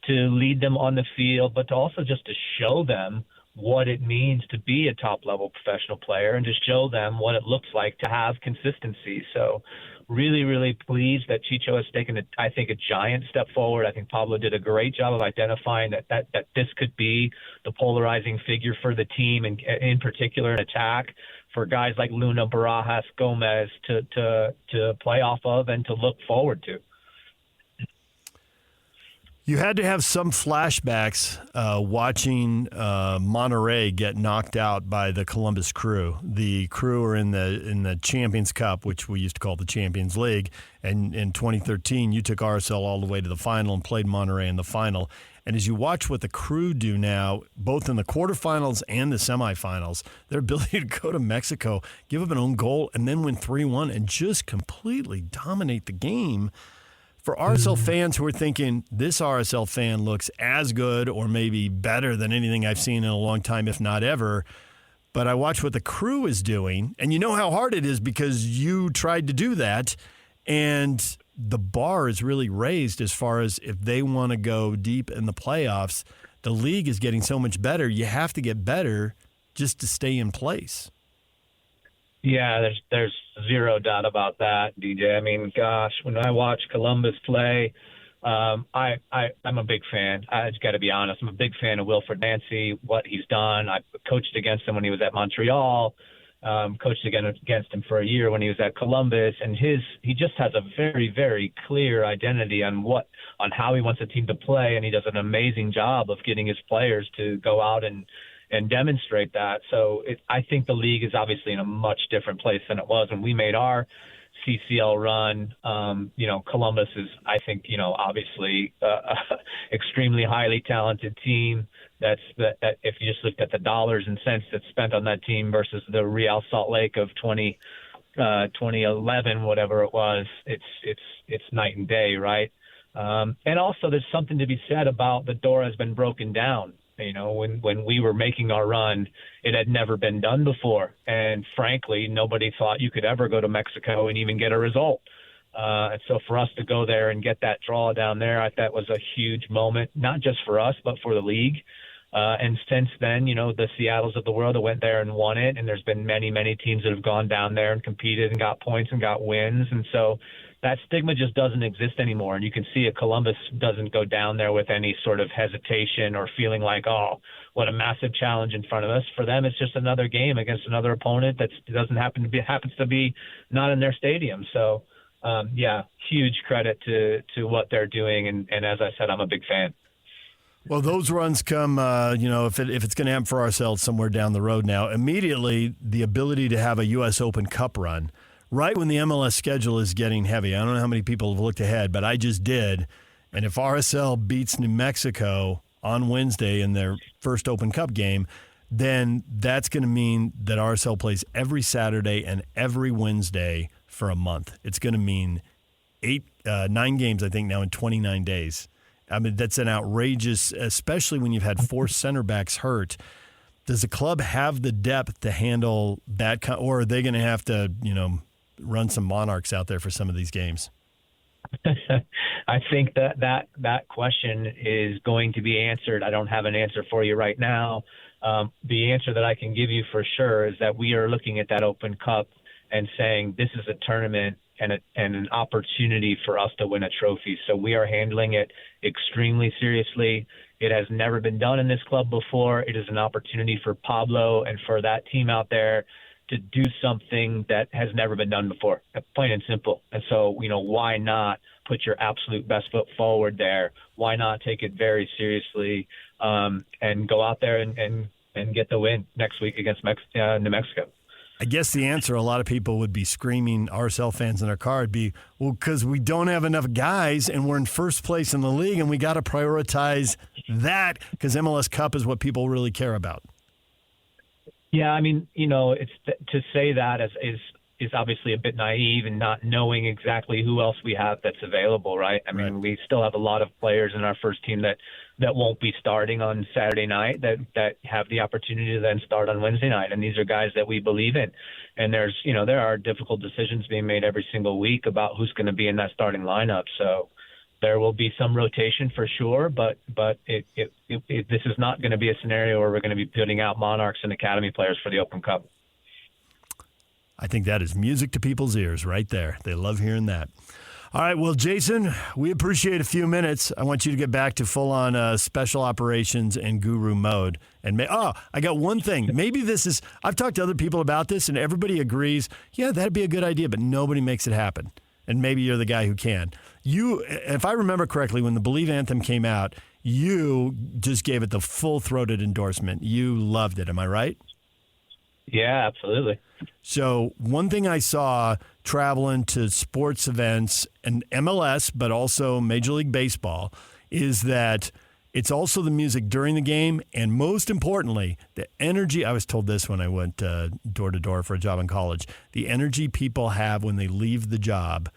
to lead them on the field, but to also just to show them what it means to be a top-level professional player and to show them what it looks like to have consistency. So really, really pleased that Chicho has taken, I think, a giant step forward. I think Pablo did a great job of identifying that this could be the polarizing figure for the team, and in particular in attack, for guys like Luna, Barajas, Gomez to play off of and to look forward to. You had to have some flashbacks watching Monterey get knocked out by the Columbus Crew. The Crew are in the Champions Cup, which we used to call the Champions League. And in 2013, you took RSL all the way to the final and played Monterey in the final. And as you watch what the Crew do now, both in the quarterfinals and the semifinals, their ability to go to Mexico, give up an own goal, and then win 3-1 and just completely dominate the game. For RSL fans who are thinking this RSL fan looks as good or maybe better than anything I've seen in a long time, if not ever, but I watch what the Crew is doing, and you know how hard it is because you tried to do that, and the bar is really raised as far as if they want to go deep in the playoffs. The league is getting so much better. You have to get better just to stay in place. Yeah, there's zero doubt about that, DJ. I mean, gosh, when I watch Columbus play, I'm a big fan. I just got to be honest. I'm a big fan of Wilfred Nancy, what he's done. I coached against him when he was at Montreal, coached against him for a year when he was at Columbus, and he just has a very, very clear identity on how he wants a team to play, and he does an amazing job of getting his players to go out and demonstrate that. So I think the league is obviously in a much different place than it was when we made our CCL run. Columbus is, I think, obviously extremely highly talented team. That if you just looked at the dollars and cents that's spent on that team versus the Real Salt Lake of 2011, whatever it was, it's night and day, right? And also there's something to be said about the door has been broken down. When we were making our run, it had never been done before. And frankly, nobody thought you could ever go to Mexico and even get a result. And so for us to go there and get that draw down there, I thought was a huge moment, not just for us, but for the league. And since then, the Seattles of the world that went there and won it. And there's been many, many teams that have gone down there and competed and got points and got wins. And so that stigma just doesn't exist anymore. And you can see Columbus doesn't go down there with any sort of hesitation or feeling like, oh, what a massive challenge in front of us. For them, it's just another game against another opponent that happens to be not in their stadium. So, huge credit to what they're doing. And as I said, I'm a big fan. Well, those runs come, if it's going to happen for ourselves somewhere down the road now, immediately the ability to have a U.S. Open Cup run right when the MLS schedule is getting heavy. I don't know how many people have looked ahead, but I just did. And if RSL beats New Mexico on Wednesday in their first Open Cup game, then that's going to mean that RSL plays every Saturday and every Wednesday for a month. It's going to mean 9 games, I think, now in 29 days. I mean, that's an outrageous, especially when you've had 4 center backs hurt. Does the club have the depth to handle that, or are they going to have to, run some Monarchs out there for some of these games? I think that question is going to be answered. I don't have an answer for you right now. The answer that I can give you for sure is that we are looking at that Open Cup and saying this is a tournament and an opportunity for us to win a trophy. So we are handling it extremely seriously. It has never been done in this club before. It is an opportunity for Pablo and for that team out there to do something that has never been done before, plain and simple. And so, why not put your absolute best foot forward there? Why not take it very seriously and go out there and get the win next week against New Mexico? I guess the answer a lot of people would be screaming, RSL fans in their car, would be, well, because we don't have enough guys and we're in first place in the league and we got to prioritize that because MLS Cup is what people really care about. Yeah, I mean, it's to say that is obviously a bit naive and not knowing exactly who else we have that's available, right? I mean, we still have a lot of players in our first team that won't be starting on Saturday night that have the opportunity to then start on Wednesday night. And these are guys that we believe in. And there are difficult decisions being made every single week about who's going to be in that starting lineup. So there will be some rotation for sure, but this is not going to be a scenario where we're going to be putting out Monarchs and Academy players for the Open Cup. I think that is music to people's ears right there. They love hearing that. All right, well, Jason, we appreciate a few minutes. I want you to get back to full-on special operations and guru mode. And I got one thing. Maybe this is – I've talked to other people about this, and everybody agrees, yeah, that'd be a good idea, but nobody makes it happen. And maybe you're the guy who can. You, if I remember correctly, when the Believe anthem came out, you just gave it the full-throated endorsement. You loved it. Am I right? Yeah, absolutely. So one thing I saw traveling to sports events and MLS, but also Major League Baseball, is that it's also the music during the game, and most importantly, the energy. I was told this when I went door to door for a job in college. The energy people have when they leave the job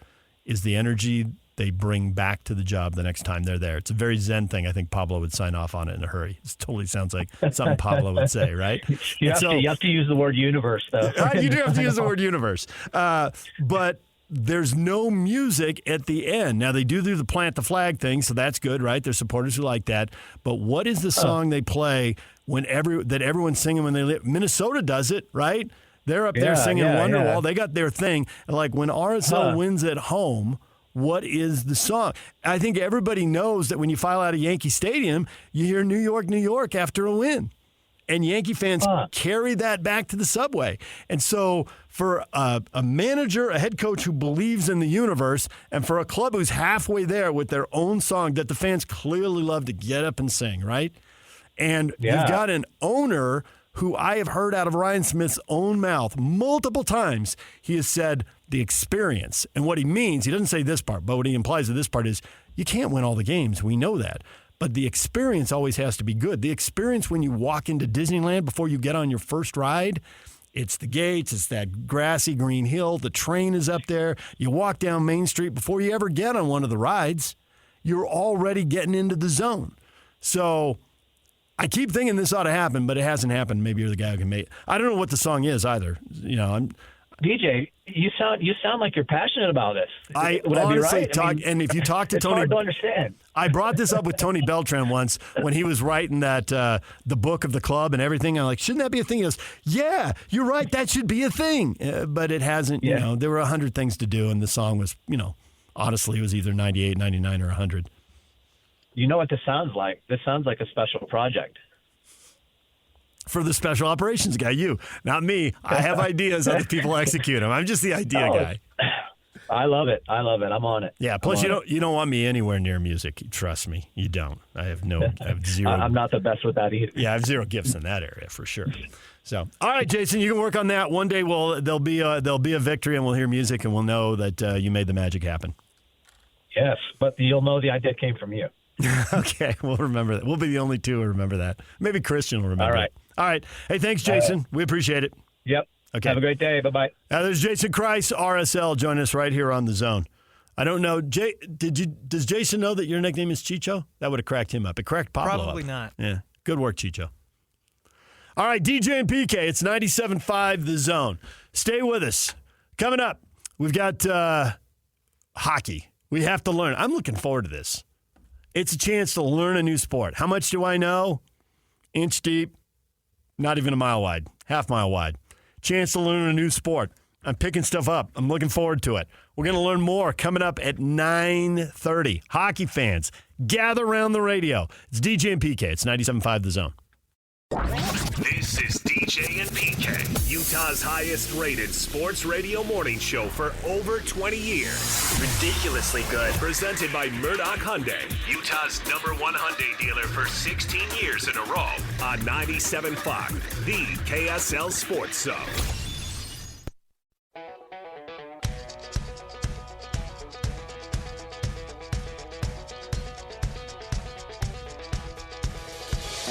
is the energy they bring back to the job the next time they're there. It's a very Zen thing. I think Pablo would sign off on it in a hurry. It totally sounds like something Pablo would say, right? You have to use the word universe, though. You do have to use the word universe. But there's no music at the end. Now, they do the plant the flag thing, so that's good, right? There's supporters who like that. But what is the song they play that everyone's singing when they live? Minnesota does it, right? They're up there singing Wonderwall. Yeah. They got their thing. And like when RSL wins at home, what is the song? I think everybody knows that when you file out of Yankee Stadium, you hear New York, New York after a win. And Yankee fans carry that back to the subway. And so for a manager, a head coach who believes in the universe, and for a club who's halfway there with their own song that the fans clearly love to get up and sing, right? And you've got an owner who I have heard out of Ryan Smith's own mouth multiple times. He has said the experience. And what he means, he doesn't say this part, but what he implies with this part is you can't win all the games. We know that. But the experience always has to be good. The experience when you walk into Disneyland before you get on your first ride, it's the gates, it's that grassy green hill, the train is up there. You walk down Main Street before you ever get on one of the rides, you're already getting into the zone. So I keep thinking this ought to happen, but it hasn't happened. Maybe you're the guy who can make it. I don't know what the song is either. DJ, you sound like you're passionate about this. Would honestly be right? And if you talk to Tony, hard to understand. I brought this up with Tony Beltran once when he was writing that the book of the club and everything. I'm like, shouldn't that be a thing? He goes, yeah, you're right. That should be a thing. But it hasn't. Yeah. You know, there were 100 things to do, and the song was, honestly, it was either 98, 99, or 100. You know what this sounds like? This sounds like a special project. For the special operations guy, you, not me. I have ideas, other people execute them. I'm just the idea guy. I love it. I'm on it. Yeah. Plus, you don't want me anywhere near music. Trust me, you don't. I have zero. I'm not the best with that either. Yeah, I have zero gifts in that area for sure. So, all right, Jason, you can work on that. One day, there'll be a victory, and we'll hear music, and we'll know that you made the magic happen. Yes, but you'll know the idea came from you. Okay, we'll remember that. We'll be the only two who remember that. Maybe Christian will remember. All right. Hey, thanks, Jason. We appreciate it. Yep. Okay. Have a great day. Bye-bye. There's Jason Kreis, RSL, joining us right here on The Zone. I don't know. Does Jason know that your nickname is Chicho? That would have cracked him up. It cracked Pablo up. Probably not. Yeah. Good work, Chicho. All right, DJ and PK, it's 97.5 The Zone. Stay with us. Coming up, we've got hockey. We have to learn. I'm looking forward to this. It's a chance to learn a new sport. How much do I know? Inch deep, not even a mile wide, half mile wide. Chance to learn a new sport. I'm picking stuff up. I'm looking forward to it. We're going to learn more coming up at 9:30. Hockey fans, gather around the radio. It's DJ and PK. It's 97.5 The Zone. This is DJ and PK, Utah's highest rated sports radio morning show for over 20 years. Ridiculously good. Presented by Murdoch Hyundai, Utah's #1 Hyundai dealer for 16 years in a row on 97.5, the KSL Sports Zone.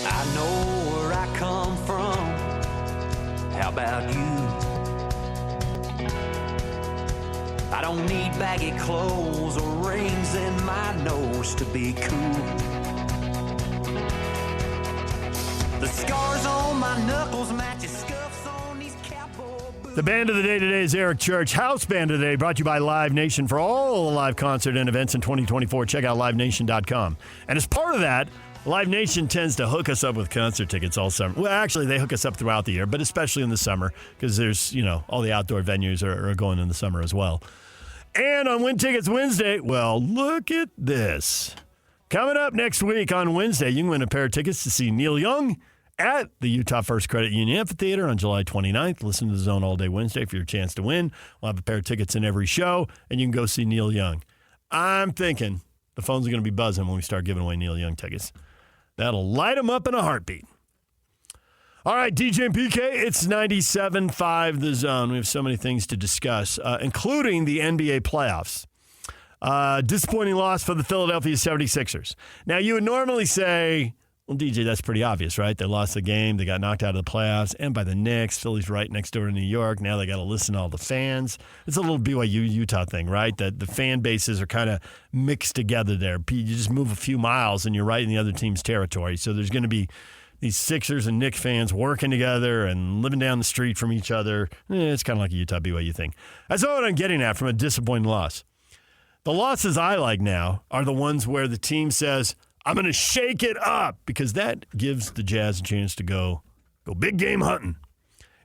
I know where I come from. How about you? I don't need baggy clothes or rings in my nose to be cool. The scars on my knuckles match the scuffs on these cowboy boots. The band of the day today is Eric Church. House band of the day brought to you by Live Nation. For all the live concert and events in 2024, check out livenation.com. And as part of that, Live Nation tends to hook us up with concert tickets all summer. Well, actually, they hook us up throughout the year, but especially in the summer because there's, all the outdoor venues are going in the summer as well. And on Win Tickets Wednesday, well, look at this. Coming up next week on Wednesday, you can win a pair of tickets to see Neil Young at the Utah First Credit Union Amphitheater on July 29th. Listen to The Zone all day Wednesday for your chance to win. We'll have a pair of tickets in every show, and you can go see Neil Young. I'm thinking the phones are going to be buzzing when we start giving away Neil Young tickets. That'll light them up in a heartbeat. All right, DJ and PK, it's 97.5 The Zone. We have so many things to discuss, including the NBA playoffs. Disappointing loss for the Philadelphia 76ers. Now, you would normally say, well, DJ, that's pretty obvious, right? They lost the game. They got knocked out of the playoffs and by the Knicks. Philly's right next door to New York. Now they got to listen to all the fans. It's a little BYU-Utah thing, right? That the fan bases are kind of mixed together there. You just move a few miles and you're right in the other team's territory. So there's going to be these Sixers and Knicks fans working together and living down the street from each other. It's kind of like a Utah-BYU thing. That's what I'm getting at from a disappointing loss. The losses I like now are the ones where the team says, I'm going to shake it up, because that gives the Jazz a chance to go big game hunting.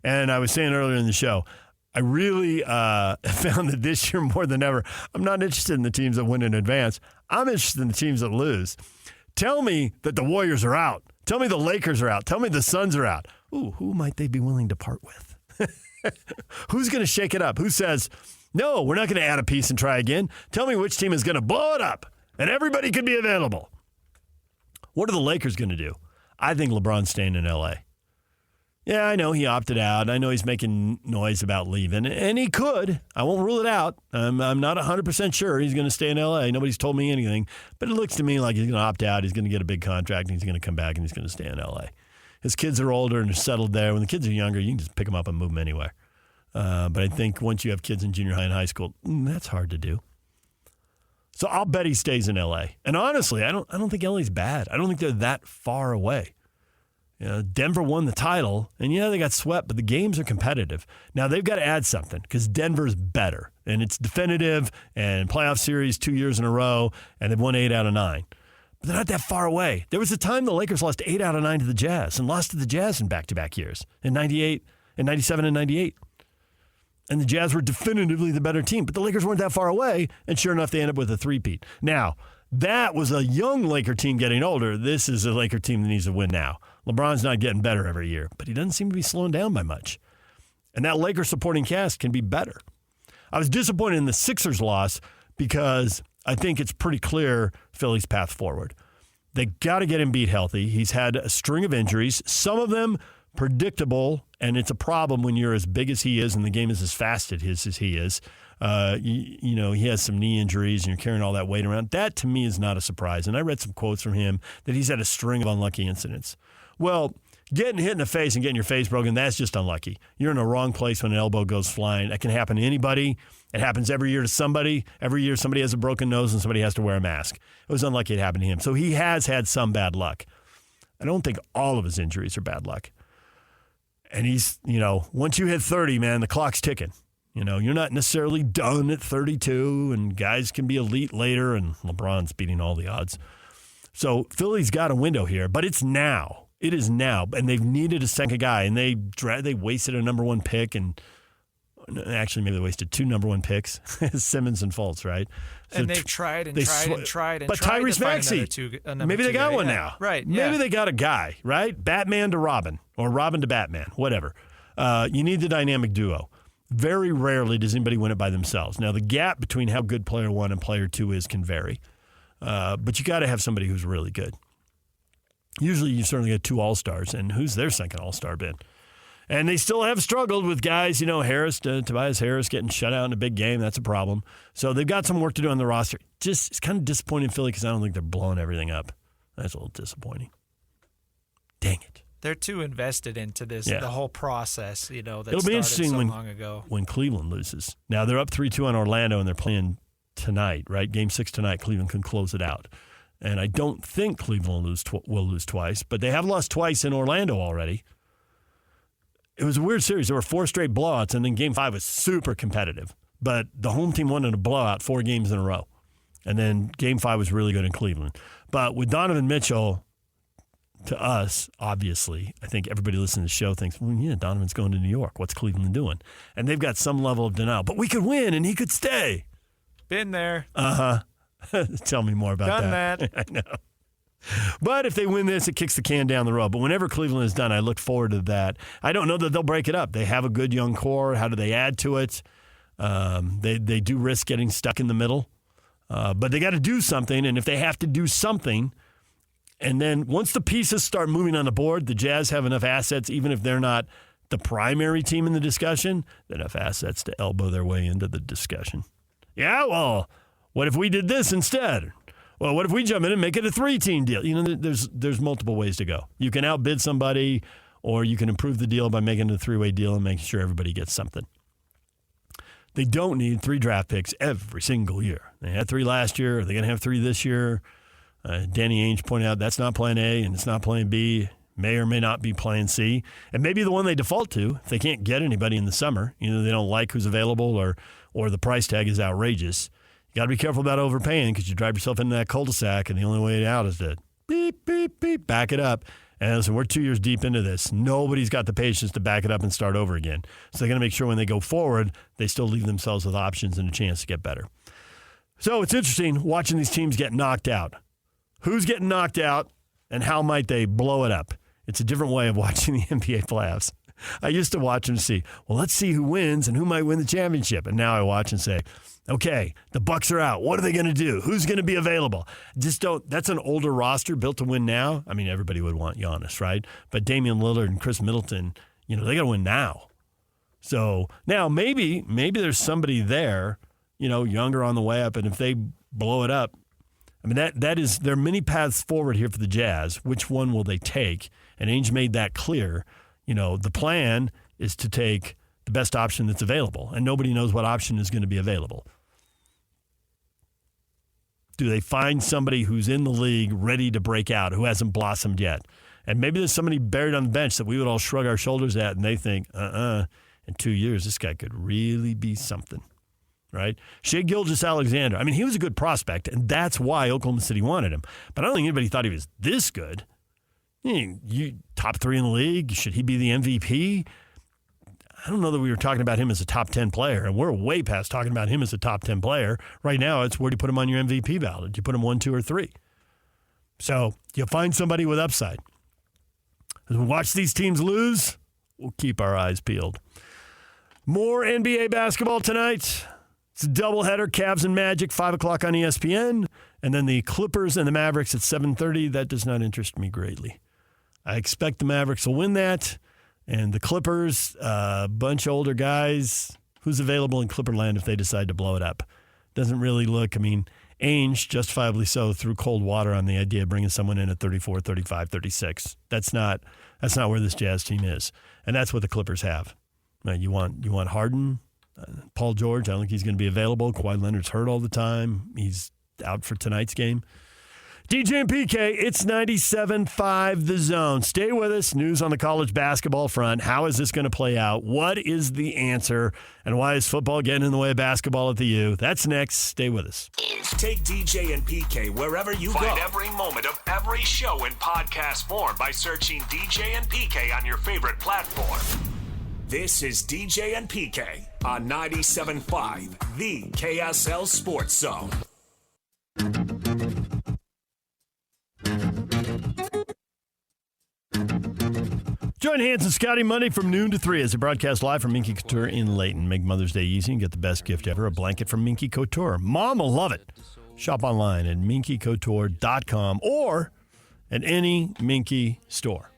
And I was saying earlier in the show, I really found that this year more than ever, I'm not interested in the teams that win in advance. I'm interested in the teams that lose. Tell me that the Warriors are out. Tell me the Lakers are out. Tell me the Suns are out. Ooh, who might they be willing to part with? Who's going to shake it up? Who says, no, we're not going to add a piece and try again? Tell me which team is going to blow it up, and everybody could be available. What are the Lakers going to do? I think LeBron's staying in L.A. Yeah, I know he opted out. I know he's making noise about leaving, and he could. I won't rule it out. I'm not 100% sure he's going to stay in L.A. Nobody's told me anything, but it looks to me like he's going to opt out. He's going to get a big contract, and he's going to come back, and he's going to stay in L.A. His kids are older and are settled there. When the kids are younger, you can just pick them up and move them anywhere. But I think once you have kids in junior high and high school, that's hard to do. So I'll bet he stays in L.A. And honestly, I don't think L.A.'s bad. I don't think they're that far away. Denver won the title, and they got swept, but the games are competitive. Now they've got to add something because Denver's better, and it's definitive, and playoff series 2 years in a row, and they've won 8 out of 9. But they're not that far away. There was a time the Lakers lost 8 out of 9 to the Jazz and lost to the Jazz in back-to-back years, in 98, in 97 and 98. And the Jazz were definitively the better team, but the Lakers weren't that far away, and sure enough, they ended up with a three-peat. Now, that was a young Laker team getting older. This is a Laker team that needs to win now. LeBron's not getting better every year, but he doesn't seem to be slowing down by much. And that Laker supporting cast can be better. I was disappointed in the Sixers loss because I think it's pretty clear Philly's path forward. They got to get Embiid healthy. He's had a string of injuries, some of them predictable, and it's a problem when you're as big as he is and the game is as fast as he is. He has some knee injuries and you're carrying all that weight around. That, to me, is not a surprise. And I read some quotes from him that he's had a string of unlucky incidents. Well, getting hit in the face and getting your face broken, that's just unlucky. You're in the wrong place when an elbow goes flying. That can happen to anybody. It happens every year to somebody. Every year somebody has a broken nose and somebody has to wear a mask. It was unlucky it happened to him. So he has had some bad luck. I don't think all of his injuries are bad luck. And he's, once you hit 30, man, the clock's ticking. You're not necessarily done at 32, and guys can be elite later, and LeBron's beating all the odds. So Philly's got a window here, but it's now. It is now, and they've needed a second guy, and they wasted a number one pick, and actually maybe they wasted 2 number one picks, Simmons and Fultz, right? So and they've tried. But Tyrese Maxey, maybe they got one now. Right, yeah. Maybe they got a guy, right? Batman to Robin, or Robin to Batman, whatever. You need the dynamic duo. Very rarely does anybody win it by themselves. Now, the gap between how good player 1 and player 2 is can vary. But you got to have somebody who's really good. Usually you certainly get 2 all-stars, and who's their second all-star been? And they still have struggled with guys, Tobias Harris getting shut out in a big game. That's a problem. So they've got some work to do on the roster. It's kind of disappointing Philly because I don't think they're blowing everything up. That's a little disappointing. Dang it. They're too invested into this, the whole process, that It'll be started interesting so long ago. When Cleveland loses. Now, they're up 3-2 on Orlando, and they're playing tonight, right? Game 6 tonight. Cleveland can close it out. And I don't think Cleveland will lose twice, but they have lost twice in Orlando already. It was a weird series. There were 4 straight blowouts, and then Game 5 was super competitive. But the home team won in a blowout 4 games in a row. And then Game 5 was really good in Cleveland. But with Donovan Mitchell to us, obviously, I think everybody listening to the show thinks, well, yeah, Donovan's going to New York. What's Cleveland doing? And they've got some level of denial. But we could win, and he could stay. Been there. Tell me more about Done that. I know. But if they win this, it kicks the can down the road. But whenever Cleveland is done, I look forward to that. I don't know that they'll break it up. They have a good young core. How do they add to it? They do risk getting stuck in the middle. But they got to do something, and if they have to do something, and then once the pieces start moving on the board, the Jazz have enough assets, even if they're not the primary team in the discussion, enough assets to elbow their way into the discussion. Yeah, well, what if we did this instead? Well, what if we jump in and make it a 3-team deal? You know, there's multiple ways to go. You can outbid somebody, or you can improve the deal by making it a 3-way deal and making sure everybody gets something. They don't need 3 draft picks every single year. They had 3 last year. Are they going to have 3 this year? Danny Ainge pointed out that's not plan A and it's not plan B. May or may not be plan C. And maybe the one they default to if they can't get anybody in the summer. You know, they don't like who's available or the price tag is outrageous. You got to be careful about overpaying because you drive yourself into that cul-de-sac, and the only way out is to beep, beep, beep, back it up. And listen, we're 2 years deep into this. Nobody's got the patience to back it up and start over again. So they're going to make sure when they go forward, they still leave themselves with options and a chance to get better. So it's interesting watching these teams get knocked out. Who's getting knocked out, and how might they blow it up? It's a different way of watching the NBA playoffs. I used to watch and see, well, let's see who wins and who might win the championship. And now I watch and say, okay, the Bucks are out. What are they going to do? Who's going to be available? That's an older roster built to win now. I mean, everybody would want Giannis, right? But Damian Lillard and Chris Middleton, you know, they got to win now. So now maybe there's somebody there, you know, younger on the way up, and if they blow it up, I mean, there are many paths forward here for the Jazz. Which one will they take? And Ainge made that clear. You know, the plan is to take the best option that's available, and nobody knows what option is going to be available. Do they find somebody who's in the league ready to break out, who hasn't blossomed yet? And maybe there's somebody buried on the bench that we would all shrug our shoulders at, and they think, in 2 years, this guy could really be something, right? Shai Gilgeous-Alexander, I mean, he was a good prospect, and that's why Oklahoma City wanted him. But I don't think anybody thought he was this good. You top 3 in the league, should he be the MVP? I don't know that we were talking about him as a top 10 player, and we're way past talking about him as a top 10 player. Right now, it's where do you put him on your MVP ballot? Do you put him 1, 2, or 3? So you'll find somebody with upside. As we watch these teams lose, we'll keep our eyes peeled. More NBA basketball tonight. It's a doubleheader, Cavs and Magic, 5 o'clock on ESPN, and then the Clippers and the Mavericks at 7:30. That does not interest me greatly. I expect the Mavericks will win that. And the Clippers, a bunch of older guys, who's available in Clipperland if they decide to blow it up? Doesn't really look, I mean, Ainge, justifiably so, threw cold water on the idea of bringing someone in at 34, 35, 36. That's not where this Jazz team is. And that's what the Clippers have. You want Harden, Paul George, I don't think he's going to be available. Kawhi Leonard's hurt all the time. He's out for tonight's game. DJ and PK, it's 97.5 The Zone. Stay with us. News on the college basketball front. How is this going to play out? What is the answer? And why is football getting in the way of basketball at the U? That's next. Stay with us. Take DJ and PK wherever you go. Find every moment of every show in podcast form by searching DJ and PK on your favorite platform. This is DJ and PK on 97.5, the KSL Sports Zone. Join Hans and Scotty Monday from noon to 3 as they broadcast live from Minky Couture in Layton. Make Mother's Day easy and get the best gift ever, a blanket from Minky Couture. Mom will love it. Shop online at minkycouture.com or at any Minky store.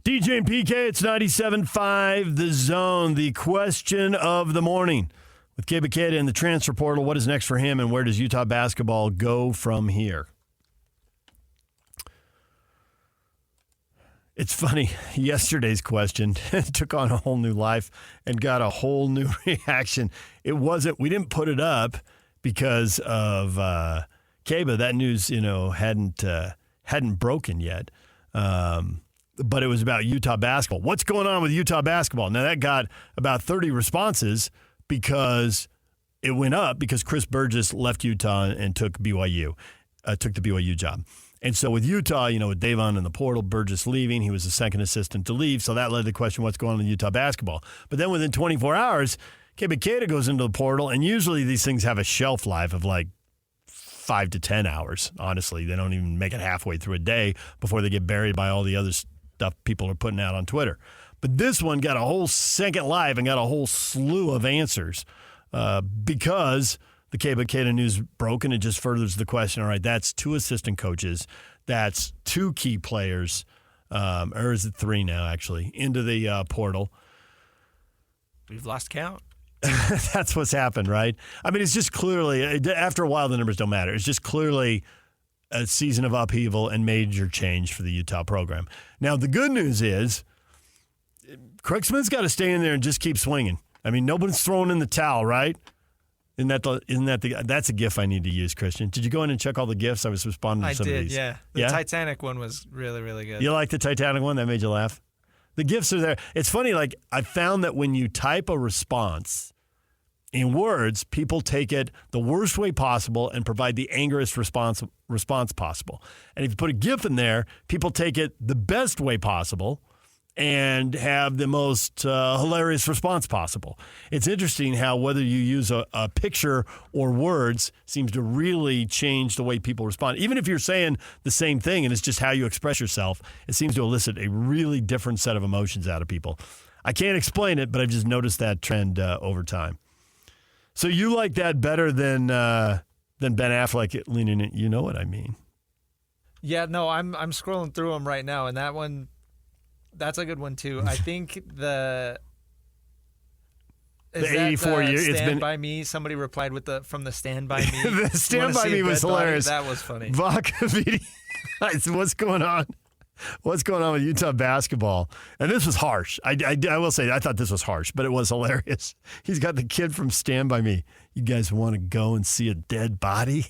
DJ and PK, it's 97.5 The Zone. The question of the morning. With Keba Keita in the transfer portal, what is next for him and where does Utah basketball go from here? It's funny, yesterday's question took on a whole new life and got a whole new reaction. We didn't put it up because of Keba. That news, hadn't broken yet. But it was about Utah basketball. What's going on with Utah basketball? Now, that got about 30 responses because it went up because Chris Burgess left Utah and took BYU. took the BYU job. And so with Utah, with Davon in the portal, Burgess leaving, he was the second assistant to leave. So that led to the question, what's going on in Utah basketball? But then within 24 hours, Keba Keita goes into the portal, and usually these things have a shelf life of like 5 to 10 hours. Honestly, they don't even make it halfway through a day before they get buried by all the other stuff people are putting out on Twitter. But this one got a whole second life and got a whole slew of answers because the Keba Keita news broke, and it just furthers the question, all right, that's 2 assistant coaches, that's 2 key players, or is it 3 now, actually, into the portal. We've lost count. That's what's happened, right? I mean, it's just clearly, after a while, the numbers don't matter. It's just clearly a season of upheaval and major change for the Utah program. Now, the good news is Craig Smith's got to stay in there and just keep swinging. I mean, nobody's throwing in the towel, right? That's a GIF I need to use, Christian. Did you go in and check all the GIFs? I was responding to some of these. Yeah. The Titanic one was really, really good. You like the Titanic one? That made you laugh? The GIFs are there. It's funny, like, I found that when you type a response in words, people take it the worst way possible and provide the angriest response possible. And if you put a GIF in there, people take it the best way possible and have the most hilarious response possible. It's interesting how whether you use a picture or words seems to really change the way people respond. Even if you're saying the same thing and it's just how you express yourself, it seems to elicit a really different set of emotions out of people. I can't explain it, but I've just noticed that trend over time. So you like that better than Ben Affleck leaning in? You know what I mean? Yeah, no, I'm scrolling through them right now, and that one, that's a good one too. I think the 84 years. Stand It's been by Me. Somebody replied from the Stand By Me. The Stand By Me was hilarious. That was funny. What's going on? What's going on with Utah basketball? And this was harsh. I will say, I thought this was harsh, but it was hilarious. He's got the kid from Stand By Me. You guys want to go and see a dead body?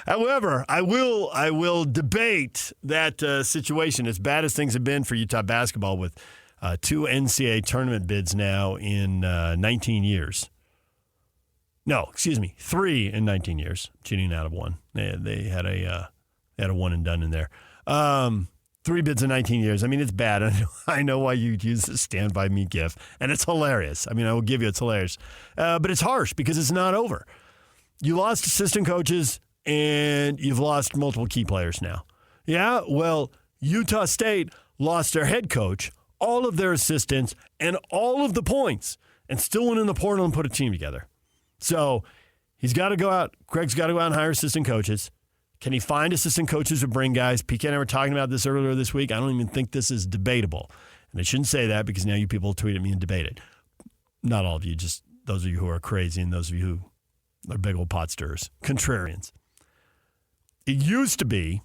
However, I will debate that situation. As bad as things have been for Utah basketball with 2 NCAA tournament bids now in 19 years. No, excuse me, 3 in 19 years. Cheating out of 1. They had a one and done in there. 3 bids in 19 years. I mean, it's bad. I know why you use the Stand By Me gif, and it's hilarious. I mean, I will give you it's hilarious. But it's harsh because it's not over. You lost assistant coaches, and you've lost multiple key players now. Yeah, well, Utah State lost their head coach, all of their assistants, and all of the points, and still went in the portal and put a team together. So he's got to go out. Craig's got to go out and hire assistant coaches. Can he find assistant coaches who bring guys? PK and I were talking about this earlier this week. I don't even think this is debatable. And I shouldn't say that because now you people tweet at me and debate it. Not all of you, just those of you who are crazy and those of you who are big old pot stirrers, contrarians. It used to be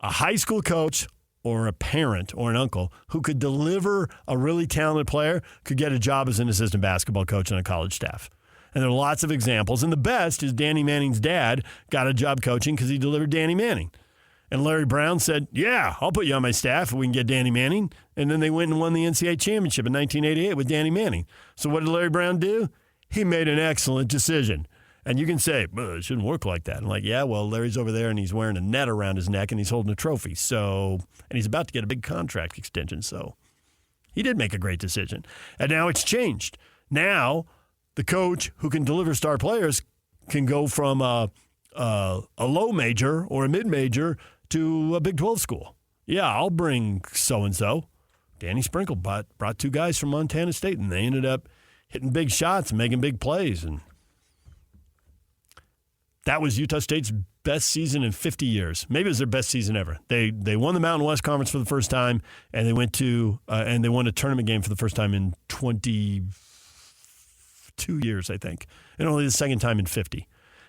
a high school coach or a parent or an uncle who could deliver a really talented player could get a job as an assistant basketball coach on a college staff. And there are lots of examples. And the best is Danny Manning's dad got a job coaching because he delivered Danny Manning. And Larry Brown said, yeah, I'll put you on my staff if we can get Danny Manning. And then they went and won the NCAA championship in 1988 with Danny Manning. So what did Larry Brown do? He made an excellent decision. And you can say, it shouldn't work like that. I'm like, yeah, well, Larry's over there and he's wearing a net around his neck and he's holding a trophy. So, and he's about to get a big contract extension. So he did make a great decision. And now it's changed. Now the coach who can deliver star players can go from a low major or a mid-major to a Big 12 school. Yeah, I'll bring so-and-so. Danny Sprinkle brought 2 guys from Montana State, and they ended up hitting big shots and making big plays. And that was Utah State's best season in 50 years. Maybe it was their best season ever. They won the Mountain West Conference for the first time, and they went to and they won a tournament game for the first time in 22 years, I think, and only the second time in 50.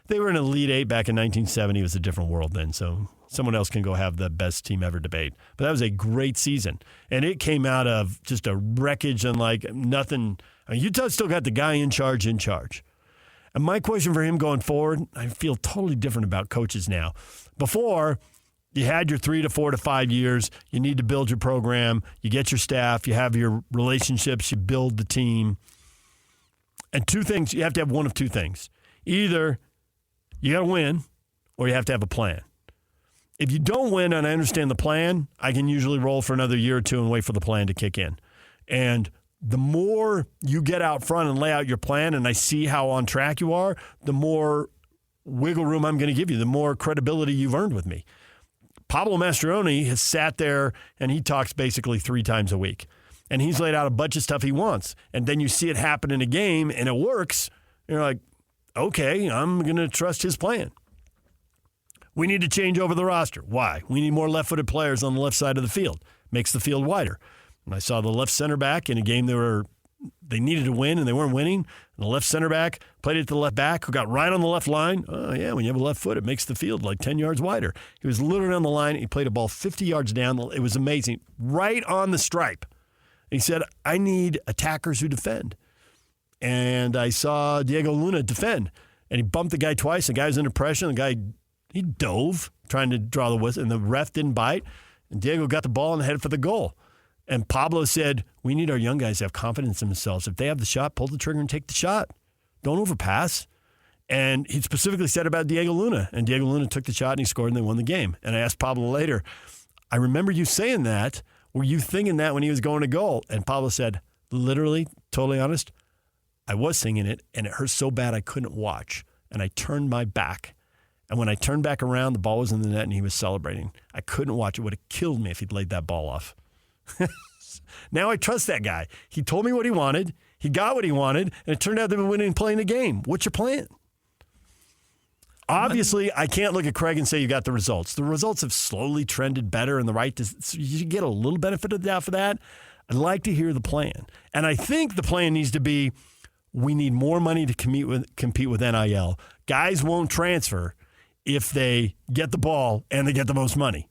They were in Elite 8 back in 1970. It was a different world then, so someone else can go have the best team ever debate. But that was a great season, and it came out of just a wreckage and like nothing. I mean, Utah still got the guy in charge. And my question for him going forward, I feel totally different about coaches now. Before, you had your 3 to 4 to 5 years. You need to build your program. You get your staff. You have your relationships. You build the team. And 2 things, you have to have one of 2 things. Either You got to win, or you have to have a plan. If you don't win and I understand the plan, I can usually roll for another year or two and wait for the plan to kick in. And the more you get out front and lay out your plan and I see how on track you are, the more wiggle room I'm going to give you, the more credibility you've earned with me. Pablo Mastroeni has sat there and he talks basically 3 times a week. And he's laid out a bunch of stuff he wants. And then you see it happen in a game and it works. You're like, okay, I'm going to trust his plan. We need to change over the roster. Why? We need more left-footed players on the left side of the field. Makes the field wider. And I saw the left center back in a game they needed to win and they weren't winning. And the left center back played it to the left back who got right on the left line. Oh, yeah, when you have a left foot, it makes the field like 10 yards wider. He was literally on the line. He played a ball 50 yards down. It was amazing. Right on the stripe. He said, I need attackers who defend. And I saw Diego Luna defend. And he bumped the guy twice. The guy was under pressure. The guy, he dove trying to draw the whistle. And the ref didn't bite. And Diego got the ball and headed for the goal. And Pablo said, we need our young guys to have confidence in themselves. If they have the shot, pull the trigger and take the shot. Don't overpass. And he specifically said about Diego Luna. And Diego Luna took the shot and he scored and they won the game. And I asked Pablo later, I remember you saying that. Were you thinking that when he was going to goal? And Pablo said, literally, totally honest, I was singing it and it hurt so bad I couldn't watch. And I turned my back. And when I turned back around, the ball was in the net and he was celebrating. I couldn't watch. It would have killed me if he'd laid that ball off. Now I trust that guy. He told me what he wanted. He got what he wanted. And it turned out they've been winning and playing the game. What's your plan? Obviously, I can't look at Craig and say you got the results. The results have slowly trended better in the right. So you get a little benefit of the doubt for that. I'd like to hear the plan. And I think the plan needs to be we need more money to compete with NIL. Guys won't transfer if they get the ball and they get the most money.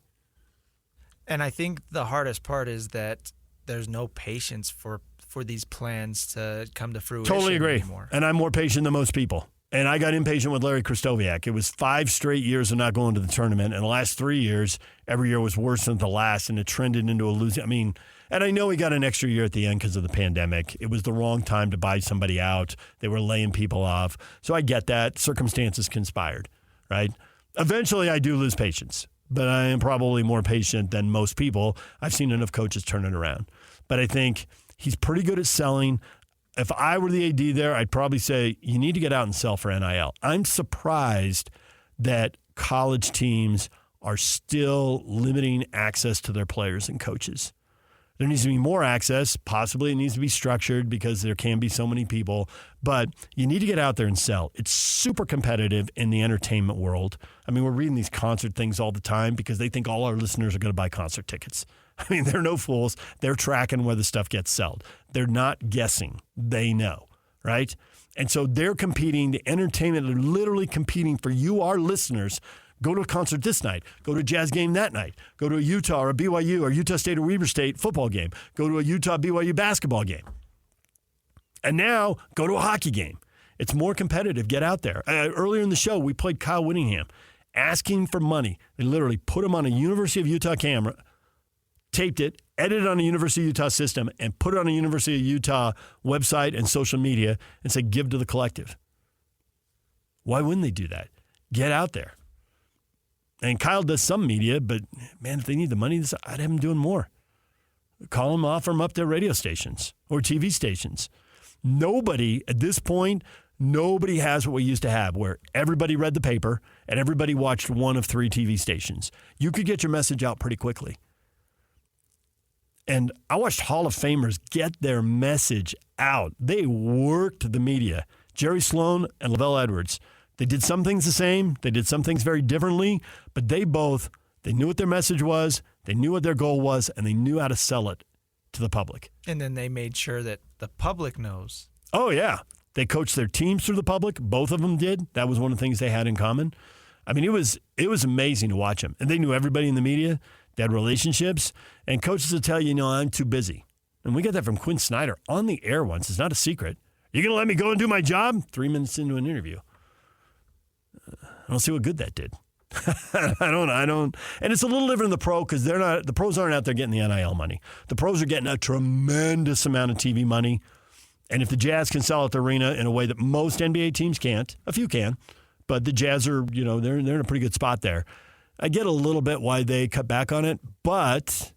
And I think the hardest part is that there's no patience for these plans to come to fruition. Totally agree. Anymore. And I'm more patient than most people. And I got impatient with Larry Kristoviak. It was 5 straight years of not going to the tournament. And the last 3 years, every year was worse than the last. And it trended into a losing. I mean, and I know he got an extra year at the end because of the pandemic. It was the wrong time to buy somebody out. They were laying people off. So I get that. Circumstances conspired, right? Eventually, I do lose patience. But I am probably more patient than most people. I've seen enough coaches turn it around. But I think he's pretty good at selling. If I were the AD there, I'd probably say you need to get out and sell for NIL. I'm surprised that college teams are still limiting access to their players and coaches. There needs to be more access. Possibly it needs to be structured because there can be so many people. But you need to get out there and sell. It's super competitive in the entertainment world. I mean, we're reading these concert things all the time because they think all our listeners are going to buy concert tickets. I mean, they're no fools. They're tracking where the stuff gets sold. They're not guessing. They know, right? And so they're competing. The entertainment, they're literally competing for you, our listeners. Go to a concert this night. Go to a Jazz game that night. Go to a Utah or a BYU or Utah State or Weber State football game. Go to a Utah-BYU basketball game. And now go to a hockey game. It's more competitive. Get out there. Earlier in the show, we played Kyle Whittingham asking for money. They literally put him on a University of Utah camera, taped it, edited on a University of Utah system, and put it on a University of Utah website and social media and said, give to the collective. Why wouldn't they do that? Get out there. And Kyle does some media, but, man, if they need the money, I'd have him doing more. Call them, offer them up to radio stations or TV stations. Nobody, at this point, nobody has what we used to have, where everybody read the paper and everybody watched one of 3 TV stations. You could get your message out pretty quickly. And I watched Hall of Famers get their message out. They worked the media. Jerry Sloan and Lavelle Edwards. They did some things the same. They did some things very differently. But they knew what their message was, they knew what their goal was, and they knew how to sell it to the public. And then they made sure that the public knows. Oh, yeah. They coached their teams through the public. Both of them did. That was one of the things they had in common. I mean, it was amazing to watch them. And they knew everybody in the media. They had relationships. And coaches will tell you, I'm too busy. And we got that from Quinn Snyder on the air once. It's not a secret. You going to let me go and do my job? 3 minutes into an interview. I don't see what good that did. I don't. And it's a little different in the pro because the pros aren't out there getting the NIL money. The pros are getting a tremendous amount of TV money. And if the Jazz can sell out the arena in a way that most NBA teams can't, a few can, But the Jazz are, they're in a pretty good spot there. I get a little bit why they cut back on it, but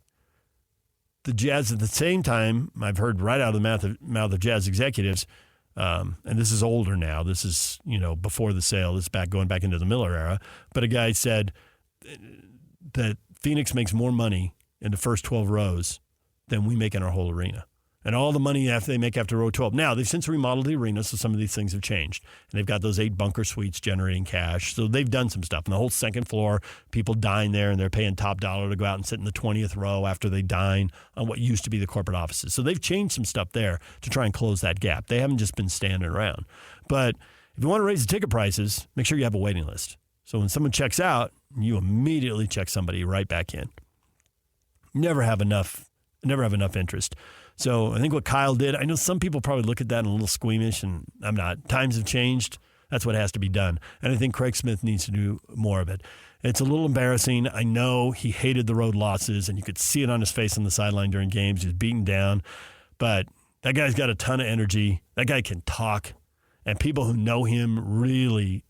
the Jazz at the same time, I've heard right out of the mouth of Jazz executives, and this is older now. This is, before the sale. This is going back into the Miller era. But a guy said that Phoenix makes more money in the first 12 rows than we make in our whole arena. And all the money they make after row 12. Now, they've since remodeled the arena, so some of these things have changed. And they've got those 8 bunker suites generating cash. So they've done some stuff. And the whole second floor, people dine there, and they're paying top dollar to go out and sit in the 20th row after they dine on what used to be the corporate offices. So they've changed some stuff there to try and close that gap. They haven't just been standing around. But if you want to raise the ticket prices, make sure you have a waiting list. So when someone checks out, you immediately check somebody right back in. Never have enough interest. So I think what Kyle did, I know some people probably look at that and a little squeamish, and I'm not. Times have changed. That's what has to be done. And I think Craig Smith needs to do more of it. It's a little embarrassing. I know he hated the road losses, and you could see it on his face on the sideline during games. He was beaten down. But that guy's got a ton of energy. That guy can talk. And people who know him really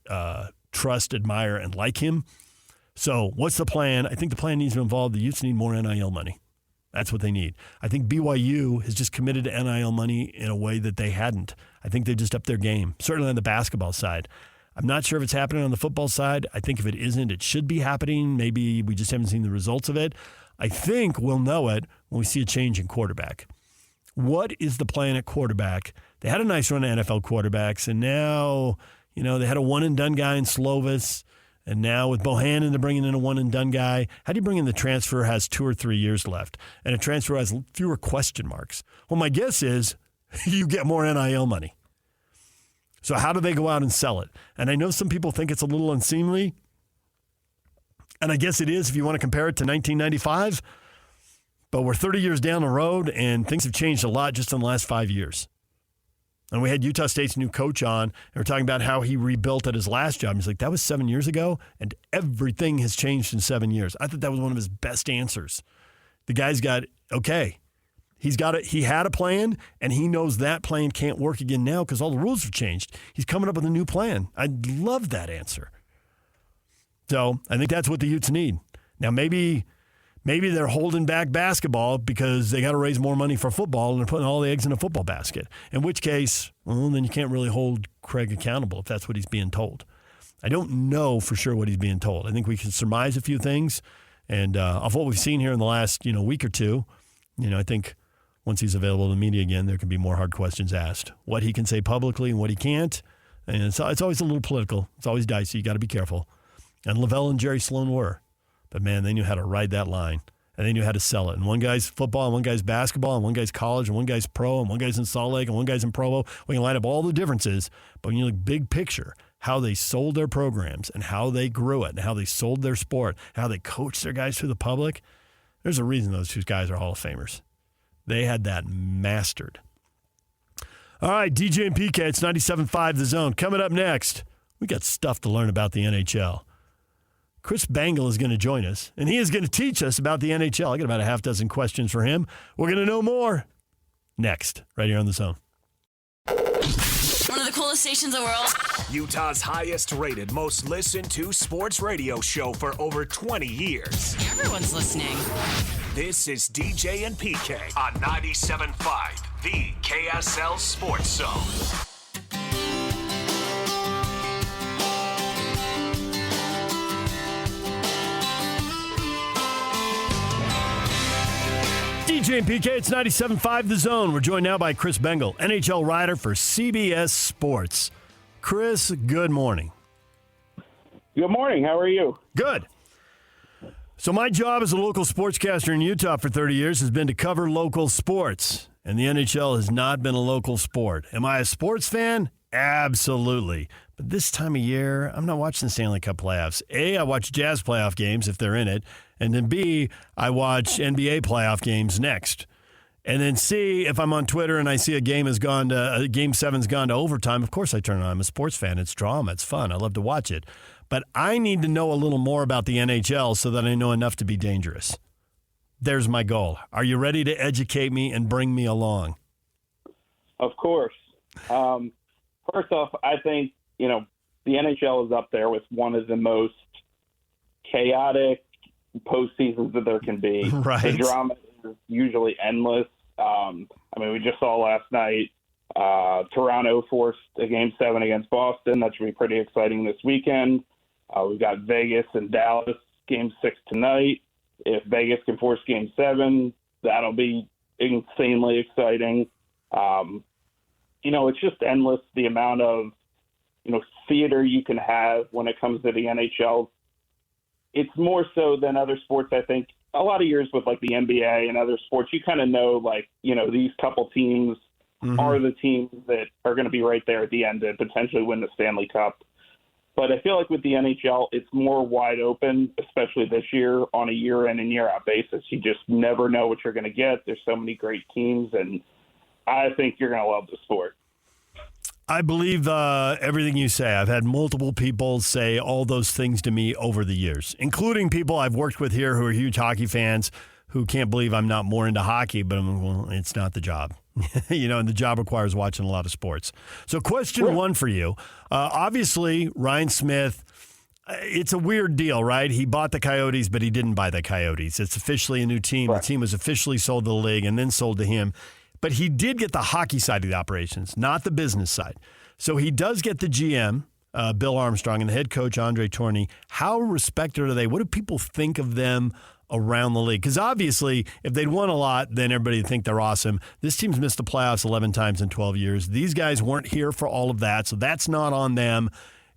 trust, admire, and like him. So what's the plan? I think the plan needs to involve the Utes need more NIL money. That's what they need. I think BYU has just committed to NIL money in a way that they hadn't. I think they just upped their game, certainly on the basketball side. I'm not sure if it's happening on the football side. I think if it isn't, it should be happening. Maybe we just haven't seen the results of it. I think we'll know it when we see a change in quarterback. What is the plan at quarterback? They had a nice run of NFL quarterbacks, and now, they had a one-and-done guy in Slovis. And now with Bohannon, they're bringing in a one-and-done guy. How do you bring in the transfer who has 2 or 3 years left and a transfer who has fewer question marks? Well, my guess is you get more NIL money. So how do they go out and sell it? And I know some people think it's a little unseemly, and I guess it is if you want to compare it to 1995, but we're 30 years down the road, and things have changed a lot just in the last 5 years. And we had Utah State's new coach on, and we're talking about how he rebuilt at his last job. He's like, that was 7 years ago, and everything has changed in 7 years. I thought that was one of his best answers. The guy's got, he had a plan, and he knows that plan can't work again now because all the rules have changed. He's coming up with a new plan. I love that answer. So I think that's what the Utes need. Now, maybe they're holding back basketball because they got to raise more money for football and they're putting all the eggs in a football basket. In which case, then you can't really hold Craig accountable if that's what he's being told. I don't know for sure what he's being told. I think we can surmise a few things. And of what we've seen here in the last week or two, I think once he's available to the media again, there can be more hard questions asked. What he can say publicly and what he can't. And it's always a little political. It's always dicey. You got to be careful. And Lavelle and Jerry Sloan were. But, man, they knew how to ride that line, and they knew how to sell it. And one guy's football, and one guy's basketball, and one guy's college, and one guy's pro, and one guy's in Salt Lake, and one guy's in Provo. We can line up all the differences, but when you look big picture, how they sold their programs and how they grew it and how they sold their sport, how they coached their guys to the public, there's a reason those two guys are Hall of Famers. They had that mastered. All right, DJ and PK, it's 97.5 The Zone. Coming up next, we got stuff to learn about the NHL. Chris Bengal is going to join us, and he is going to teach us about the NHL. I got about a half dozen questions for him. We're going to know more next, right here on The Zone. One of the coolest stations in the world. Utah's highest rated, most listened to sports radio show for over 20 years. Everyone's listening. This is DJ and PK on 97.5, the KSL Sports Zone. DJ and PK, it's 97.5 The Zone. We're joined now by Chris Bengal, NHL Writer for CBS Sports. Chris, good morning. Good morning. How are you? Good. So my job as a local sportscaster in Utah for 30 years has been to cover local sports, and the NHL has not been a local sport. Am I a sports fan? Absolutely. But this time of year, I'm not watching the Stanley Cup playoffs. A, I watch Jazz playoff games if they're in it. And then B, I watch NBA playoff games next. And then C, if I'm on Twitter and I see Game 7's gone to overtime, of course I turn it on. I'm a sports fan. It's drama. It's fun. I love to watch it. But I need to know a little more about the NHL so that I know enough to be dangerous. There's my goal. Are you ready to educate me and bring me along? Of course. First off, I think, the the NHL is up there with one of the most chaotic postseasons that there can be. Right. The drama is usually endless. We just saw last night Toronto forced a Game 7 against Boston. That should be pretty exciting this weekend. We've got Vegas and Dallas, Game 6 tonight. If Vegas can force Game 7, that'll be insanely exciting. It's just endless, the amount of, theater you can have when it comes to the NHL. It's more so than other sports, I think. A lot of years with, like, the NBA and other sports, you kind of know, these couple teams are the teams that are going to be right there at the end to potentially win the Stanley Cup. But I feel like with the NHL, it's more wide open, especially this year on a year-in and year-out basis. You just never know what you're going to get. There's so many great teams, and I think you're going to love the sport. I believe everything you say. I've had multiple people say all those things to me over the years, including people I've worked with here who are huge hockey fans who can't believe I'm not more into hockey, but it's not the job. And the job requires watching a lot of sports. So question one for you. Obviously, Ryan Smith, it's a weird deal, right? He bought the Coyotes, but he didn't buy the Coyotes. It's officially a new team. Right. The team was officially sold to the league and then sold to him. But he did get the hockey side of the operations, not the business side. So he does get the GM, Bill Armstrong, and the head coach, Andre Tourny. How respected are they? What do people think of them around the league? Because obviously, if they'd won a lot, then everybody would think they're awesome. This team's missed the playoffs 11 times in 12 years. These guys weren't here for all of that, so that's not on them.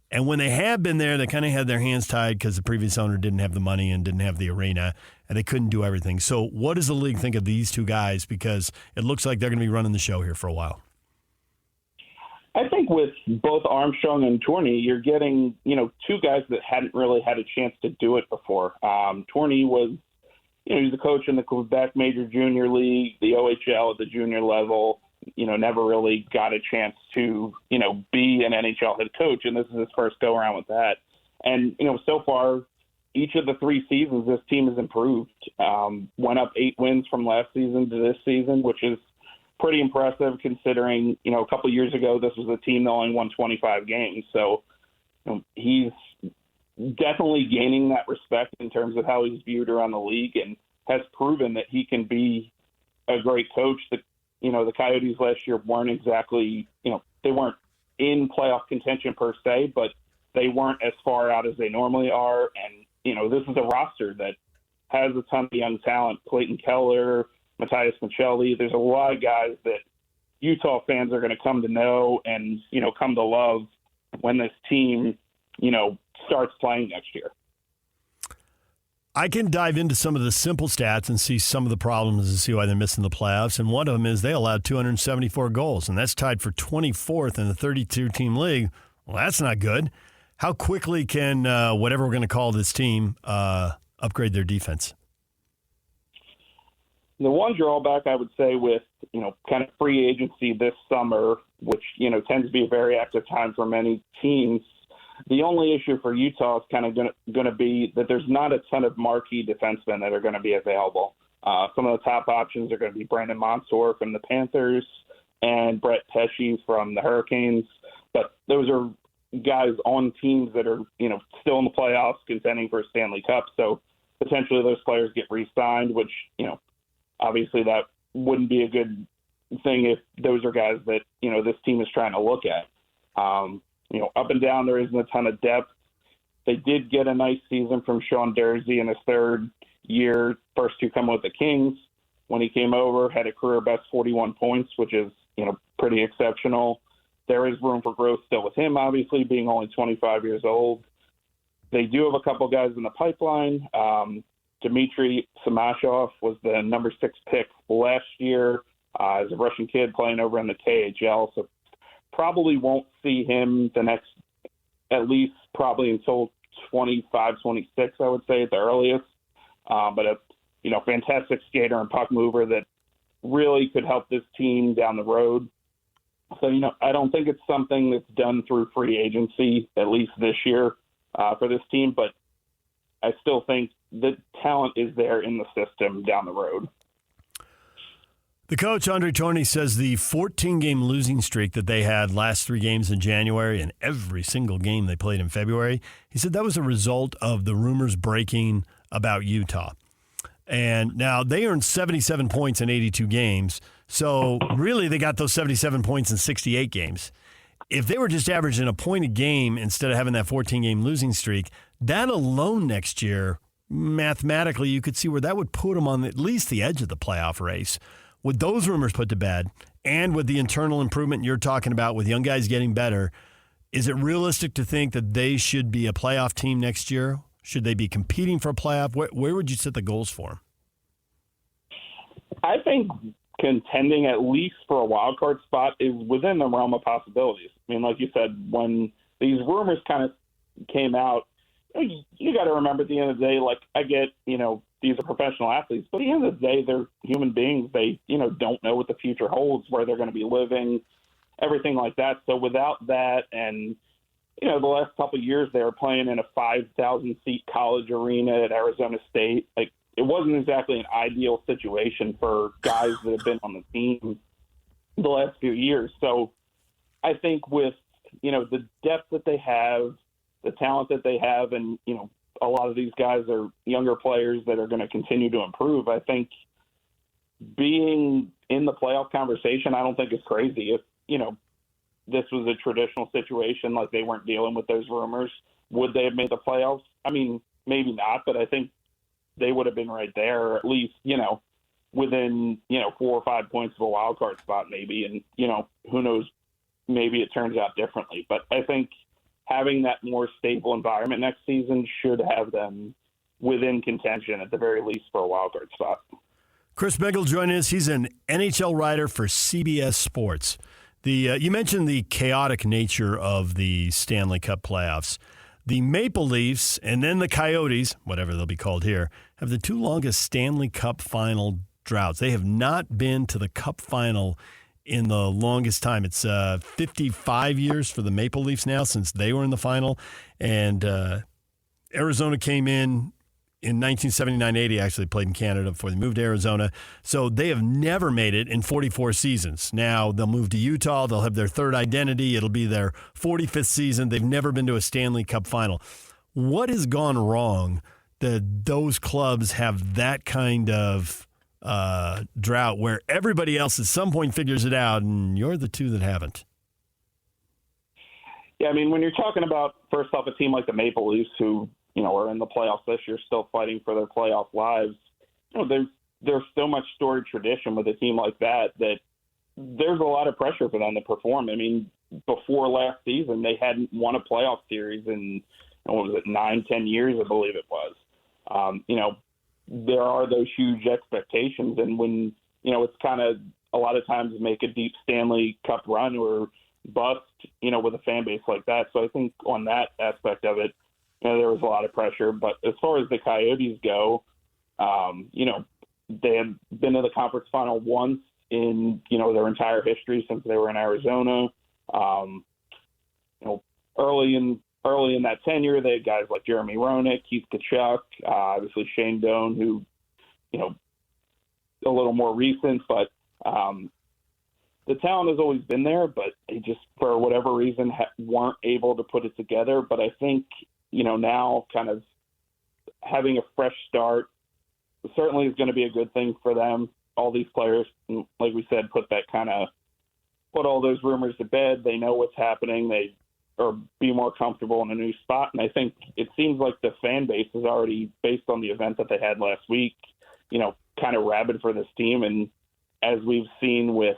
And when they have been there, they kind of had their hands tied because the previous owner didn't have the money and didn't have the arena, and they couldn't do everything. So what does the league think of these two guys? Because it looks like they're going to be running the show here for a while. I think with both Armstrong and Tourny, you're getting, two guys that hadn't really had a chance to do it before. Tourny was, he's the coach in the Quebec Major Junior League, the OHL at the junior level. Never really got a chance to, be an NHL head coach, and this is his first go-around with that. And, so far, each of the 3 seasons, this team has improved. Went up 8 wins from last season to this season, which is pretty impressive considering, a couple of years ago, this was a team that only won 25 games. So he's definitely gaining that respect in terms of how he's viewed around the league and has proven that he can be a great coach. The Coyotes last year weren't exactly, they weren't in playoff contention per se, but they weren't as far out as they normally are. And, this is a roster that has a ton of young talent. Clayton Keller, Matthias Michelli. There's a lot of guys that Utah fans are going to come to know and, come to love when this team, starts playing next year. I can dive into some of the simple stats and see some of the problems and see why they're missing the playoffs. And one of them is they allowed 274 goals, and that's tied for 24th in the 32-team league. Well, that's not good. How quickly can whatever we're going to call this team upgrade their defense? The one drawback I would say with, kind of free agency this summer, which, tends to be a very active time for many teams, the only issue for Utah is kind of going to be that there's not a ton of marquee defensemen that are going to be available. Some of the top options are going to be Brandon Montour from the Panthers and Brett Pesce from the Hurricanes. But those are guys on teams that are, still in the playoffs contending for a Stanley Cup. So potentially those players get re-signed, which, obviously that wouldn't be a good thing if those are guys that, this team is trying to look at. Up and down, there isn't a ton of depth. They did get a nice season from Sean Durzi in his third year, first 2 coming with the Kings. When he came over, had a career best 41 points, which is, pretty exceptional. There is room for growth still with him, obviously, being only 25 years old. They do have a couple guys in the pipeline. Dmitry Samashov was the number 6 pick last year as a Russian kid playing over in the KHL. So probably won't see him the next, at least probably until 25, 26, I would say at the earliest. But a, fantastic skater and puck mover that really could help this team down the road. So, I don't think it's something that's done through free agency, at least this year for this team. But I still think the talent is there in the system down the road. The coach, Andre Tourney, says the 14-game losing streak that they had last 3 games in January and every single game they played in February, he said that was a result of the rumors breaking about Utah. And now they earned 77 points in 82 games, so really they got those 77 points in 68 games. If they were just averaging a point a game instead of having that 14-game losing streak, that alone next year, mathematically, you could see where that would put them on at least the edge of the playoff race. With those rumors put to bed, and with the internal improvement you're talking about with young guys getting better, is it realistic to think that they should be a playoff team next year? Should they be competing for a playoff? Where would you set the goals for them? I think contending at least for a wild card spot is within the realm of possibilities. I mean, like you said, when these rumors kind of came out, you got to remember at the end of the day, like I get, these are professional athletes, but at the end of the day, they're human beings. They, don't know what the future holds, where they're going to be living, everything like that. So without that, and, the last couple of years, they were playing in a 5,000-seat college arena at Arizona State. Like, it wasn't exactly an ideal situation for guys that have been on the team the last few years. So I think with, the depth that they have, the talent that they have, and, a lot of these guys are younger players that are going to continue to improve. I think being in the playoff conversation, I don't think it's crazy. If, this was a traditional situation, like they weren't dealing with those rumors, would they have made the playoffs? I mean, maybe not, but I think they would have been right there, at least, within, 4 or 5 points of a wild card spot maybe. And, who knows, maybe it turns out differently. But I think having that more stable environment next season should have them within contention at the very least for a wild card spot. Chris Bengal joining us. He's an NHL writer for CBS Sports. You mentioned the chaotic nature of the Stanley Cup playoffs. The Maple Leafs and then the Coyotes, whatever they'll be called here, have the 2 longest Stanley Cup final droughts. They have not been to the Cup final in the longest time. It's 55 years for the Maple Leafs now since they were in the final. And Arizona came in 1979-80, actually played in Canada before they moved to Arizona. So they have never made it in 44 seasons. Now they'll move to Utah. They'll have their third identity. It'll be their 45th season. They've never been to a Stanley Cup final. What has gone wrong that those clubs have that kind of drought where everybody else at some point figures it out, and you're the two that haven't? Yeah, I mean, when you're talking about, first off, a team like the Maple Leafs who, are in the playoffs this year, still fighting for their playoff lives, there's so much storied tradition with a team like that there's a lot of pressure for them to perform. I mean, before last season, they hadn't won a playoff series in, 9-10 years, I believe it was. There are those huge expectations, and when, it's kind of a lot of times make a deep Stanley Cup run or bust, with a fan base like that. So I think on that aspect of it, there was a lot of pressure. But as far as the Coyotes go, they had been to the conference final once in, their entire history since they were in Arizona. Early in that tenure, they had guys like Jeremy Roenick, Keith Tkachuk, obviously Shane Doan, who, a little more recent, but the talent has always been there, but they just, for whatever reason, weren't able to put it together. But I think, now kind of having a fresh start certainly is going to be a good thing for them. All these players, like we said, put all those rumors to bed. They know what's happening. They or be more comfortable in a new spot. And I think it seems like the fan base is already, based on the event that they had last week, kind of rabid for this team. And as we've seen with,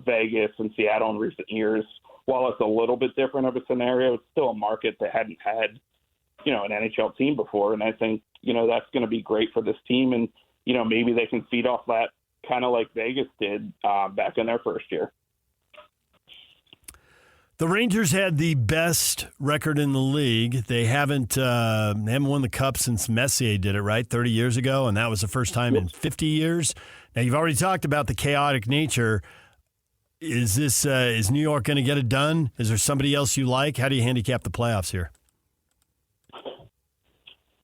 Vegas and Seattle in recent years, while it's a little bit different of a scenario, it's still a market that hadn't had, an NHL team before. And I think, that's going to be great for this team. And, maybe they can feed off that kind of like Vegas did back in their first year. The Rangers had the best record in the league. They haven't won the Cup since Messier did it, right, 30 years ago, and that was the first time in 50 years. Now, you've already talked about the chaotic nature. Is New York going to get it done? Is there somebody else you like? How do you handicap the playoffs here?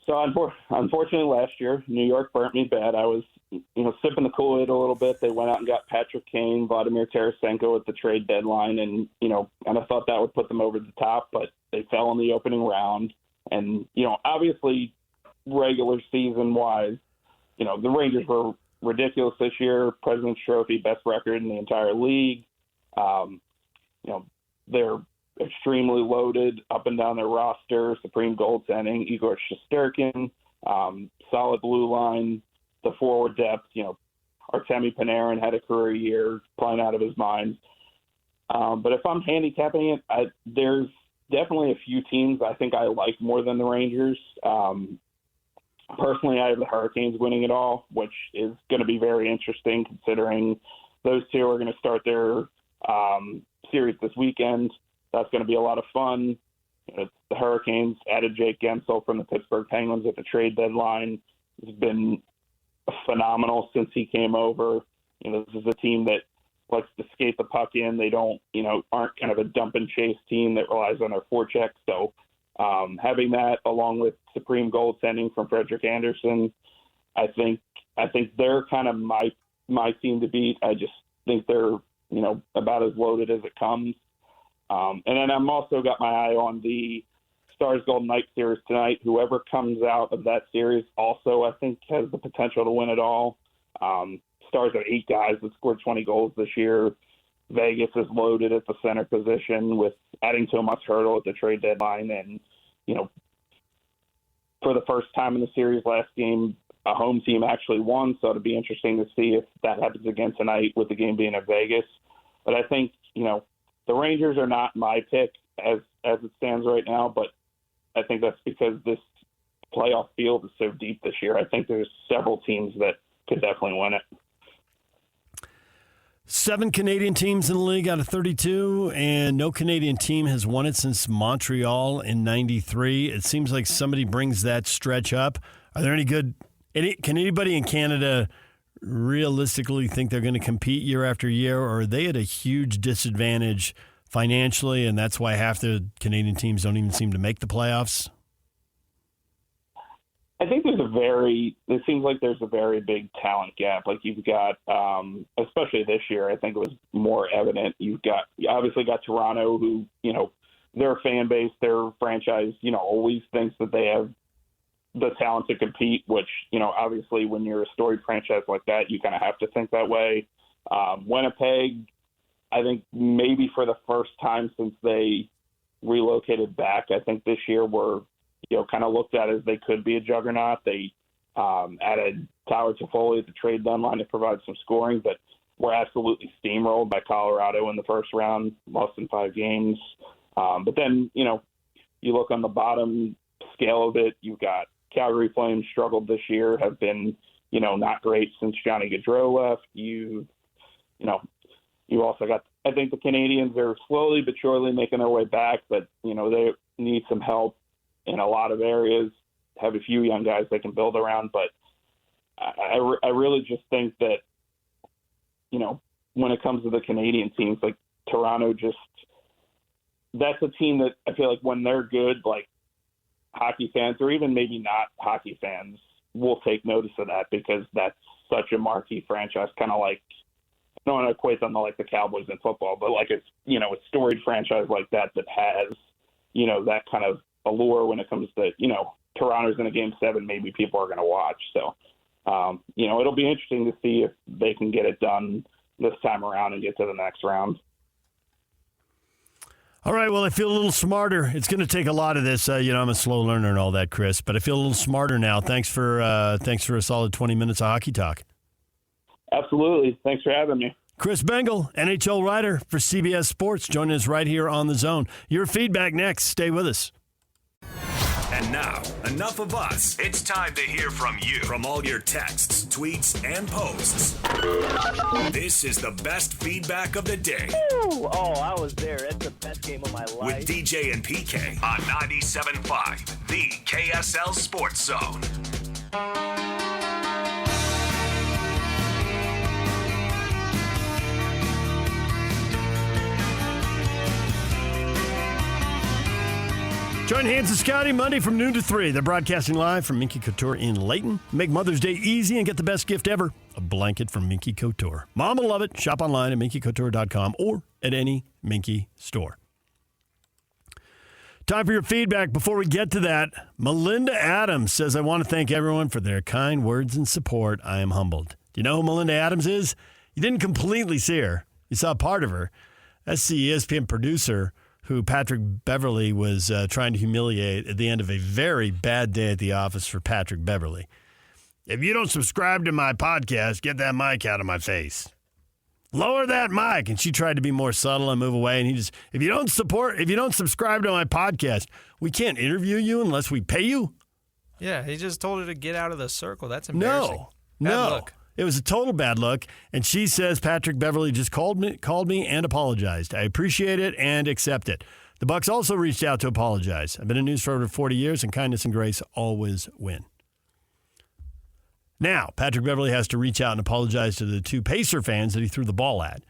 So, unfortunately, last year, New York burnt me bad. I was sipping the Kool-Aid a little bit. They went out and got Patrick Kane, Vladimir Tarasenko at the trade deadline, and kind of thought that would put them over the top, but they fell in the opening round. And obviously, regular season-wise, the Rangers were ridiculous this year. President's Trophy, best record in the entire league. They're extremely loaded up and down their roster. Supreme goaltending, Igor Shesterkin, solid blue line, the forward depth. Artemi Panarin had a career year, playing out of his mind. But if I'm handicapping it, there's definitely a few teams I think I like more than the Rangers. Personally, I have the Hurricanes winning it all, which is going to be very interesting considering those two are going to start their series this weekend. That's going to be a lot of fun. The Hurricanes added Jake Gensel from the Pittsburgh Penguins at the trade deadline. He's been phenomenal since he came over. This is a team that likes to skate the puck in. They don't, aren't kind of a dump and chase team that relies on their forecheck. So having that along with supreme goaltending from Frederik Andersen, I think they're kind of my team to beat. I just think they're, about as loaded as it comes. And then I'm also got my eye on the Stars Golden Knights series tonight. Whoever comes out of that series also, I think, has the potential to win it all. Stars have 8 guys that scored 20 goals this year. Vegas is loaded at the center position with adding Tomas Hertl at the trade deadline. And, for the first time in the series last game, a home team actually won. So it'll be interesting to see if that happens again tonight with the game being in Vegas. But I think, the Rangers are not my pick as it stands right now, but I think that's because this playoff field is so deep this year. I think there's several teams that could definitely win it. 7 Canadian teams in the league out of 32, and no Canadian team has won it since Montreal in '93. It seems like somebody brings that stretch up. Are there can anybody in Canada realistically think they're going to compete year after year, or are they at a huge disadvantage financially, and that's why half the Canadian teams don't even seem to make the playoffs? I think it seems like there's a very big talent gap. Like you've got, especially this year, I think it was more evident. You obviously got Toronto, who, their fan base, their franchise, always thinks that they have the talent to compete, which, obviously when you're a storied franchise like that, you kind of have to think that way. Winnipeg, I think maybe for the first time since they relocated back, I think this year were, kind of looked at as they could be a juggernaut. They added Tyler Toffoli at the trade deadline to provide some scoring, but were absolutely steamrolled by Colorado in the first round, lost in 5 games. But then, you look on the bottom scale of it, you've got Calgary Flames struggled this year, have been, not great since Johnny Gaudreau left. You also got, I think the Canadians are slowly but surely making their way back, but, they need some help in a lot of areas, have a few young guys they can build around. But I really just think that, when it comes to the Canadian teams, like Toronto, that's a team that I feel like when they're good, like hockey fans or even maybe not hockey fans will take notice of that because that's such a marquee franchise, kind of like, I don't want to equate them to like the Cowboys in football, but like it's, a storied franchise like that has, that kind of allure when it comes to, Toronto's in a game 7, maybe people are going to watch. So, it'll be interesting to see if they can get it done this time around and get to the next round. All right, well, I feel a little smarter. It's going to take a lot of this. I'm a slow learner and all that, Chris, but I feel a little smarter now. Thanks for a solid 20 minutes of hockey talk. Absolutely. Thanks for having me. Chris Bengal, NHL writer for CBS Sports, joining us right here on The Zone. Your feedback next. Stay with us. And now, enough of us. It's time to hear from you. From all your texts, tweets, and posts. This is the best feedback of the day. Woo! Oh, I was there. It's the best game of my life. With DJ and PK on 97.5, the KSL Sports Zone. Join Hans and Scotty Monday from noon to 3. They're broadcasting live from Minky Couture in Layton. Make Mother's Day easy and get the best gift ever, a blanket from Minky Couture. Mom will love it. Shop online at minkycouture.com or at any Minky store. Time for your feedback. Before we get to that, Melinda Adams says, I want to thank everyone for their kind words and support. I am humbled. Do you know who Melinda Adams is? You didn't completely see her. You saw part of her. That's the ESPN producer who Patrick Beverley was trying to humiliate at the end of a very bad day at the office for Patrick Beverley. If you don't subscribe to my podcast, get that mic out of my face. Lower that mic. And she tried to be more subtle and move away. And he just, if you don't subscribe to my podcast, we can't interview you unless we pay you. Yeah, he just told her to get out of the circle. That's embarrassing. Bad look. It was a total bad look. And she says Patrick Beverley just called me and apologized. I appreciate it and accept it. The Bucks also reached out to apologize. I've been in news for over 40 years, and kindness and grace always win. Now, Patrick Beverley has to reach out and apologize to the two Pacer fans that he threw the ball at.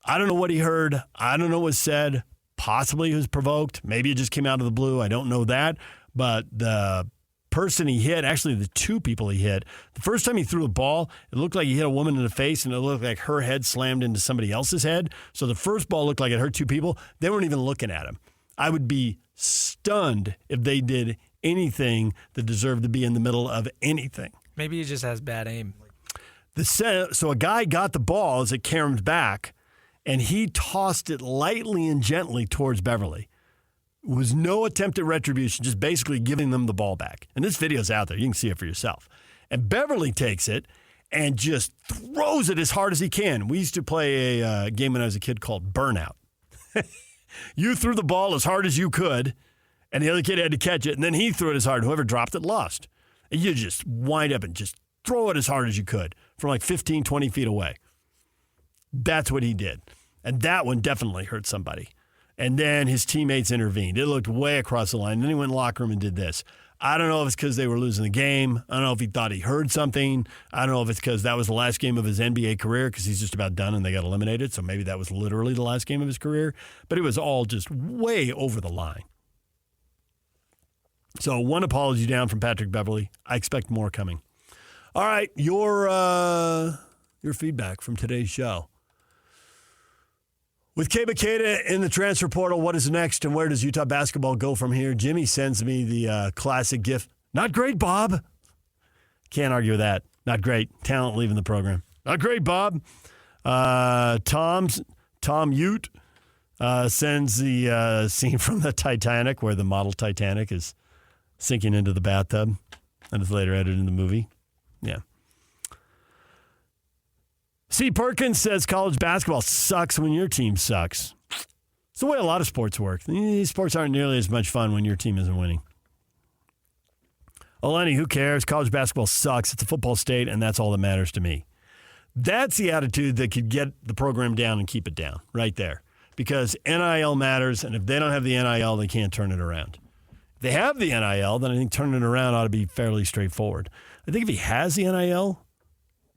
I don't know what he heard. I don't know what was said. Possibly he was provoked. Maybe it just came out of the blue. I don't know that. But the person he hit, actually the two people he hit, the first time he threw the ball, it looked like he hit a woman in the face, and it looked like her head slammed into somebody else's head. So the first ball looked like it hurt two people. They weren't even looking at him. I would be stunned if they did anything that deserved to be in the middle of anything. Maybe he just has bad aim. So a guy got the ball as it caromed back, and he tossed it lightly and gently towards Beverley. It was no attempt at retribution, just basically giving them the ball back. And this video's out there. You can see it for yourself. And Beverley takes it and just throws it as hard as he can. We used to play a game when I was a kid called Burnout. You threw the ball as hard as you could, and the other kid had to catch it, and then he threw it as hard. Whoever dropped it lost. And you just wind up and just throw it as hard as you could from like 15, 20 feet away. That's what he did. And that one definitely hurt somebody. And then his teammates intervened. It looked way across the line. Then he went in the locker room and did this. I don't know if it's because they were losing the game. I don't know if he thought he heard something. I don't know if it's because that was the last game of his NBA career because he's just about done and they got eliminated. So maybe that was literally the last game of his career. But it was all just way over the line. So one apology down from Patrick Beverley. I expect more coming. All right, your feedback from today's show. With Keba Keita in the transfer portal, what is next and where does Utah basketball go from here? Jimmy sends me the classic gif. Not great, Bob. Can't argue with that. Not great. Talent leaving the program. Not great, Bob. Tom Ute sends the scene from the Titanic where the model Titanic is sinking into the bathtub and is later edited in the movie. Yeah. C. Perkins says college basketball sucks when your team sucks. It's the way a lot of sports work. These sports aren't nearly as much fun when your team isn't winning. Oh, Lenny, who cares? College basketball sucks. It's a football state, and that's all that matters to me. That's the attitude that could get the program down and keep it down right there. Because NIL matters, and if they don't have the NIL, they can't turn it around. If they have the NIL, then I think turning it around ought to be fairly straightforward. I think if he has the NIL,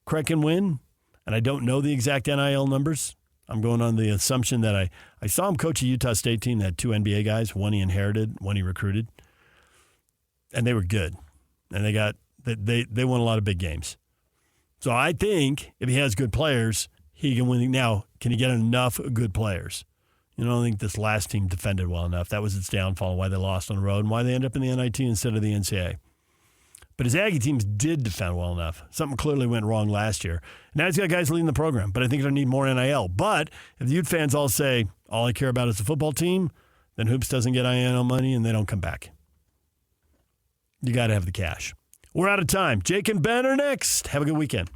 Craig can win. And I don't know the exact NIL numbers. I'm going on the assumption that I saw him coach a Utah State team that had two NBA guys. One he inherited, one he recruited. And they were good. And they won a lot of big games. So I think if he has good players, he can win. Now, can he get enough good players? I don't think this last team defended well enough. That was its downfall, why they lost on the road, and why they ended up in the NIT instead of the NCAA. But his Aggie teams did defend well enough. Something clearly went wrong last year. Now he's got guys leading the program, but I think he'll need more NIL. But if the Ute fans all say, all I care about is the football team, then Hoops doesn't get NIL money and they don't come back. You got to have the cash. We're out of time. Jake and Ben are next. Have a good weekend.